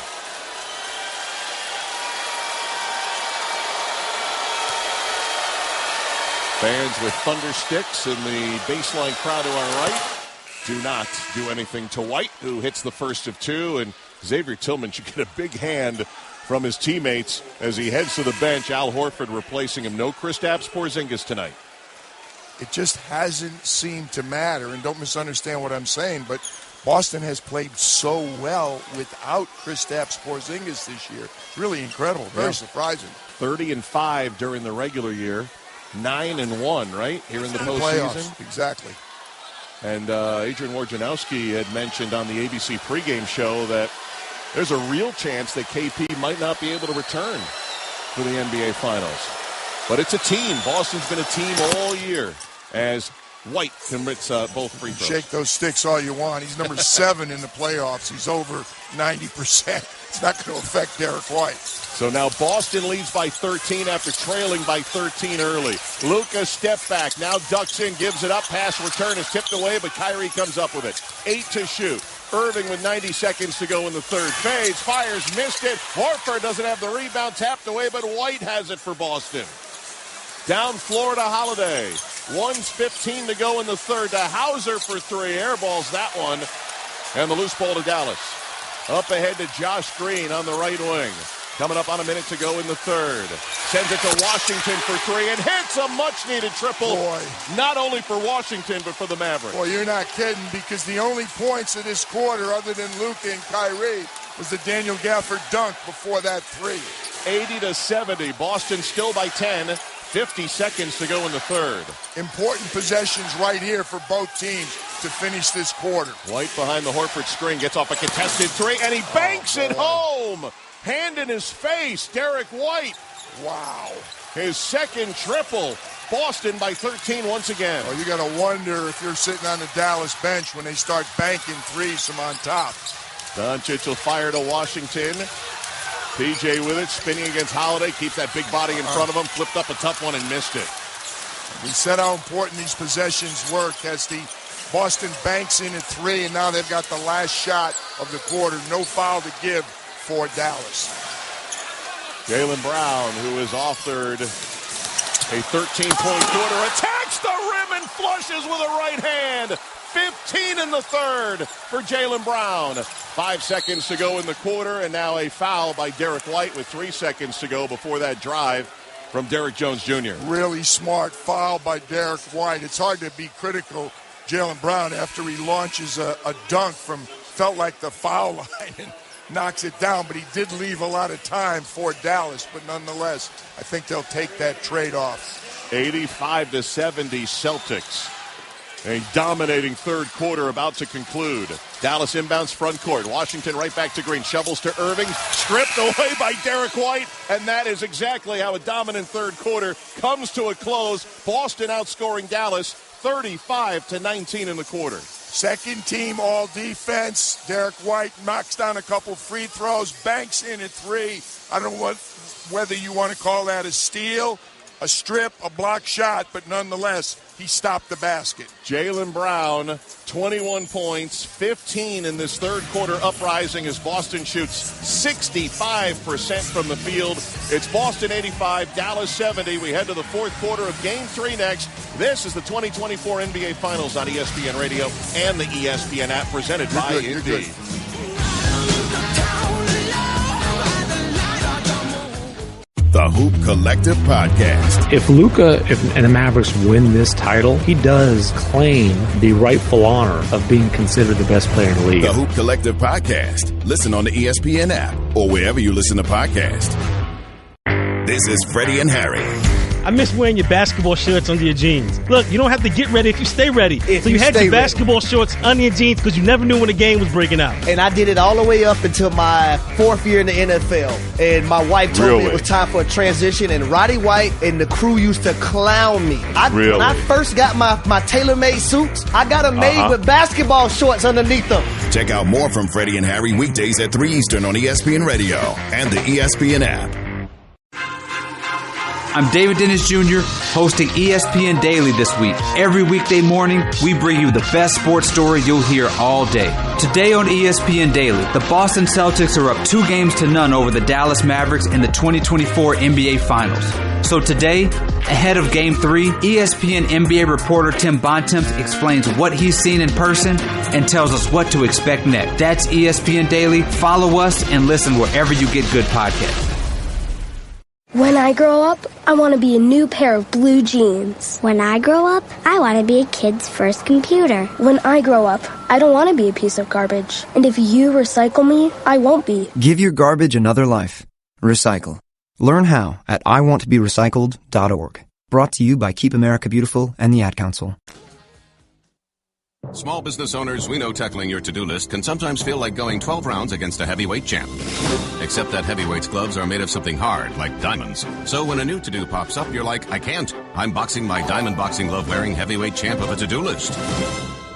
Fans with thunder sticks in the baseline crowd to our right do not do anything to White, who hits the first of 2. And Xavier Tillman should get a big hand from his teammates as he heads to the bench. Al Horford replacing him. No Kristaps Porzingis tonight. It just hasn't seemed to matter, and don't misunderstand what I'm saying, but Boston has played so well without Kristaps Porzingis this year. It's really incredible, very surprising. 30-5 during the regular year, 9-1, right, here in the postseason? Playoffs, exactly. And Adrian Wojnarowski had mentioned on the ABC pregame show that there's a real chance that KP might not be able to return for the NBA Finals. But it's a team. Boston's been a team all year as White commits both free throws. Shake those sticks all you want. He's number 7 in the playoffs. He's over 90%. It's not going to affect Derek White. So now Boston leads by 13 after trailing by 13 early. Luka step back, now ducks in, gives it up. Pass return is tipped away, but Kyrie comes up with it. 8 to shoot. Irving with 90 seconds to go in the third. Fades, fires, missed it. Horford doesn't have the rebound, tapped away, but White has it for Boston. Down floor to Holiday. 1:15 to go in the third. To Hauser for 3. Airballs that one. And the loose ball to Dallas. Up ahead to Josh Green on the right wing. Coming up on a minute to go in the third. Sends it to Washington for 3 and hits a much-needed triple. Boy. Not only for Washington, but for the Mavericks. Well, you're not kidding, because the only points of this quarter, other than Luka and Kyrie, was the Daniel Gafford dunk before that 3. 80-70. Boston still by 10. 50 seconds to go in the third. Important possessions right here for both teams to finish this quarter. White behind the Horford screen, gets off a contested 3, and he banks it home. Hand in his face, Derek White. Wow. His second triple. Boston by 13 once again. Well, you got to wonder if you're sitting on the Dallas bench when they start banking 3s from on top. Doncic will fire to Washington. PJ with it, spinning against Holiday, keeps that big body in front of him, flipped up a tough one and missed it. We said how important these possessions work as the Boston banks in at 3, and now they've got the last shot of the quarter. No foul to give for Dallas. Jaylen Brown, who has authored a 13-point quarter, attacks the rim and flushes with a right hand. 15 in the third for Jaylen Brown. 5 seconds to go in the quarter, and now a foul by Derek White with 3 seconds to go before that drive from Derrick Jones Jr. Really smart foul by Derek White. It's hard to be critical Jaylen Brown after he launches a dunk from felt like the foul line and knocks it down, but he did leave a lot of time for Dallas. But nonetheless, I think they'll take that trade-off. 85-70 Celtics. A dominating third quarter about to conclude. Dallas inbounds front court. Washington right back to Green. Shovels to Irving. Stripped away by Derek White. And that is exactly how a dominant third quarter comes to a close. Boston outscoring Dallas 35-19 in the quarter. Second team all defense. Derek White knocks down a couple free throws. Banks in at 3. I don't know whether you want to call that a steal, a strip, a block shot, but nonetheless, he stopped the basket. Jaylen Brown, 21 points, 15 in this third quarter, uprising as Boston shoots 65% from the field. It's Boston 85, Dallas 70. We head to the fourth quarter of Game 3 next. This is the 2024 NBA Finals on ESPN Radio and the ESPN app, presented by Indeed. The Hoop Collective Podcast. If Luka and the Mavericks win this title, he does claim the rightful honor of being considered the best player in the league. The Hoop Collective Podcast. Listen on the ESPN app or wherever you listen to podcasts. This is Freddie and Harry. I miss wearing your basketball shorts under your jeans. Look, you don't have to get ready if you stay ready. If so you had stay your basketball shorts under your jeans because you never knew when the game was breaking out. And I did it all the way up until my 4th year in the NFL. And my wife told me it was time for a transition. And Roddy White and the crew used to clown me. When I first got my tailor-made suits, I got them made with basketball shorts underneath them. Check out more from Freddie and Harry weekdays at 3 Eastern on ESPN Radio and the ESPN app. I'm David Dennis Jr., hosting ESPN Daily this week. Every weekday morning, we bring you the best sports story you'll hear all day. Today on ESPN Daily, the Boston Celtics are up 2-0 over the Dallas Mavericks in the 2024 NBA Finals. So today, ahead of Game 3, ESPN NBA reporter Tim Bontemps explains what he's seen in person and tells us what to expect next. That's ESPN Daily. Follow us and listen wherever you get good podcasts. When I grow up, I want to be a new pair of blue jeans. When I grow up, I want to be a kid's first computer. When I grow up, I don't want to be a piece of garbage. And if you recycle me, I won't be. Give your garbage another life. Recycle. Learn how at iwanttoberecycled.org. Brought to you by Keep America Beautiful and the Ad Council. Small business owners, we know tackling your to-do list can sometimes feel like going 12 rounds against a heavyweight champ. Except that heavyweight's gloves are made of something hard, like diamonds. So when a new to-do pops up, you're like, I can't. I'm boxing my diamond boxing glove-wearing heavyweight champ of a to-do list.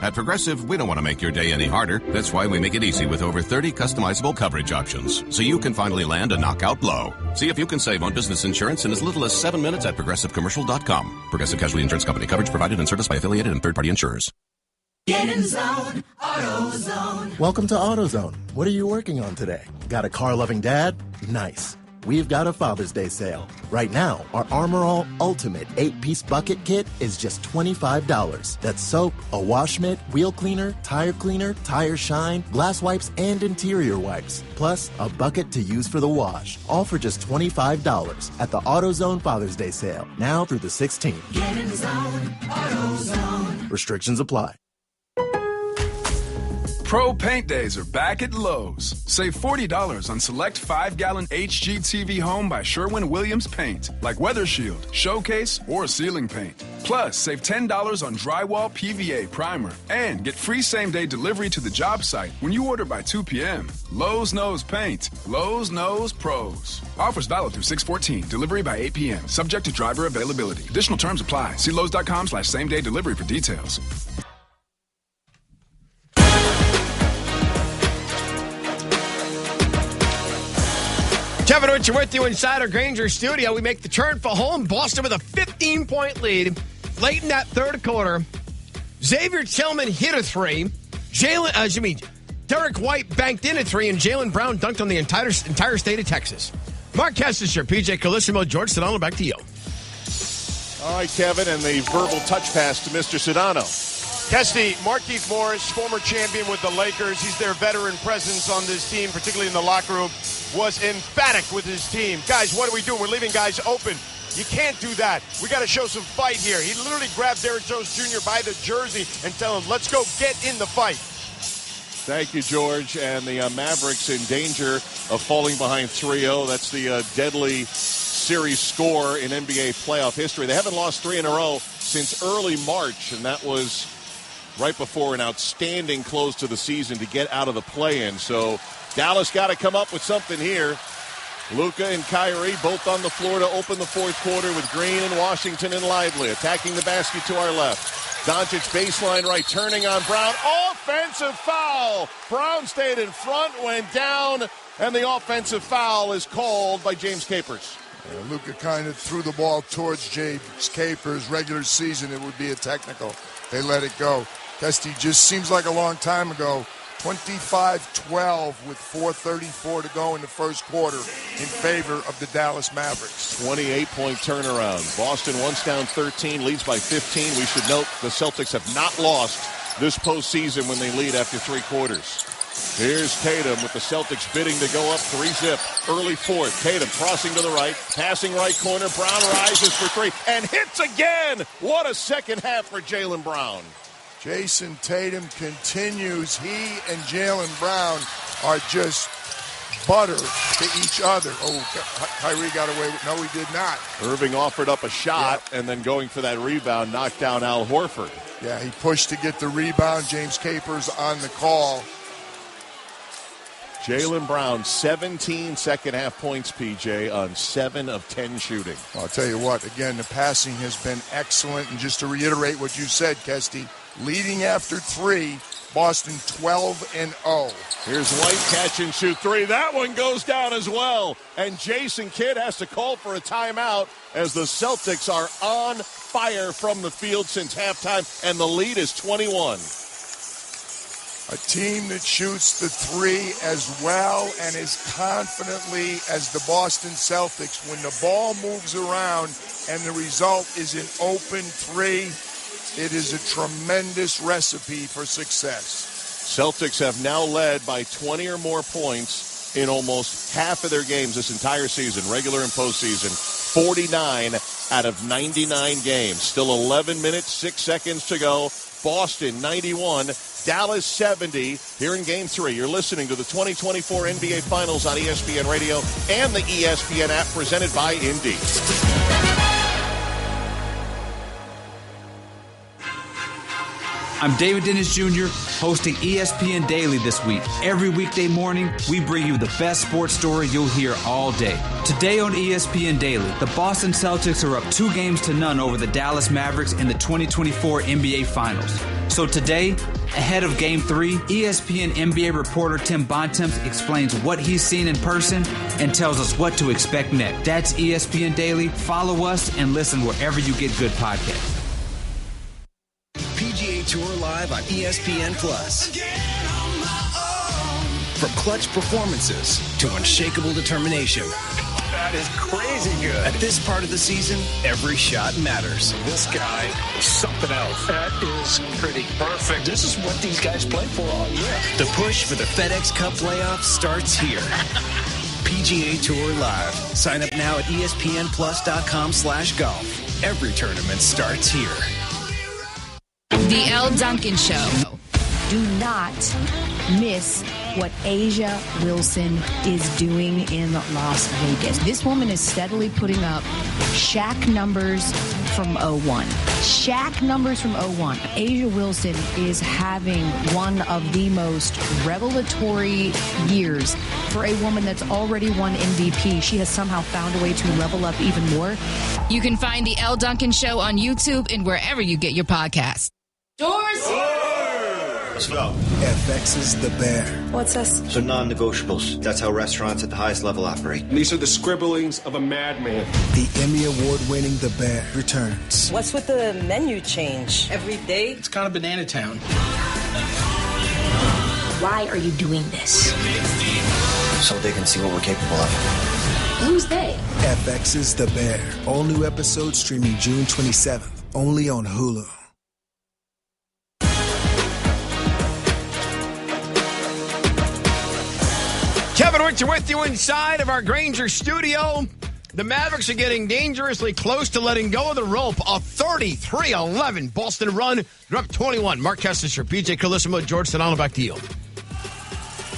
At Progressive, we don't want to make your day any harder. That's why we make it easy with over 30 customizable coverage options, so you can finally land a knockout blow. See if you can save on business insurance in as little as 7 minutes at ProgressiveCommercial.com. Progressive Casualty Insurance Company. Coverage provided and serviced by affiliated and third-party insurers. Get in zone, AutoZone. Welcome to AutoZone. What are you working on today? Got a car-loving dad? Nice. We've got a Father's Day sale. Right now, our Armor All Ultimate 8-piece bucket kit is just $25. That's soap, a wash mitt, wheel cleaner, tire shine, glass wipes, and interior wipes. Plus, a bucket to use for the wash. All for just $25 at the AutoZone Father's Day sale. Now through the 16th. Get in zone, AutoZone. Restrictions apply. Pro Paint Days are back at Lowe's. Save $40 on select 5-gallon HGTV Home by Sherwin-Williams paint, like Weather Shield, Showcase, or ceiling paint. Plus, save $10 on drywall PVA primer and get free same-day delivery to the job site when you order by 2 p.m. Lowe's knows paint. Lowe's knows pros. Offers valid through 6/14. Delivery by 8 p.m. Subject to driver availability. Additional terms apply. See Lowe's.com/same-day delivery for details. Kevin Richard with you inside our Granger studio. We make the turn for home. Boston with a 15-point lead. Late in that third quarter, Xavier Tillman hit a three. Derek White banked in a three, and Jaylen Brown dunked on the entire state of Texas. Mark Kessler, PJ Colissimo, George Sedano, back to you. All right, Kevin, and the verbal touch pass to Mr. Sedano. Kesty, Markieff Morris, former champion with the Lakers. He's their veteran presence on this team, particularly in the locker room, was emphatic with his team. Guys, what are we doing? We're leaving guys open. You can't do that. We got to show some fight here. He literally grabbed Derrick Jones Jr. by the jersey and tell him, let's go get in the fight. Thank you, George. And the Mavericks in danger of falling behind 3-0. That's the deadly series score in NBA playoff history. They haven't lost 3 in a row since early March, and that was right before an outstanding close to the season to get out of the play-in. So Dallas got to come up with something here. Luka and Kyrie both on the floor to open the fourth quarter with Green and Washington and Lively attacking the basket to our left. Doncic baseline right, turning on Brown. Offensive foul. Brown stayed in front, went down, and the offensive foul is called by James Capers. Yeah, Luka kind of threw the ball towards James Capers. Regular season, it would be a technical. They let it go. Kesty, just seems like a long time ago. 25-12 with 4:34 to go in the first quarter in favor of the Dallas Mavericks. 28-point turnaround. Boston once down 13, leads by 15. We should note the Celtics have not lost this postseason when they lead after 3 quarters. Here's Tatum with the Celtics bidding to go up 3-zip. Early fourth. Tatum crossing to the right, passing right corner. Brown rises for 3 and hits again. What a second half for Jaylen Brown. Jason Tatum continues. He and Jaylen Brown are just butter to each other. Oh, Kyrie got away with no, he did not. Irving offered up a shot and then going for that rebound, knocked down Al Horford. Yeah, he pushed to get the rebound. James Capers on the call. Jaylen Brown, 17 second-half points, PJ, on 7 of 10 shooting. Well, I'll tell you what, again, the passing has been excellent. And just to reiterate what you said, Kesty, leading after 3, Boston 12-0. Here's White, catch and shoot 3. That one goes down as well. And Jason Kidd has to call for a timeout as the Celtics are on fire from the field since halftime, and the lead is 21. A team that shoots the 3 as well and as confidently as the Boston Celtics. When the ball moves around and the result is an open 3, it is a tremendous recipe for success. Celtics have now led by 20 or more points in almost half of their games this entire season, regular and postseason. 49 out of 99 games. Still 11 minutes, 6 seconds to go. Boston 91, Dallas 70 here in Game 3. You're listening to the 2024 NBA Finals on ESPN Radio and the ESPN app presented by Indeed. I'm David Dennis Jr., hosting ESPN Daily this week. Every weekday morning, we bring you the best sports story you'll hear all day. Today on ESPN Daily, the Boston Celtics are up 2-0 over the Dallas Mavericks in the 2024 NBA Finals. So today, ahead of Game 3, ESPN NBA reporter Tim Bontemps explains what he's seen in person and tells us what to expect next. That's ESPN Daily. Follow us and listen wherever you get good podcasts. PGA Tour live on ESPN+. From clutch performances to unshakable determination. That is crazy good. At this part of the season, every shot matters. This guy is something else. That is pretty perfect. This is what these guys play for all year. The push for the FedEx Cup playoffs starts here. PGA Tour Live. Sign up now at ESPNplus.com/golf. Every tournament starts here. The Elle Duncan Show. Do not miss what A'ja Wilson is doing in Las Vegas. This woman is steadily putting up Shaq numbers from 01. Shaq numbers from 01. A'ja Wilson is having one of the most revelatory years for a woman that's already won MVP. She has somehow found a way to level up even more. You can find the Elle Duncan Show on YouTube and wherever you get your podcasts. Doors! Let's go. FX is the bear. What's this? So non-negotiables. That's how restaurants at the highest level operate. These are the scribblings of a madman. The Emmy Award-winning The Bear returns. What's with the menu change? Every day? It's kind of Banana Town. Why are you doing this? So they can see what we're capable of. Who's they? FX is the bear. All new episodes streaming June 27th. Only on Hulu. Kevin Richard with you inside of our Granger studio. The Mavericks are getting dangerously close to letting go of the rope. A 33-11 Boston run. They're up 21. Mark Kessler, PJ Carlissimo, George Sedano, back to you.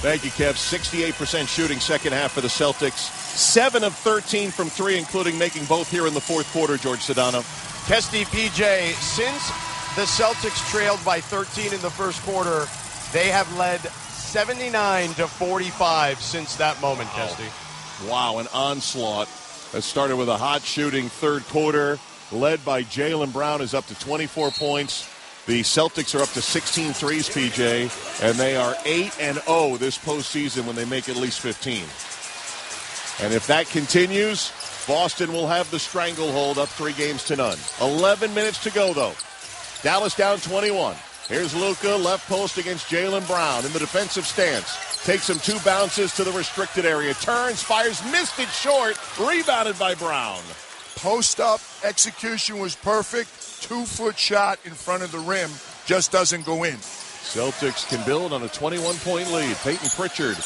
Thank you, Kev. 68% shooting second half for the Celtics. 7 of 13 from 3, including making both here in the fourth quarter, George Sedano. Kesty, PJ, since the Celtics trailed by 13 in the first quarter, they have led 79-45 since that moment, Kesty. Wow, an onslaught that started with a hot shooting third quarter, led by Jaylen Brown, is up to 24 points. The Celtics are up to 16 threes, PJ, and they are 8-0 this postseason when they make at least 15. And if that continues, Boston will have the stranglehold up 3-0. 11 minutes to go, though. Dallas down 21. Here's Luka, left post against Jaylen Brown in the defensive stance. Takes him 2 bounces to the restricted area. Turns, fires, missed it short. Rebounded by Brown. Post-up execution was perfect. 2-foot shot in front of the rim. Just doesn't go in. Celtics can build on a 21-point lead. Peyton Pritchard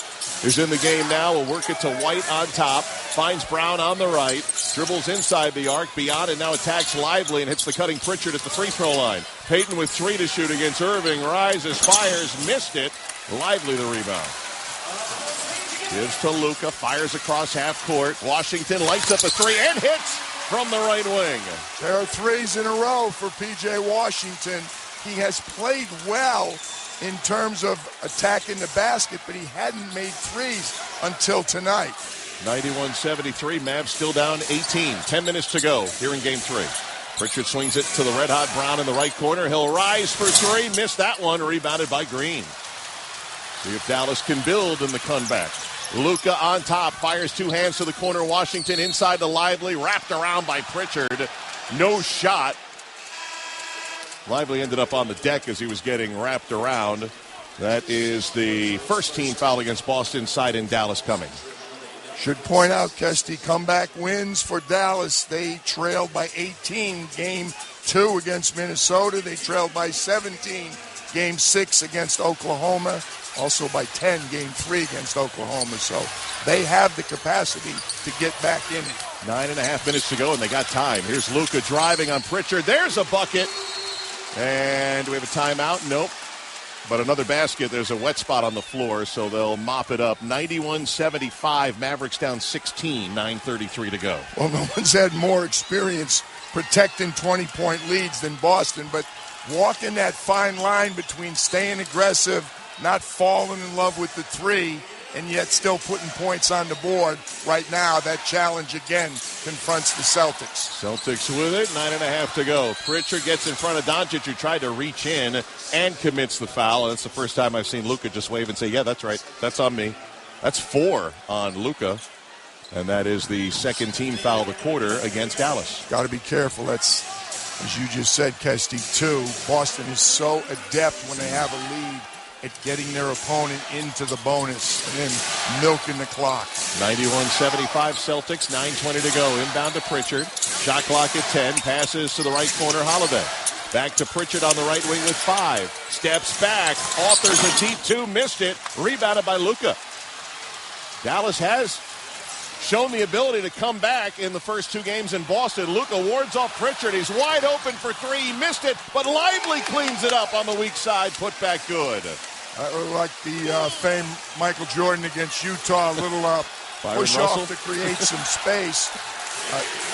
is in the game now. Will work it to White on top. Finds Brown on the right. Dribbles inside the arc. Beyond it now attacks Lively and hits the cutting Pritchard at the free throw line. Peyton with 3 to shoot against Irving. Rises, fires, missed it. Lively the rebound. Gives to Luka, fires across half court. Washington lights up a three and hits from the right wing. There are threes in a row for P.J. Washington. He has played well in terms of attacking the basket, but he hadn't made threes until tonight. 91-73, Mavs still down 18. 10 minutes to go here in Game 3. Pritchard swings it to the red-hot Brown in the right corner. He'll rise for three. Missed that one. Rebounded by Green. See if Dallas can build in the comeback. Luka on top. Fires two hands to the corner. Washington inside the Lively. Wrapped around by Pritchard. No shot. Lively ended up on the deck as he was getting wrapped around. That is the first team foul against Boston side in Dallas coming. Should point out, Kesty, comeback wins for Dallas. They trailed by 18 Game 2 against Minnesota. They trailed by 17 Game 6 against Oklahoma. Also by 10 Game 3 against Oklahoma. So they have the capacity to get back in it. 9.5 minutes to go, and they got time. Here's Luka driving on Pritchard. There's a bucket. And do we have a timeout? Nope. But another basket, there's a wet spot on the floor, so they'll mop it up. 91-75, Mavericks down 16, 9:33 to go. Well, no one's had more experience protecting 20-point leads than Boston, but walking that fine line between staying aggressive, not falling in love with the three, and yet still putting points on the board. Right now, that challenge again confronts the Celtics. Celtics with it, 9.5 to go. Pritchard gets in front of Doncic, who tried to reach in and commits the foul. And it's the first time I've seen Luka just wave and say, yeah, that's right. That's on me. That's 4 on Luka. And that is the second team foul of the quarter against Dallas. Got to be careful. That's, as you just said, Kesty, too. Boston is so adept when they have a lead at getting their opponent into the bonus and then milking the clock. 91-75 Celtics, 9:20 to go. Inbound to Pritchard. Shot clock at 10. Passes to the right corner, Holiday. Back to Pritchard on the right wing with 5. Steps back. Authors a deep 2. Missed it. Rebounded by Luka. Dallas has shown the ability to come back in the first 2 games in Boston. Luka wards off Pritchard. He's wide open for 3. He missed it, but Lively cleans it up on the weak side. Put back good. Like the famed Michael Jordan against Utah, a little push off to create some space.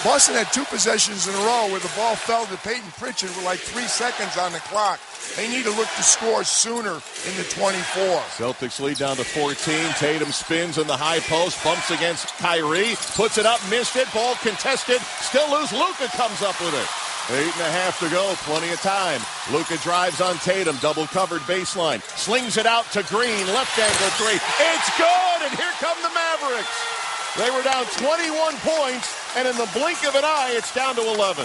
Boston had 2 possessions in a row where the ball fell to Peyton Pritchard with like 3 seconds on the clock. They need to look to score sooner in the 24. Celtics lead down to 14. Tatum spins in the high post, bumps against Kyrie, puts it up, missed it, ball contested, still loose. Luka comes up with it. 8.5 to go, plenty of time. Luka drives on Tatum, double covered baseline, slings it out to Green, left angle 3. It's good, and here come the Mavericks. They were down 21 points, and in the blink of an eye, it's down to 11.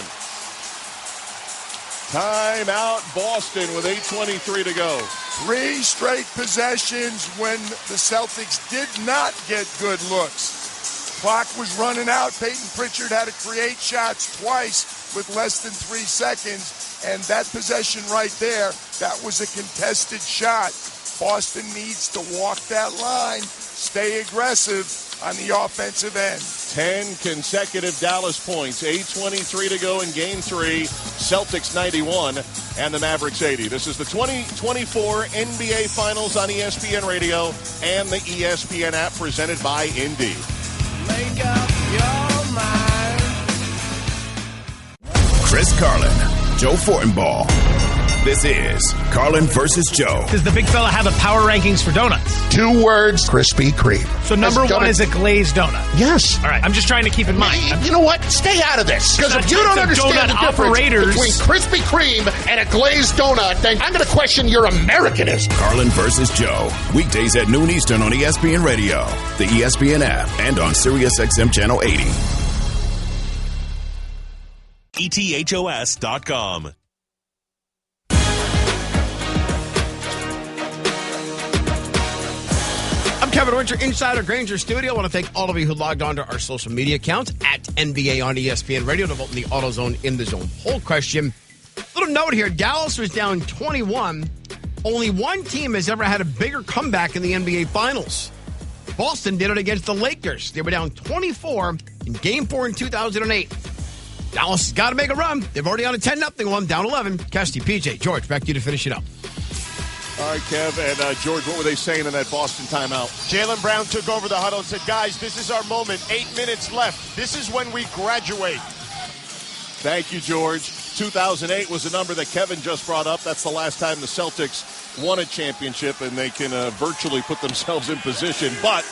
Timeout, Boston with 8:23 to go. 3 straight possessions when the Celtics did not get good looks. Clock was running out. Peyton Pritchard had to create shots twice with less than 3 seconds. And that possession right there, that was a contested shot. Boston needs to walk that line, stay aggressive on the offensive end. 10 consecutive Dallas points. 8:23 to go in Game 3. Celtics 91 and the Mavericks 80. This is the 2024 NBA Finals on ESPN Radio and the ESPN app presented by Indy. Make up your mind. Chris Carlin, Joe Fortenbaugh. This is Carlin versus Joe. Does the big fella have the power rankings for donuts? 2 words, Krispy Kreme. So number 1 is a glazed donut? Yes. All right, I'm just trying to keep in mind. You know what? Stay out of this. Because if you don't understand the difference between Krispy Kreme and a glazed donut, then I'm going to question your Americanism. Carlin versus Joe. Weekdays at noon Eastern on ESPN Radio, the ESPN app, and on SiriusXM Channel 80. ETHOS.com. Kevin Winter, inside our Granger studio. I want to thank all of you who logged on to our social media accounts at NBA on ESPN Radio to vote in the AutoZone in the Zone poll question. Little note here, Dallas was down 21. Only one team has ever had a bigger comeback in the NBA Finals. Boston did it against the Lakers. They were down 24 in Game 4 in 2008. Dallas has got to make a run. They've already on a 10-0 one, down 11. Kesty, PJ, George, back to you to finish it up. All right, Kev and George, what were they saying in that Boston timeout? Jaylen Brown took over the huddle and said, guys, this is our moment. 8 minutes left. This is when we graduate. Thank you, George. 2008 was the number that Kevin just brought up. That's the last time the Celtics won a championship, and they can virtually put themselves in position. But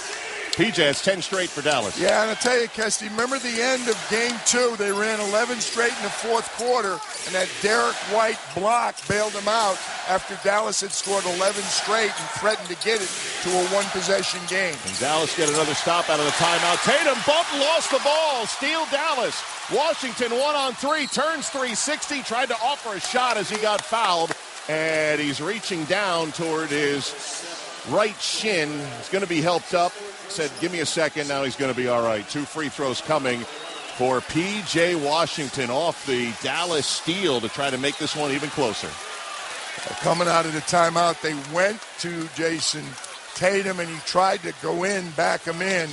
PJ, it's 10 straight for Dallas. Yeah, and I'll tell you, Kesty, remember the end of Game 2? They ran 11 straight in the fourth quarter, and that Derek White block bailed them out after Dallas had scored 11 straight and threatened to get it to a one-possession game. And Dallas get another stop out of the timeout. Tatum bumped, lost the ball. Steal Dallas. Washington 1-on-3, turns 360, tried to offer a shot as he got fouled, and he's reaching down toward his right shin. He's going to be helped up. Said, give me a second. Now he's going to be all right. 2 free throws coming for P.J. Washington off the Dallas steal to try to make this one even closer. Coming out of the timeout, they went to Jason Tatum, and he tried to go in, back him in.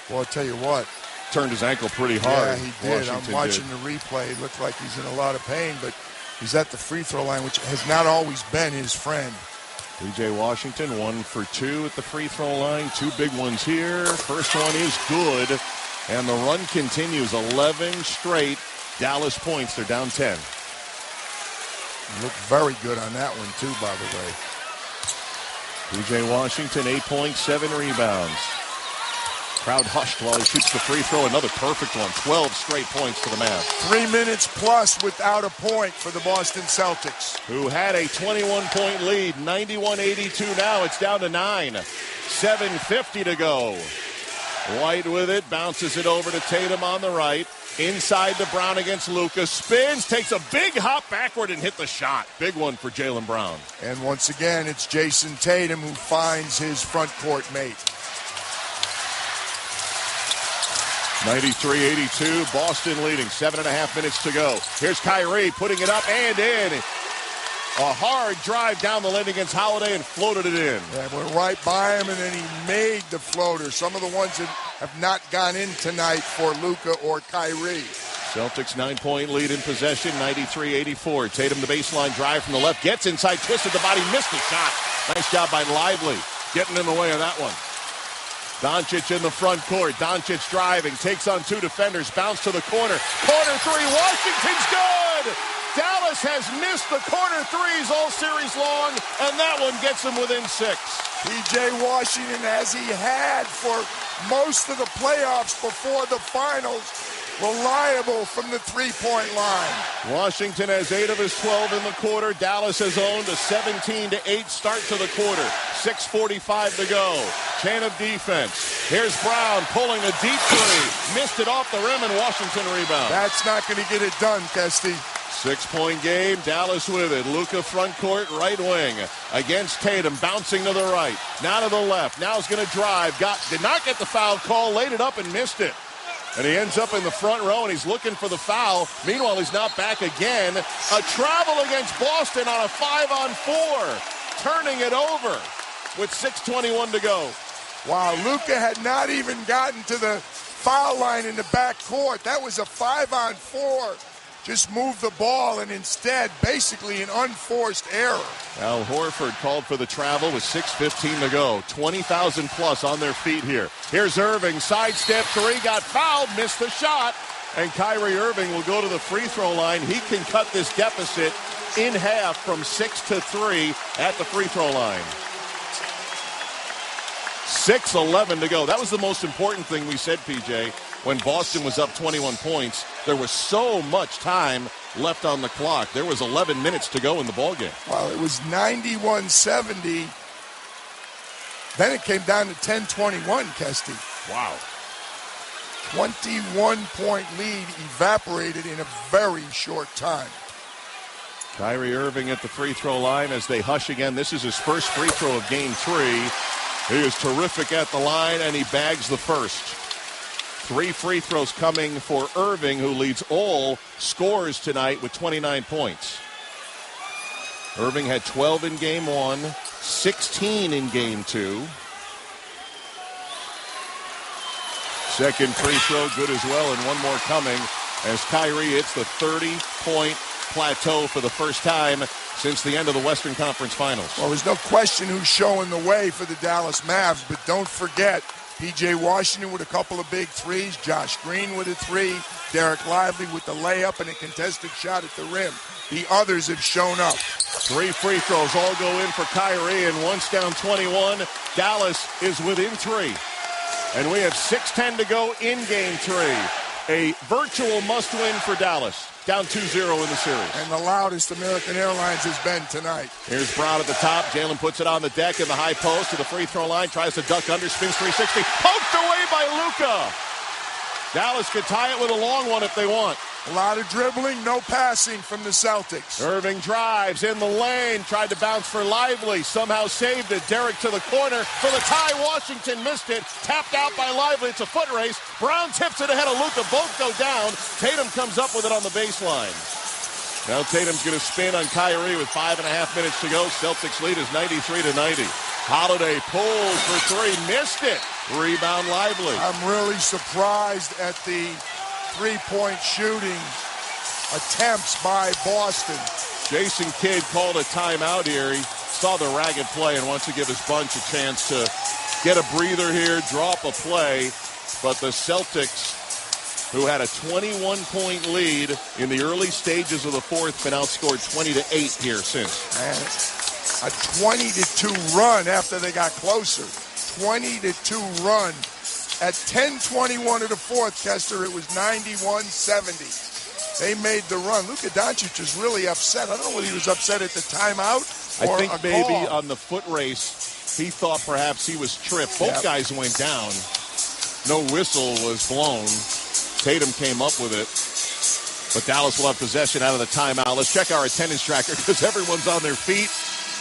Well, I'll tell you what. Turned his ankle pretty hard. Yeah, he did. Washington I'm watching the replay. It looked like he's in a lot of pain, but he's at the free throw line, which has not always been his friend. P.J. Washington, 1 for 2 at the free throw line. 2 big ones here. First one is good, and the run continues. 11 straight Dallas points. They're down 10. Looked very good on that one, too, by the way. P.J. Washington, 8 points, 7 rebounds. Crowd hushed while he shoots the free throw. Another perfect one. 12 straight points for the Mavs. 3 minutes plus without a point for the Boston Celtics, who had a 21-point lead. 91-82 now. It's down to 9. 7:50 to go. White with it. Bounces it over to Tatum on the right. Inside to Brown against Luka. Spins. Takes a big hop backward and hit the shot. Big one for Jaylen Brown. And once again, it's Jason Tatum who finds his front court mate. 93-82, Boston leading, 7.5 minutes to go. Here's Kyrie putting it up and in. A hard drive down the lane against Holiday and floated it in. Yeah, went right by him, and then he made the floater. Some of the ones that have not gone in tonight for Luka or Kyrie. Celtics 9-point lead in possession, 93-84. Tatum the baseline drive from the left, gets inside, twisted the body, missed the shot. Nice job by Lively, getting in the way of that one. Doncic in the front court. Doncic driving, takes on 2 defenders, bounce to the corner. Corner 3, Washington's good! Dallas has missed the corner threes all series long, and that one gets them within 6. P.J. Washington, as he had for most of the playoffs before the finals, reliable from the three-point line. Washington has 8 of his 12 in the quarter. Dallas has owned a 17-8 start to the quarter. 6:45 to go. Chain of defense. Here's Brown pulling a deep three. Missed it off the rim, and Washington rebound. That's not going to get it done, Kesty. 6-point game. Dallas with it. Luka front court, right wing against Tatum, bouncing to the right. Now to the left. Now he's going to drive. Did not get the foul call. Laid it up and missed it. And he ends up in the front row, and he's looking for the foul. Meanwhile, he's not back again. A travel against Boston on a 5-on-4. Turning it over with 6:21 to go. Wow, Luka had not even gotten to the foul line in the back court. That was a 5-on-4. Just moved the ball, and instead, basically an unforced error. Al Horford called for the travel with 6:15 to go. 20,000 plus on their feet here. Here's Irving, sidestep 3, got fouled, missed the shot. And Kyrie Irving will go to the free throw line. He can cut this deficit in half from 6-3 at the free throw line. 6:11 to go. That was the most important thing we said, PJ. When Boston was up 21 points, there was so much time left on the clock. There was 11 minutes to go in the ballgame. Well, it was 91-70. Then it came down to 10-21, Kesty. Wow. 21-point lead evaporated in a very short time. Kyrie Irving at the free throw line as they hush again. This is his first free throw of Game 3. He is terrific at the line, and he bags the first. 3 free throws coming for Irving, who leads all scorers tonight with 29 points. Irving had 12 in Game 1, 16 in Game 2. Second free throw, good as well, and one more coming as Kyrie hits the 30-point plateau for the first time since the end of the Western Conference Finals. Well, there's no question who's showing the way for the Dallas Mavs, but don't forget P.J. Washington with a couple of big threes, Josh Green with a three, Derek Lively with the layup and a contested shot at the rim. The others have shown up. 3 free throws all go in for Kyrie, and once down 21, Dallas is within 3. And we have 6:10 to go in Game 3. A virtual must-win for Dallas. Down 2-0 in the series. And the loudest American Airlines has been tonight. Here's Brown at the top. Jalen puts it on the deck in the high post to the free throw line. Tries to duck under, spins 360. Poked away by Luka. Dallas could tie it with a long one if they want. A lot of dribbling, no passing from the Celtics. Irving drives in the lane, tried to bounce for Lively, somehow saved it. Derek to the corner for the tie. Washington missed it, tapped out by Lively. It's a foot race. Brown tips it ahead of Luka. Both go down. Tatum comes up with it on the baseline. Now Tatum's going to spin on Kyrie with 5.5 minutes to go. Celtics lead is 93-90. Holiday pulls for 3, missed it. Rebound Lively. I'm really surprised at the three-point shooting attempts by Boston. Jason Kidd called a timeout here. He saw the ragged play and wants to give his bunch a chance to get a breather here, draw up a play. But the Celtics, who had a 21-point lead in the early stages of the fourth, been outscored 20-8 here since. And a 20-2 run after they got closer. 20-2 run. At 10:21 of the fourth, Kester, it was 91-70. They made the run. Luka Doncic was really upset. I don't know whether he was upset at the timeout or I think a maybe call. On the foot race, he thought perhaps he was tripped. Both guys went down. No whistle was blown. Tatum came up with it. But Dallas will have possession out of the timeout. Let's check our attendance tracker because everyone's on their feet.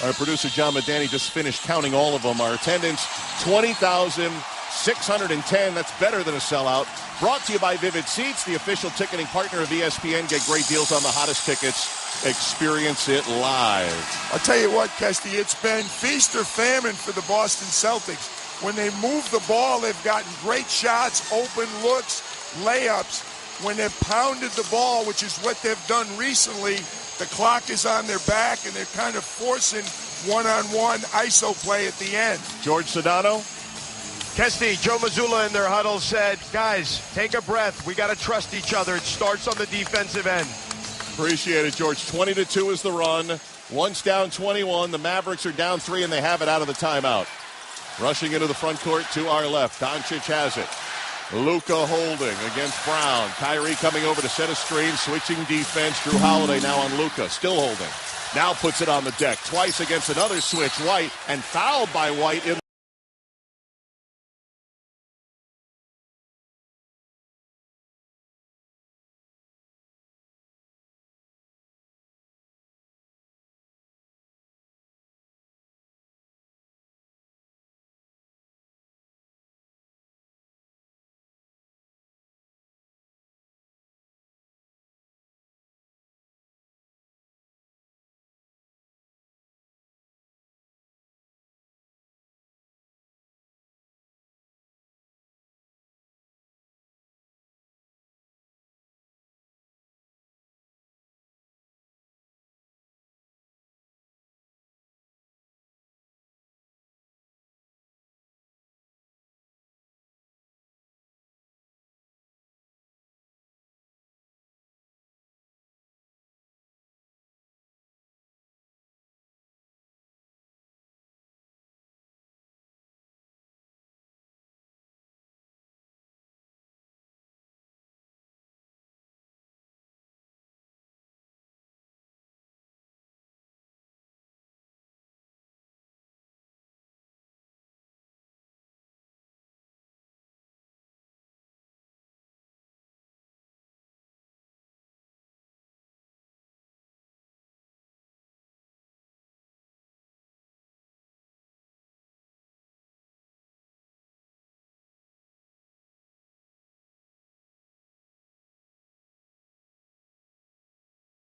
Our producer, John Medani, just finished counting all of them. Our attendance, 20,610. That's better than a sellout. Brought to you by Vivid Seats, the official ticketing partner of ESPN. Get great deals on the hottest tickets. Experience it live. I'll tell you what, Kesty, it's been feast or famine for the Boston Celtics. When they move the ball, they've gotten great shots, open looks, layups. When they've pounded the ball, which is what they've done recently, the clock is on their back, and they're kind of forcing one-on-one ISO play at the end. George Sedano? Kesty, Joe Mazzulla in their huddle said, guys, take a breath. We got to trust each other. It starts on the defensive end. Appreciate it, George. 20-2 is the run. Once down 21. The Mavericks are down 3, and they have it out of the timeout. Rushing into the front court to our left. Doncic has it. Luka holding against Brown. Kyrie coming over to set a screen, switching defense. Drew Holiday now on Luka, still holding. Now puts it on the deck. Twice against another switch. White, and fouled by White in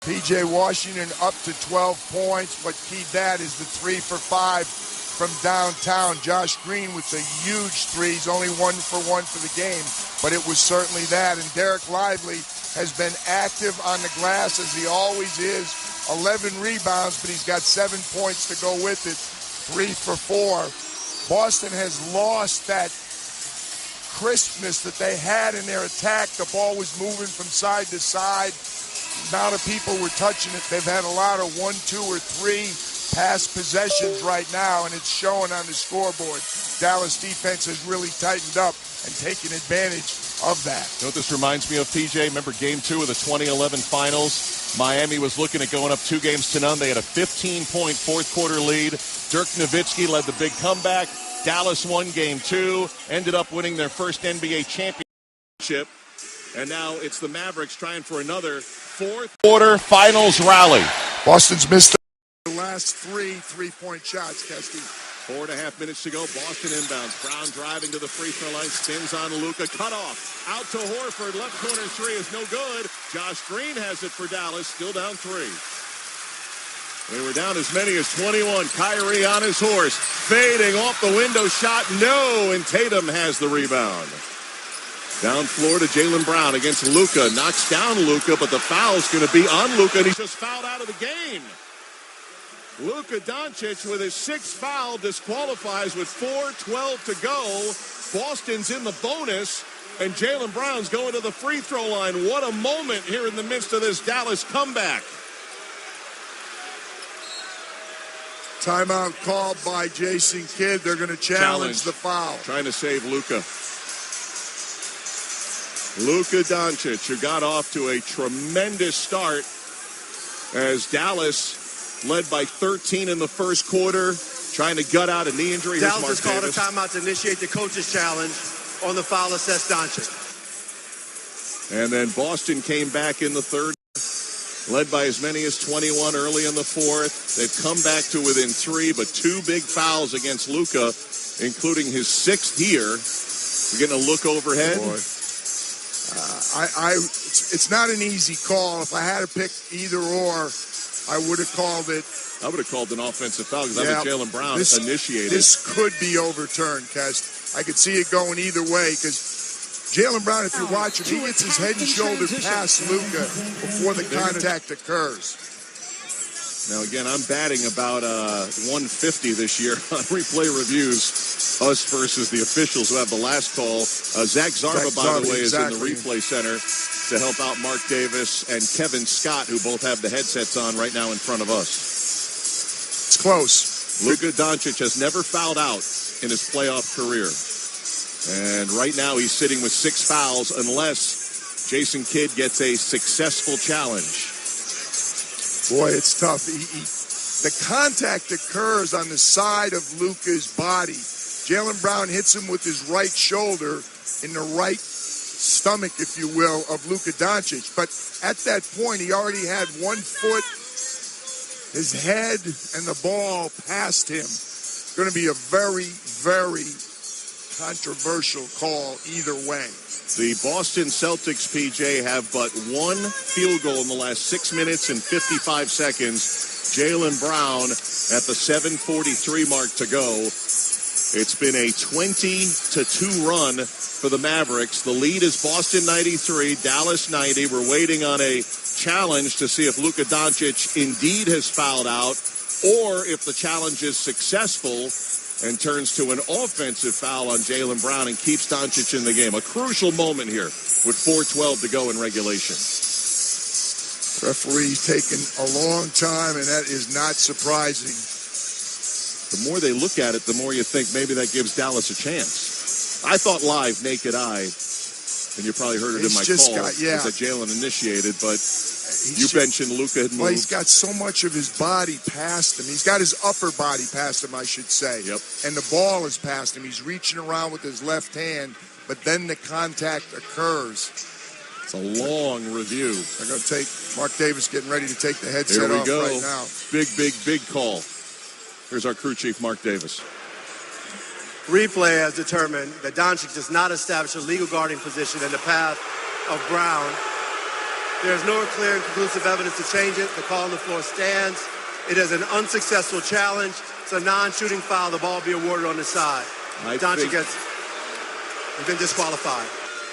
P.J. Washington up to 12 points. What keyed that is the 3 for 5 from downtown. Josh Green with a huge three. He's only 1 for 1 for the game, but it was certainly that. And Derek Lively has been active on the glass as he always is. 11 rebounds, but he's got 7 points to go with it. 3 for 4. Boston has lost that crispness that they had in their attack. The ball was moving from side to side. Amount of people were touching it. They've had a lot of 1, 2, or 3 pass possessions right now, and it's showing on the scoreboard. Dallas defense has really tightened up and taken advantage of that. You know what this reminds me of, PJ? Remember Game 2 of the 2011 Finals? Miami was looking at going up 2-0. They had a 15-point fourth-quarter lead. Dirk Nowitzki led the big comeback. Dallas won Game 2, ended up winning their first NBA championship. And now it's the Mavericks trying for another fourth-quarter finals rally. Boston's missed the last 3 3-point shots, Kesty. 4.5 minutes to go. Boston inbounds. Brown driving to the free throw line. Spins on Luka. Cut off. Out to Horford. Left corner 3 is no good. Josh Green has it for Dallas. Still down 3. They were down as many as 21. Kyrie on his horse. Fading off the window shot. No. And Tatum has the rebound. Down floor to Jaylen Brown against Luka. Knocks down Luka, but the foul's going to be on Luka, and he's just fouled out of the game. Luka Doncic with his 6th foul disqualifies with 4:12 to go. Boston's in the bonus, and Jaylen Brown's going to the free throw line. What a moment here in the midst of this Dallas comeback. Timeout called by Jason Kidd. They're going to challenge the foul. Trying to save Luka. Luka Doncic, who got off to a tremendous start as Dallas led by 13 in the first quarter, trying to gut out a knee injury. Dallas has called a timeout to initiate the coach's challenge on the foul assessed Doncic. And then Boston came back in the third, led by as many as 21 early in the fourth. They've come back to within 3, but 2 big fouls against Luka, including his 6th here. We're getting a look overhead. Boy. It's not an easy call. If I had to pick either or, I would have called it. I would have called an offensive foul because I think Jaylen Brown initiated. This could be overturned, Kest. I could see it going either way because Jaylen Brown, if you watch him, he gets his head and shoulders past Luka before the contact occurs. Now, again, I'm batting about 150 this year on replay reviews. Us versus the officials who have the last call. Zach Zarba, by the way, is in the replay center to help out Mark Davis and Kevin Scott, who both have the headsets on right now in front of us. It's close. Luka Doncic has never fouled out in his playoff career. And right now he's sitting with 6 fouls unless Jason Kidd gets a successful challenge. Boy, it's tough. The contact occurs on the side of Luka's body. Jaylen Brown hits him with his right shoulder in the right stomach, if you will, of Luka Doncic. But at that point, he already had 1 foot, his head, and the ball past him. It's going to be a very, very controversial call either way. The Boston Celtics, PJ, have but 1 field goal in the last 6 minutes and 55 seconds. Jaylen Brown at the 7:43 mark to go. It's been a 20-2 run for the Mavericks. The lead is Boston 93, Dallas 90. We're waiting on a challenge to see if Luka Doncic indeed has fouled out or if the challenge is successful and turns to an offensive foul on Jaylen Brown and keeps Doncic in the game. A crucial moment here with 4:12 to go in regulation. Referee's taking a long time, and that is not surprising. The more they look at it, the more you think maybe that gives Dallas a chance. I thought live, naked eye, and you probably heard it in my call, that Jaylen initiated, but you mentioned Luka had moved. Well, he's got so much of his body past him. He's got his upper body past him, I should say. Yep. And the ball is past him. He's reaching around with his left hand, but then the contact occurs. It's a long review. They're going to take Mark Davis getting ready to take the headset off right now. Big call. Here's our crew chief, Mark Davis. Replay has determined that Doncic does not establish a legal guarding position in the path of Brown. There is no clear and conclusive evidence to change it. The call on the floor stands. It is an unsuccessful challenge. It's a non-shooting foul. The ball be awarded on the side. Doncic has been disqualified.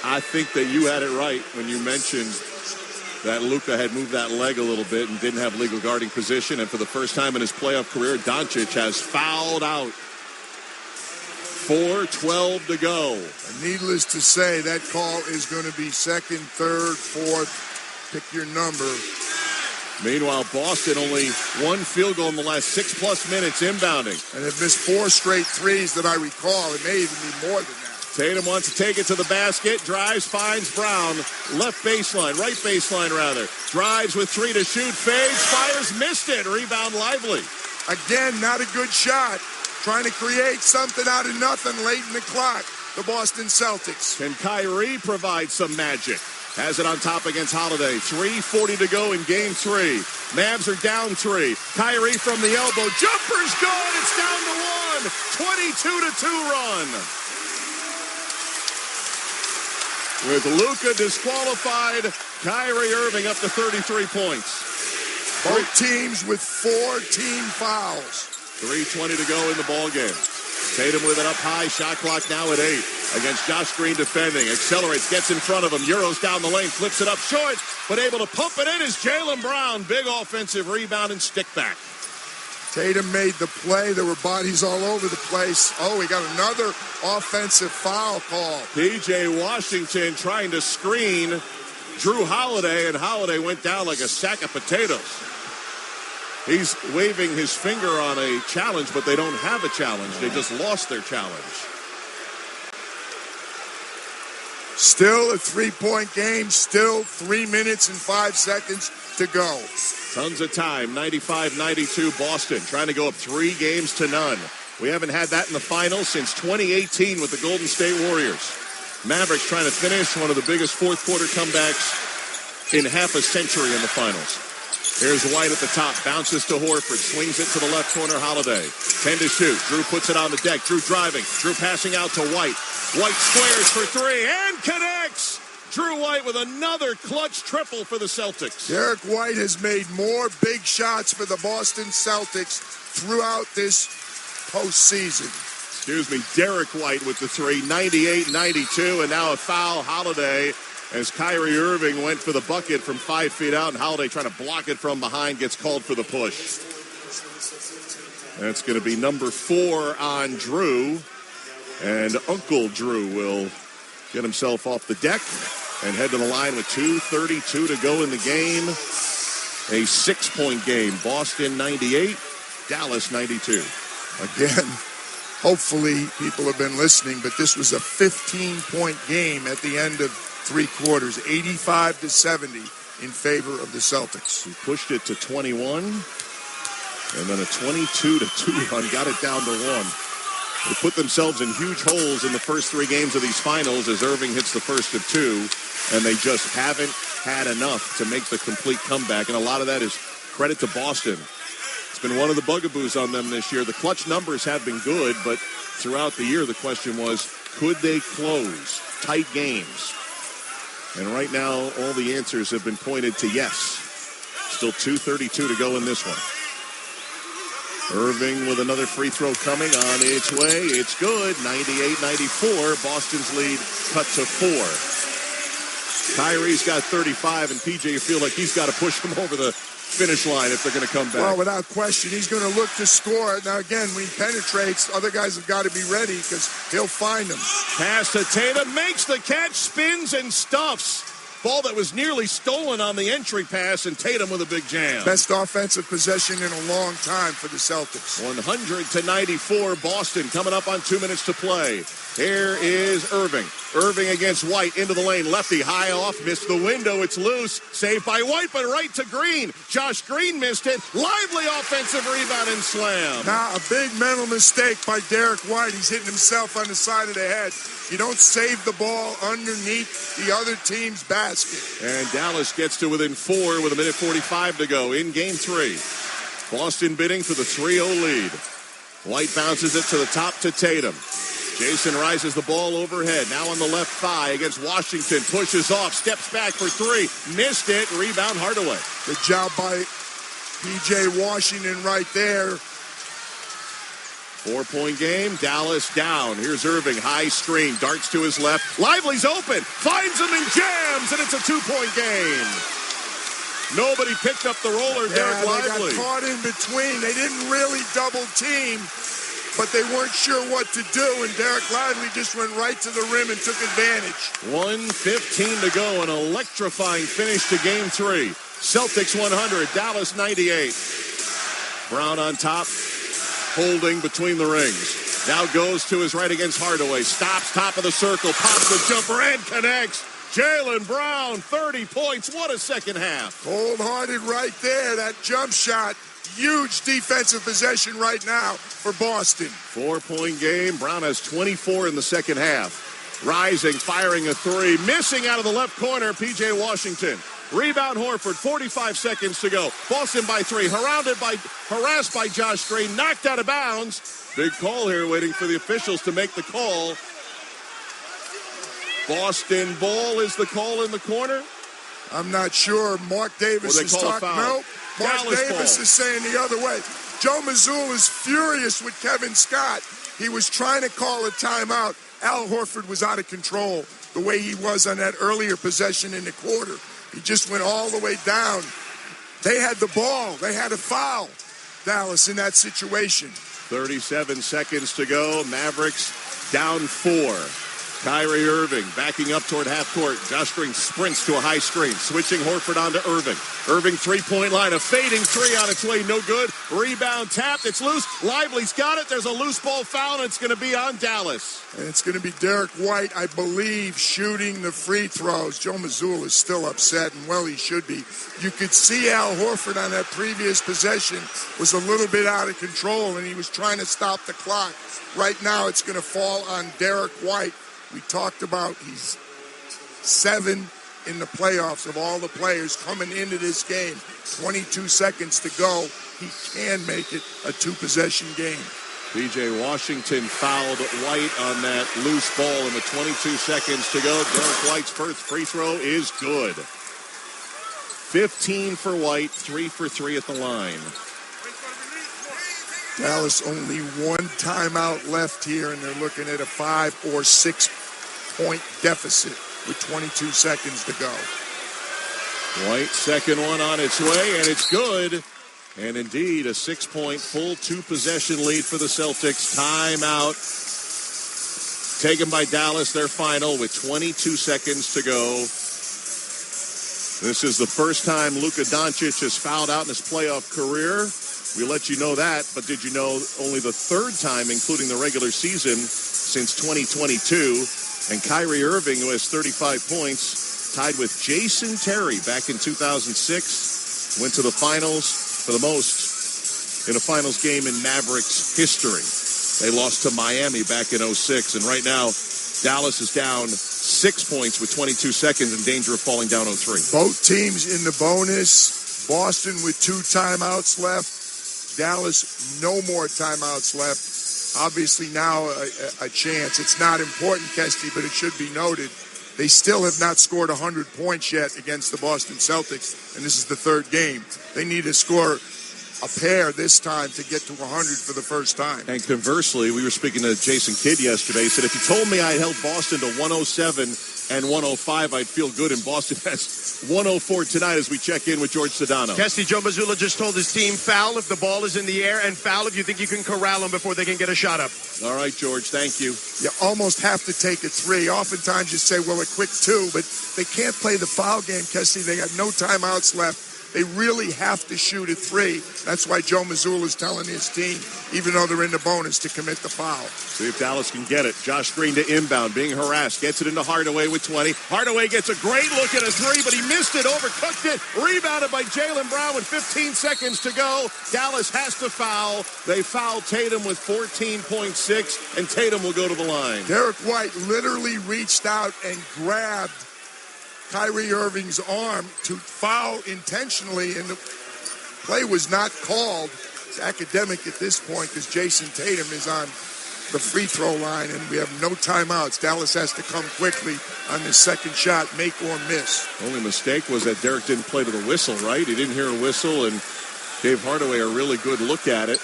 I think that you had it right when you mentioned that Luka had moved that leg a little bit and didn't have legal guarding position. And for the first time in his playoff career, Doncic has fouled out. 4:12 to go. And needless to say, that call is going to be second, third, fourth. Pick your number. Meanwhile, Boston only one field goal in the last 6+ minutes inbounding. And they've missed 4 straight threes that I recall. It may even be more than that. Tatum wants to take it to the basket, drives, finds Brown, right baseline rather. Drives with 3 to shoot, fades, fires, missed it. Rebound Lively. Again, not a good shot. Trying to create something out of nothing late in the clock. The Boston Celtics. Can Kyrie provide some magic? Has it on top against Holiday. 3:40 to go in game 3. Mavs are down 3. Kyrie from the elbow. Jumper's good. It's down to 1. 22-2 run. With Luka disqualified, Kyrie Irving up to 33 points. Both teams with 4 team fouls. 3:20 to go in the ball game. Tatum with it up high. Shot clock now at 8. Against Josh Green defending. Accelerates, gets in front of him. Euros down the lane, flips it up short, but able to pump it in is Jaylen Brown. Big offensive rebound and stick back. Tatum made the play. There were bodies all over the place. Oh, we got another offensive foul call. P.J. Washington trying to screen Drew Holiday, and Holiday went down like a sack of potatoes. He's waving his finger on a challenge, but they don't have a challenge. They just lost their challenge. Still a 3-point game. Still 3 minutes and 5 seconds to go. Tons of time. 95-92 Boston. Trying to go up 3 games to none. We haven't had that in the finals since 2018 with the Golden State Warriors. Mavericks trying to finish one of the biggest fourth-quarter comebacks in half a century in the finals. Here's White at the top, bounces to Horford, swings it to the left corner, Holiday. 10 to shoot. Drew puts it on the deck. Drew driving. Drew passing out to White. White squares for 3 and connects. Drew White with another clutch triple for the Celtics. Derek White has made more big shots for the Boston Celtics throughout this postseason. Excuse me, Derek White with the 3, 98-92, and now a foul, Holiday. As Kyrie Irving went for the bucket from 5 feet out, and Holiday trying to block it from behind, gets called for the push. That's going to be number 4 on Drew, and Uncle Drew will get himself off the deck and head to the line with 2:32 to go in the game. A 6-point game. Boston 98, Dallas 92. Again, hopefully people have been listening, but this was a 15-point game at the end of 3 quarters, 85-70 in favor of the Celtics. He pushed it to 21, and then a 22-2 run got it down to 1. They put themselves in huge holes in the first 3 games of these finals as Irving hits the first of 2, and they just haven't had enough to make the complete comeback, and a lot of that is credit to Boston. It's been one of the bugaboos on them this year. The clutch numbers have been good, but throughout the year the question was, could they close tight games? And right now, all the answers have been pointed to yes. Still 2:32 to go in this one. Irving with another free throw coming on its way. It's good. 98-94. Boston's lead cut to 4. Kyrie's got 35, and PJ, you feel like he's got to push him over the finish line if they're going to come back. Well, without question, he's going to look to score. Now, again, when he penetrates, other guys have got to be ready because he'll find them. Pass to Tatum, makes the catch, spins and stuffs. Ball that was nearly stolen on the entry pass, and Tatum with a big jam. Best offensive possession in a long time for the Celtics. 100-94, Boston coming up on 2 minutes to play. Here is Irving. Irving against White into the lane. Lefty high off, missed the window. It's loose. Saved by White, but right to Green. Josh Green missed it. Lively offensive rebound and slam. Now, a big mental mistake by Derek White. He's hitting himself on the side of the head. You don't save the ball underneath the other team's basket. And Dallas gets to within 4 with 1:45 to go in game 3. Boston bidding for the 3-0 lead. White bounces it to the top to Tatum. Jason rises the ball overhead. Now on the left thigh against Washington. Pushes off. Steps back for 3. Missed it. Rebound Hardaway. Good job by P.J. Washington right there. 4-point game, Dallas down. Here's Irving, high screen, darts to his left. Lively's open, finds him and jams, and it's a 2-point game. Nobody picked up the roller, Derek Lively. They got caught in between. They didn't really double team, but they weren't sure what to do, and Derek Lively just went right to the rim and took advantage. 1:15 to go, an electrifying finish to Game 3. Celtics 100, Dallas 98. Brown on top, holding between the rings. Now goes to his right against Hardaway. Stops, top of the circle, pops the jumper, and connects. Jaylen Brown, 30 points. What a second half. Cold-hearted right there, that jump shot. Huge defensive possession right now for Boston. 4-point game. Brown has 24 in the second half. Rising, firing a three. Missing out of the left corner, P.J. Washington. Rebound Horford, 45 seconds to go. Boston by 3, harassed by Josh Green, knocked out of bounds. Big call here, waiting for the officials to make the call. Boston ball is the call in the corner. I'm not sure. Mark Davis is talking. No, Mark Davis is saying the other way. Joe Mazzulla is furious with Kevin Scott. He was trying to call a timeout. Al Horford was out of control the way he was on that earlier possession in the quarter. He just went all the way down. They had the ball. They had a foul, Dallas, in that situation. 37 seconds to go. Mavericks down 4. Kyrie Irving backing up toward half court. Josh Green sprints to a high screen. Switching Horford onto Irving. Irving three-point line. A fading three on its way. No good. Rebound tapped. It's loose. Lively's got it. There's a loose ball foul, and it's going to be on Dallas. And it's going to be Derek White, I believe, shooting the free throws. Joe Mazzulla is still upset, and well, he should be. You could see Al Horford on that previous possession was a little bit out of control, and he was trying to stop the clock. Right now, it's going to fall on Derek White. We talked about he's 7 in the playoffs of all the players coming into this game. 22 seconds to go. He can make it a 2-possession game. P.J. Washington fouled White on that loose ball in the 22 seconds to go. Derek White's first free throw is good. 15 for White, 3 for 3 at the line. Dallas only one timeout left here, and they're looking at a 5 or 6 point deficit with 22 seconds to go. White, second one on its way, and it's good. And indeed, a 6-point full 2-possession lead for the Celtics. Timeout taken by Dallas, their final, with 22 seconds to go. This is the first time Luka Doncic has fouled out in his playoff career. We let you know that, but did you know only the third time, including the regular season, since 2022. And Kyrie Irving, who has 35 points, tied with Jason Terry back in 2006, went to the finals for the most in a finals game in Mavericks history. They lost to Miami back in 06, and right now Dallas is down 6 points with 22 seconds in danger of falling down 0-3. Both teams in the bonus. Boston with 2 timeouts left. Dallas, no more timeouts left. Obviously now a chance. It's not important, Kesty, but it should be noted. They still have not scored 100 points yet against the Boston Celtics, and this is the third game. They need to score a pair this time to get to 100 for the first time. And conversely, we were speaking to Jason Kidd yesterday. He said, if you told me I held Boston to 107 and 105, I'd feel good. And Boston has 104 tonight as we check in with George Sedano. Kesty, Joe Mazzulla just told his team, foul if the ball is in the air, and foul if you think you can corral them before they can get a shot up. All right, George, thank you. You almost have to take a 3. Oftentimes you say, well, a quick 2, but they can't play the foul game, Kesty. They got no timeouts left. They really have to shoot a 3. That's why Joe Mazzulla is telling his team, even though they're in the bonus, to commit the foul. See if Dallas can get it. Josh Green to inbound, being harassed. Gets it into Hardaway with 20. Hardaway gets a great look at a 3, but he missed it, overcooked it. Rebounded by Jaylen Brown with 15 seconds to go. Dallas has to foul. They foul Tatum with 14.6, and Tatum will go to the line. Derek White literally reached out and grabbed Kyrie Irving's arm to foul intentionally, and the play was not called. It's academic at this point because Jason Tatum is on the free throw line, and we have no timeouts. Dallas has to come quickly on the second shot, make or miss. Only mistake was that Derek didn't play to the whistle, right? He didn't hear a whistle and gave Hardaway a really good look at it.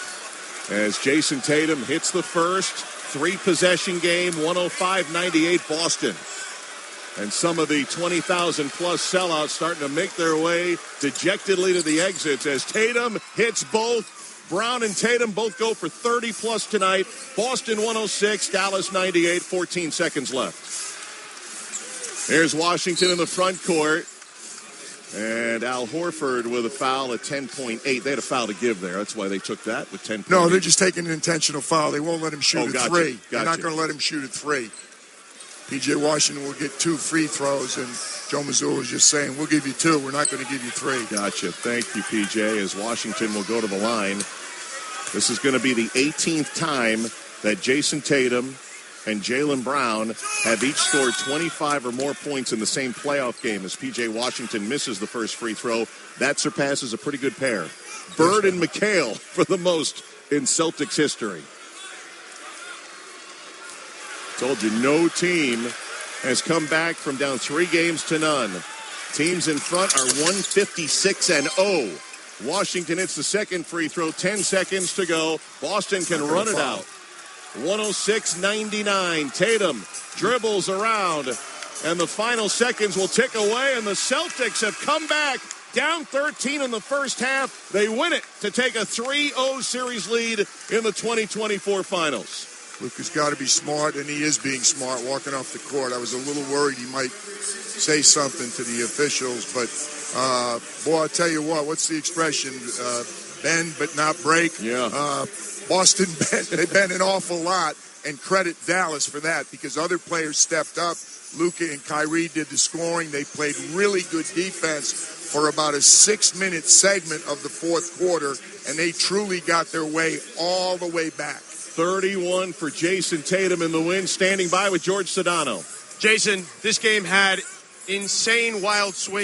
as Jason Tatum hits the first. 3-possession game, 105-98 Boston. And some of the 20,000-plus sellouts starting to make their way dejectedly to the exits as Tatum hits both. Brown and Tatum both go for 30-plus tonight. Boston 106, Dallas 98, 14 seconds left. There's Washington in the front court. And Al Horford with a foul at 10.8. They had a foul to give there. That's why they took that with 10.8. No, they're just taking an intentional foul. They won't let him shoot at 3. Gotcha. They're not going to let him shoot at 3. P.J. Washington will get 2 free throws, and Joe Mazzulla was just saying, we'll give you 2. We're not going to give you 3. Gotcha. Thank you, P.J., as Washington will go to the line. This is going to be the 18th time that Jason Tatum and Jaylen Brown have each scored 25 or more points in the same playoff game as P.J. Washington misses the first free throw. That surpasses a pretty good pair. Bird and McHale for the most in Celtics history. Told you, no team has come back from down 3 games to none. Teams in front are 156-0. Washington hits the second free throw, 10 seconds to go. Boston can run it out. 106-99. Tatum dribbles around, and the final seconds will tick away, and the Celtics have come back down 13 in the first half. They win it to take a 3-0 series lead in the 2024 finals. Luka's got to be smart, and he is being smart walking off the court. I was a little worried he might say something to the officials, but, boy, I'll tell you what, what's the expression? Bend but not break. Yeah. Boston they bent an awful lot, and credit Dallas for that because other players stepped up. Luka and Kyrie did the scoring. They played really good defense for about a 6-minute segment of the fourth quarter, and they truly got their way all the way back. 31 for Jason Tatum in the win. Standing by with George Sedano. Jason, this game had insane wild swings.